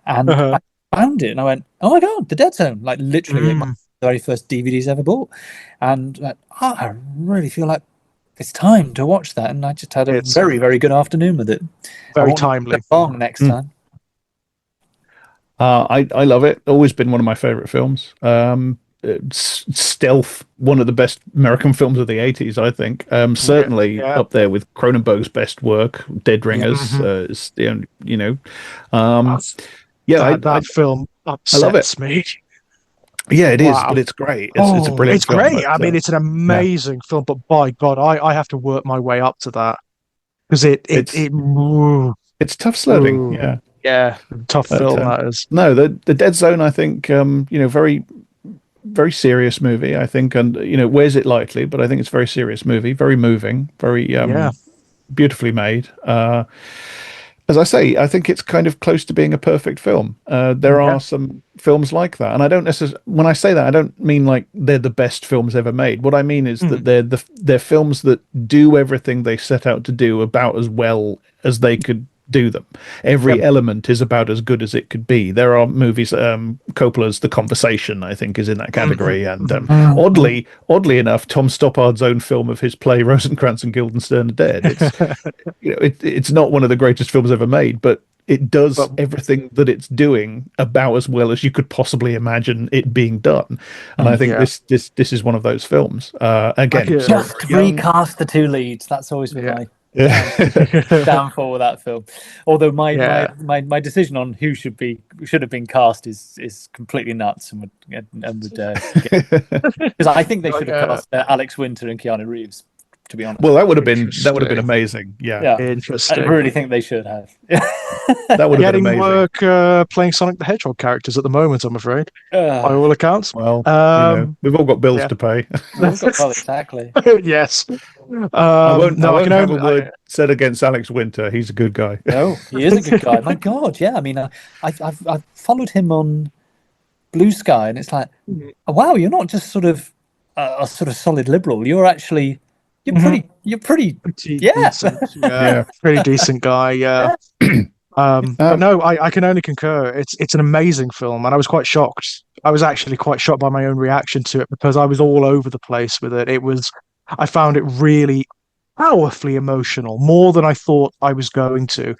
and I found it and I went, "Oh my god, The Dead Zone!" Like literally my very first DVDs ever bought, and like, I really feel like it's time to watch that, and I just had a very, very good afternoon with it. Very timely. Long next time. I love it. Always been one of my favorite films. Stealth, one of the best American films of the 80s, I think. Certainly up there with Cronenberg's best work, Dead Ringers. That film upsets me. Yeah, it is, but it's great. It's a brilliant film. Great. I mean, it's an amazing film, but by God, I have to work my way up to that because it's tough sledding. Yeah, tough film that is. No, the Dead Zone, I think, very, very serious movie, I think, and wears it lightly, but I think it's a very serious movie, very moving, very beautifully made. As I say, I think it's kind of close to being a perfect film. There are some films like that, and I don't necessarily. When I say that, I don't mean like they're the best films ever made. What I mean is that they're films that do everything they set out to do about as well as they could do them. Every element is about as good as it could be. There are movies, Coppola's The Conversation, I think, is in that category, and oddly enough, Tom Stoppard's own film of his play Rosencrantz and Guildenstern are Dead. It's it's not one of the greatest films ever made, but it does everything that it's doing about as well as you could possibly imagine it being done. And I think this is one of those films. Again, just recast the two leads. That's always been my downfall with that film. Although my decision on who should have been cast is completely nuts, and would because I think they should have cast Alex Winter and Keanu Reeves. To be honest, well, that would have been amazing. Yeah, interesting. I really think they should have. That would have been getting amazing. work playing Sonic the Hedgehog characters at the moment, I'm afraid, by all accounts. Well, we've all got bills to pay. Well, exactly. Yes. I won't have a word said against Alex Winter. He's a good guy. No, he is a good guy. My God, yeah. I mean, I've followed him on Blue Sky, and it's like, wow, you're not just sort of a sort of solid liberal. You're actually you're pretty decent. Pretty decent guy. Yeah. But no, I can only concur. It's an amazing film, and I was quite shocked. I was actually quite shocked by my own reaction to it because I was all over the place with it. I found it really powerfully emotional, more than I thought I was going to.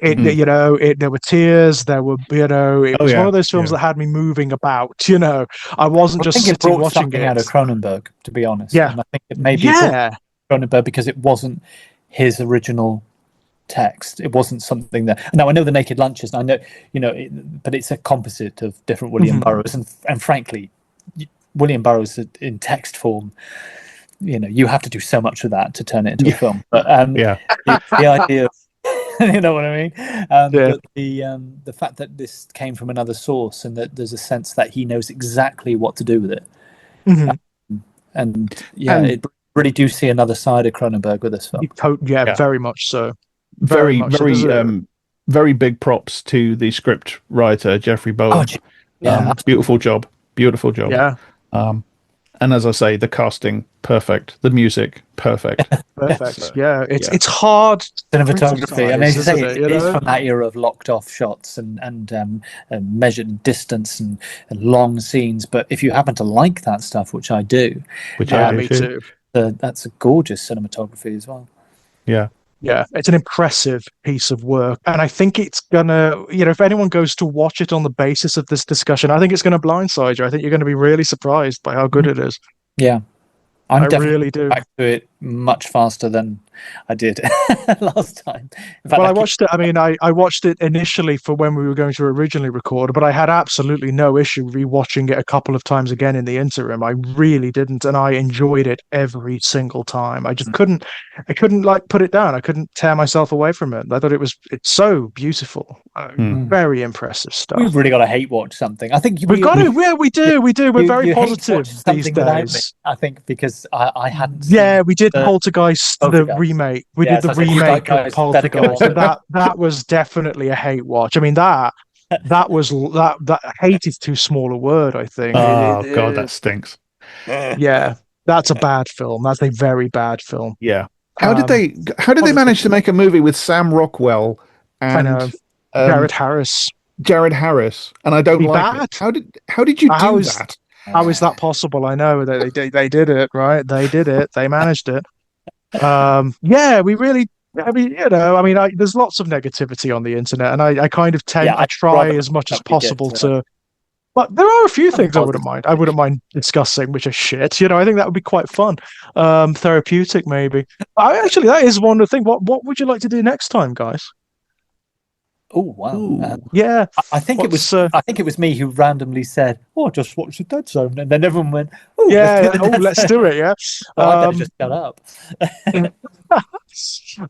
There were tears. There were, it was one of those films that had me moving about. I wasn't just sitting watching it. Out of Cronenberg, to be honest. Yeah, and I think it maybe Cronenberg because it wasn't his original text. It wasn't something that. Now I know The Naked Lunches. I know, but it's a composite of different William Burroughs, and frankly, William Burroughs in text form. You have to do so much of that to turn it into a film. But the idea of, you know what I mean? But the fact that this came from another source and that there's a sense that he knows exactly what to do with it. It really do see another side of Cronenberg with this film. Yeah, very much so. Very, much so. There's very big props to the script writer, Jeffrey Bowen. Yeah, Beautiful job. Beautiful job. Yeah. And as I say, the casting, perfect. The music, perfect. Perfect. So, It's hard to cinematography. I mean, as you say, criticize, it is from that era of locked off shots and measured distance and long scenes. But if you happen to like that stuff, which I do, which I do me too. That's a gorgeous cinematography as well. Yeah. Yeah, it's an impressive piece of work. And I think it's gonna, if anyone goes to watch it on the basis of this discussion, I think it's gonna blindside you. I think you're gonna be really surprised by how good it is. Yeah. I'm definitely really do. back to it much faster than I did last time. In fact, Well, I watched it. I mean, I watched it initially for when we were going to originally record, but I had absolutely no issue rewatching it a couple of times again in the interim. I really didn't, and I enjoyed it every single time. I just couldn't like put it down. I couldn't tear myself away from it. I thought it's so beautiful, very impressive stuff. We've really got to hate watch something. I think we've got to. Yeah, we do. We're very positive these days. I think because I hadn't. Yeah, we did Poltergeist, the remake. We did the remake of Poltergeist. So that was definitely a hate watch. I mean that hate is too small a word, I think. Oh God, that stinks. Yeah, that's a bad film. That's a very bad film. Yeah. How did they manage to make a movie with Sam Rockwell and Jared Harris? And I don't like it. How did you do that? How is that possible? I know they did it, right? They did it. They managed it. Yeah, we really. I mean, there's lots of negativity on the internet, and I kind of I try as much as possible to. But there are a few things I wouldn't mind. I wouldn't mind discussing, which are shit. I think that would be quite fun. Therapeutic, maybe. Actually, that is one of the things. What would you like to do next time, guys? Oh wow! Yeah, I think it was. I think it was me who randomly said, "Oh, just watch the Dead Zone," and then everyone went, "Oh, yeah, let's do it." Yeah, I better just shut up.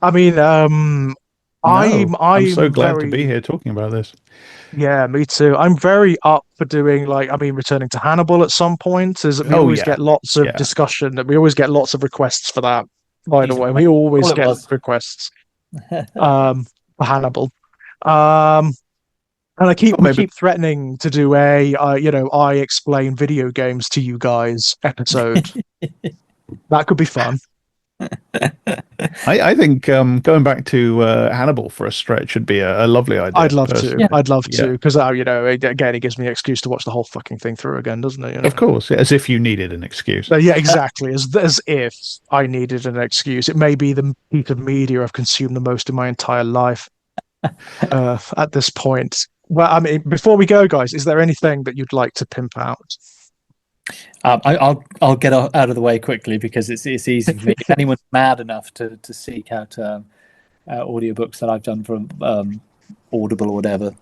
I mean, I'm so glad to be here talking about this. Yeah, me too. I'm very up for doing returning to Hannibal at some point. We always get lots of discussion. We always get lots of requests for that. By the way, we always get requests for Hannibal. And we keep threatening to do I explain video games to you guys episode. That could be fun. I think going back to Hannibal for a stretch would be a lovely idea. I'd love to. I'd love to because again, it gives me an excuse to watch the whole fucking thing through again, doesn't it? Of course, as if you needed an excuse. Yeah, exactly. As if I needed an excuse. It may be the piece of media I've consumed the most in my entire life at this point. Well, I mean, before we go, guys, is there anything that you'd like to pimp out? I'll get out of the way quickly because it's easy for me. If anyone's mad enough to seek out audiobooks that I've done from Audible or whatever,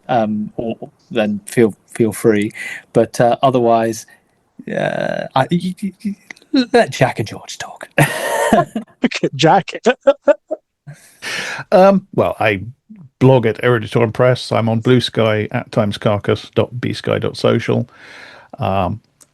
then feel free. But otherwise, let Jack and George talk. Jack. Well, I blog at Eruditorium Press. I'm on Blue Sky at timescarcass.bsky.social.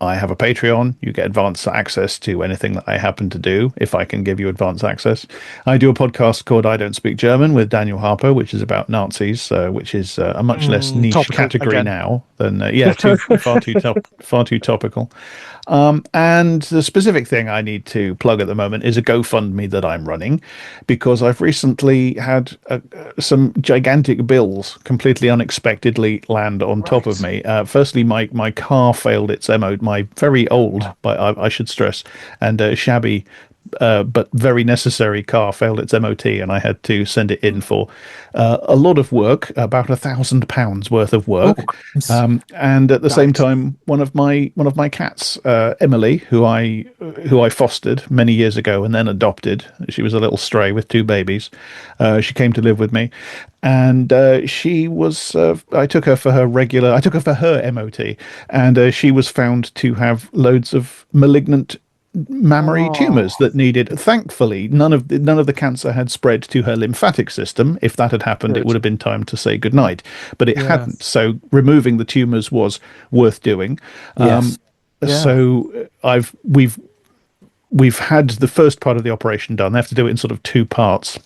I have a Patreon. You get advance access to anything that I happen to do, if I can give you advance access. I do a podcast called I Don't Speak German with Daniel Harper, which is about Nazis, which is a much less niche category now than, far too topical. And the specific thing I need to plug at the moment is a GoFundMe that I'm running, because I've recently had some gigantic bills completely unexpectedly land on top of me. Firstly, my car failed its MOT, my very old, but I should stress, and shabby but very necessary car failed its MOT, and I had to send it in for a lot of work, about £1,000 worth of work. And at the same time, one of my cats, Emily, who I fostered many years ago and then adopted. She was a little stray with 2 babies. She came to live with me, and she was. I took her for her MOT, and she was found to have loads of malignant mammary tumors that needed. Thankfully, none of the cancer had spread to her lymphatic system. If that had happened, it would have been time to say goodnight, but it hadn't. So removing the tumors was worth doing. So we've had the first part of the operation done. They have to do it in sort of 2 parts.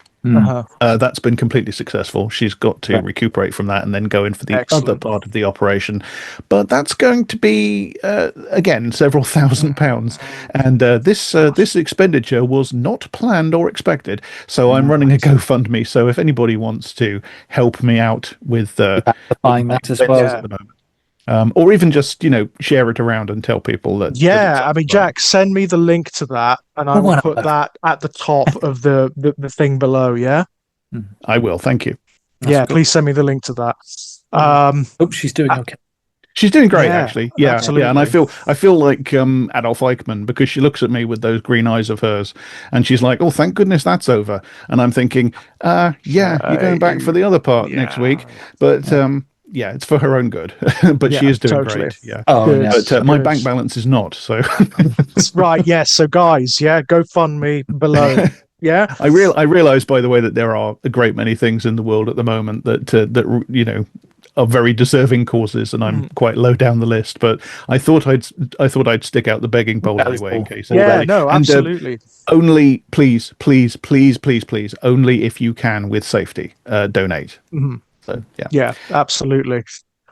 That's been completely successful. She's got to recuperate from that and then go in for the other part of the operation. But that's going to be, again, several £1,000s. And this expenditure was not planned or expected. So I'm running a GoFundMe. So if anybody wants to help me out with buying that as well. at the moment, or even just, share it around and tell people that. I mean, Jack, send me the link to that, and I will put that at the top of the thing below. Yeah, I will. Thank you. That's cool. Please send me the link to that. Hope she's doing okay. She's doing great, actually. Yeah, absolutely. Yeah, and I feel like Adolf Eichmann, because she looks at me with those green eyes of hers, and she's like, "Oh, thank goodness that's over." And I'm thinking, you're going back for the other part next week, but. Yeah, it's for her own good, but she is doing great. Yeah, but my bank balance is not. So right, yes. So guys, GoFundMe below. Yeah, I realize, by the way, that there are a great many things in the world at the moment that are very deserving causes, and I'm quite low down the list. But I thought I'd stick out the begging bowl anyway, in case. No, absolutely. And, only, please, only if you can, with safety, donate. So, yeah, absolutely.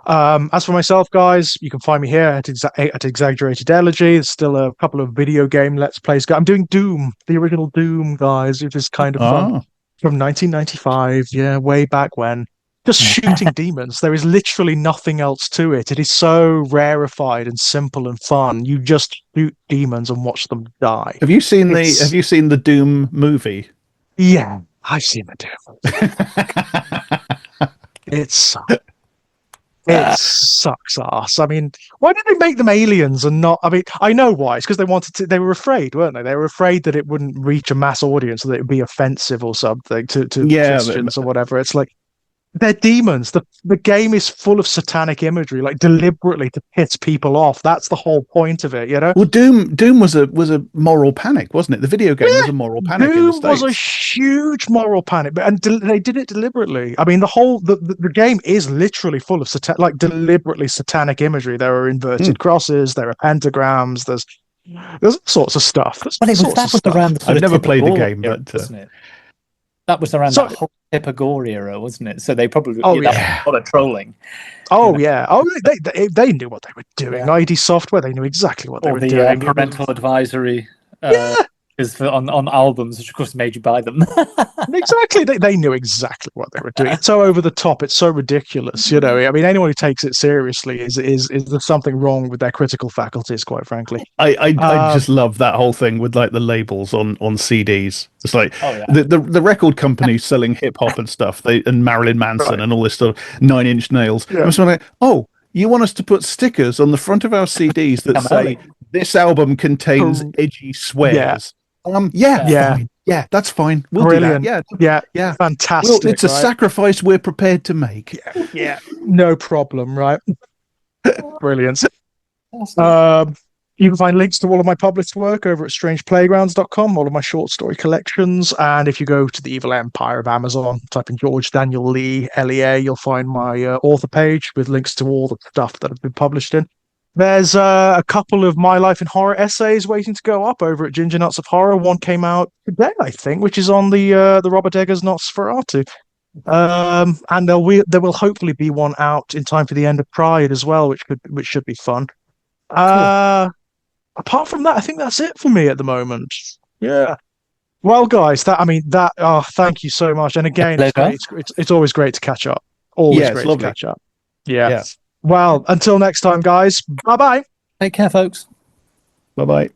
As for myself, guys, you can find me here at Exaggerated Elegy. There's still a couple of video game Let's Plays. I'm doing Doom, the original Doom, guys, which is kind of fun. From 1995, way back when. Just shooting demons. There is literally nothing else to it. It is so rarefied and simple and fun. You just shoot demons and watch them die. Have you seen the Doom movie? Yeah, I've seen the Doom. It sucks. It sucks ass. I mean, why did they make them aliens and not? I mean, I know why. It's because they wanted to. They were afraid, weren't they? They were afraid that it wouldn't reach a mass audience, so that it would be offensive or something to Christians or whatever. It's like they're demons. The game is full of satanic imagery, like deliberately to piss people off. That's the whole point of it, Well, Doom was a moral panic, wasn't it? The video game was a moral panic. Doom in the States. was a huge moral panic, and they did it deliberately. I mean, the game is literally full of deliberately satanic imagery. There are inverted crosses, there are pentagrams, there's all sorts of stuff. I've never played the game, but wasn't it? That was around that whole Hippogore era, wasn't it? So they probably that was a lot of trolling. They knew what they were doing. ID Software, they knew exactly what they were doing. Parental advisory. Is on albums, which of course made you buy them. Exactly, they knew exactly what they were doing. It's so over the top, it's so ridiculous. I mean, anyone who takes it seriously is there something wrong with their critical faculties? Quite frankly, I just love that whole thing with like the labels on CDs. It's like the record companies selling hip hop and stuff. And Marilyn Manson and all this sort of 9 Inch Nails. Yeah. I'm sort of like, you want us to put stickers on the front of our CDs that say this album contains edgy swears? Fine. Yeah, that's fine. We'll Brilliant. do that. Yeah. Fantastic. It's a sacrifice we're prepared to make. Yeah. No problem, right? Brilliant. You can find links to all of my published work over at strangeplaygrounds.com, all of my short story collections. And if you go to the Evil Empire of Amazon, type in George Daniel Lee, LEA, you'll find my author page with links to all the stuff that I've been published in. There's a couple of My Life in Horror essays waiting to go up over at Ginger Nuts of Horror. One came out today, I think, which is on the Robert Eggers Nosferatu. And there will hopefully be one out in time for the end of Pride as well, which should be fun. Cool. Apart from that, I think that's it for me at the moment. Yeah. Well, guys, thank you so much. And again, it's always great to catch up. Always great to catch up. Yeah. Well, until next time, guys. Bye-bye. Take care, folks. Bye-bye.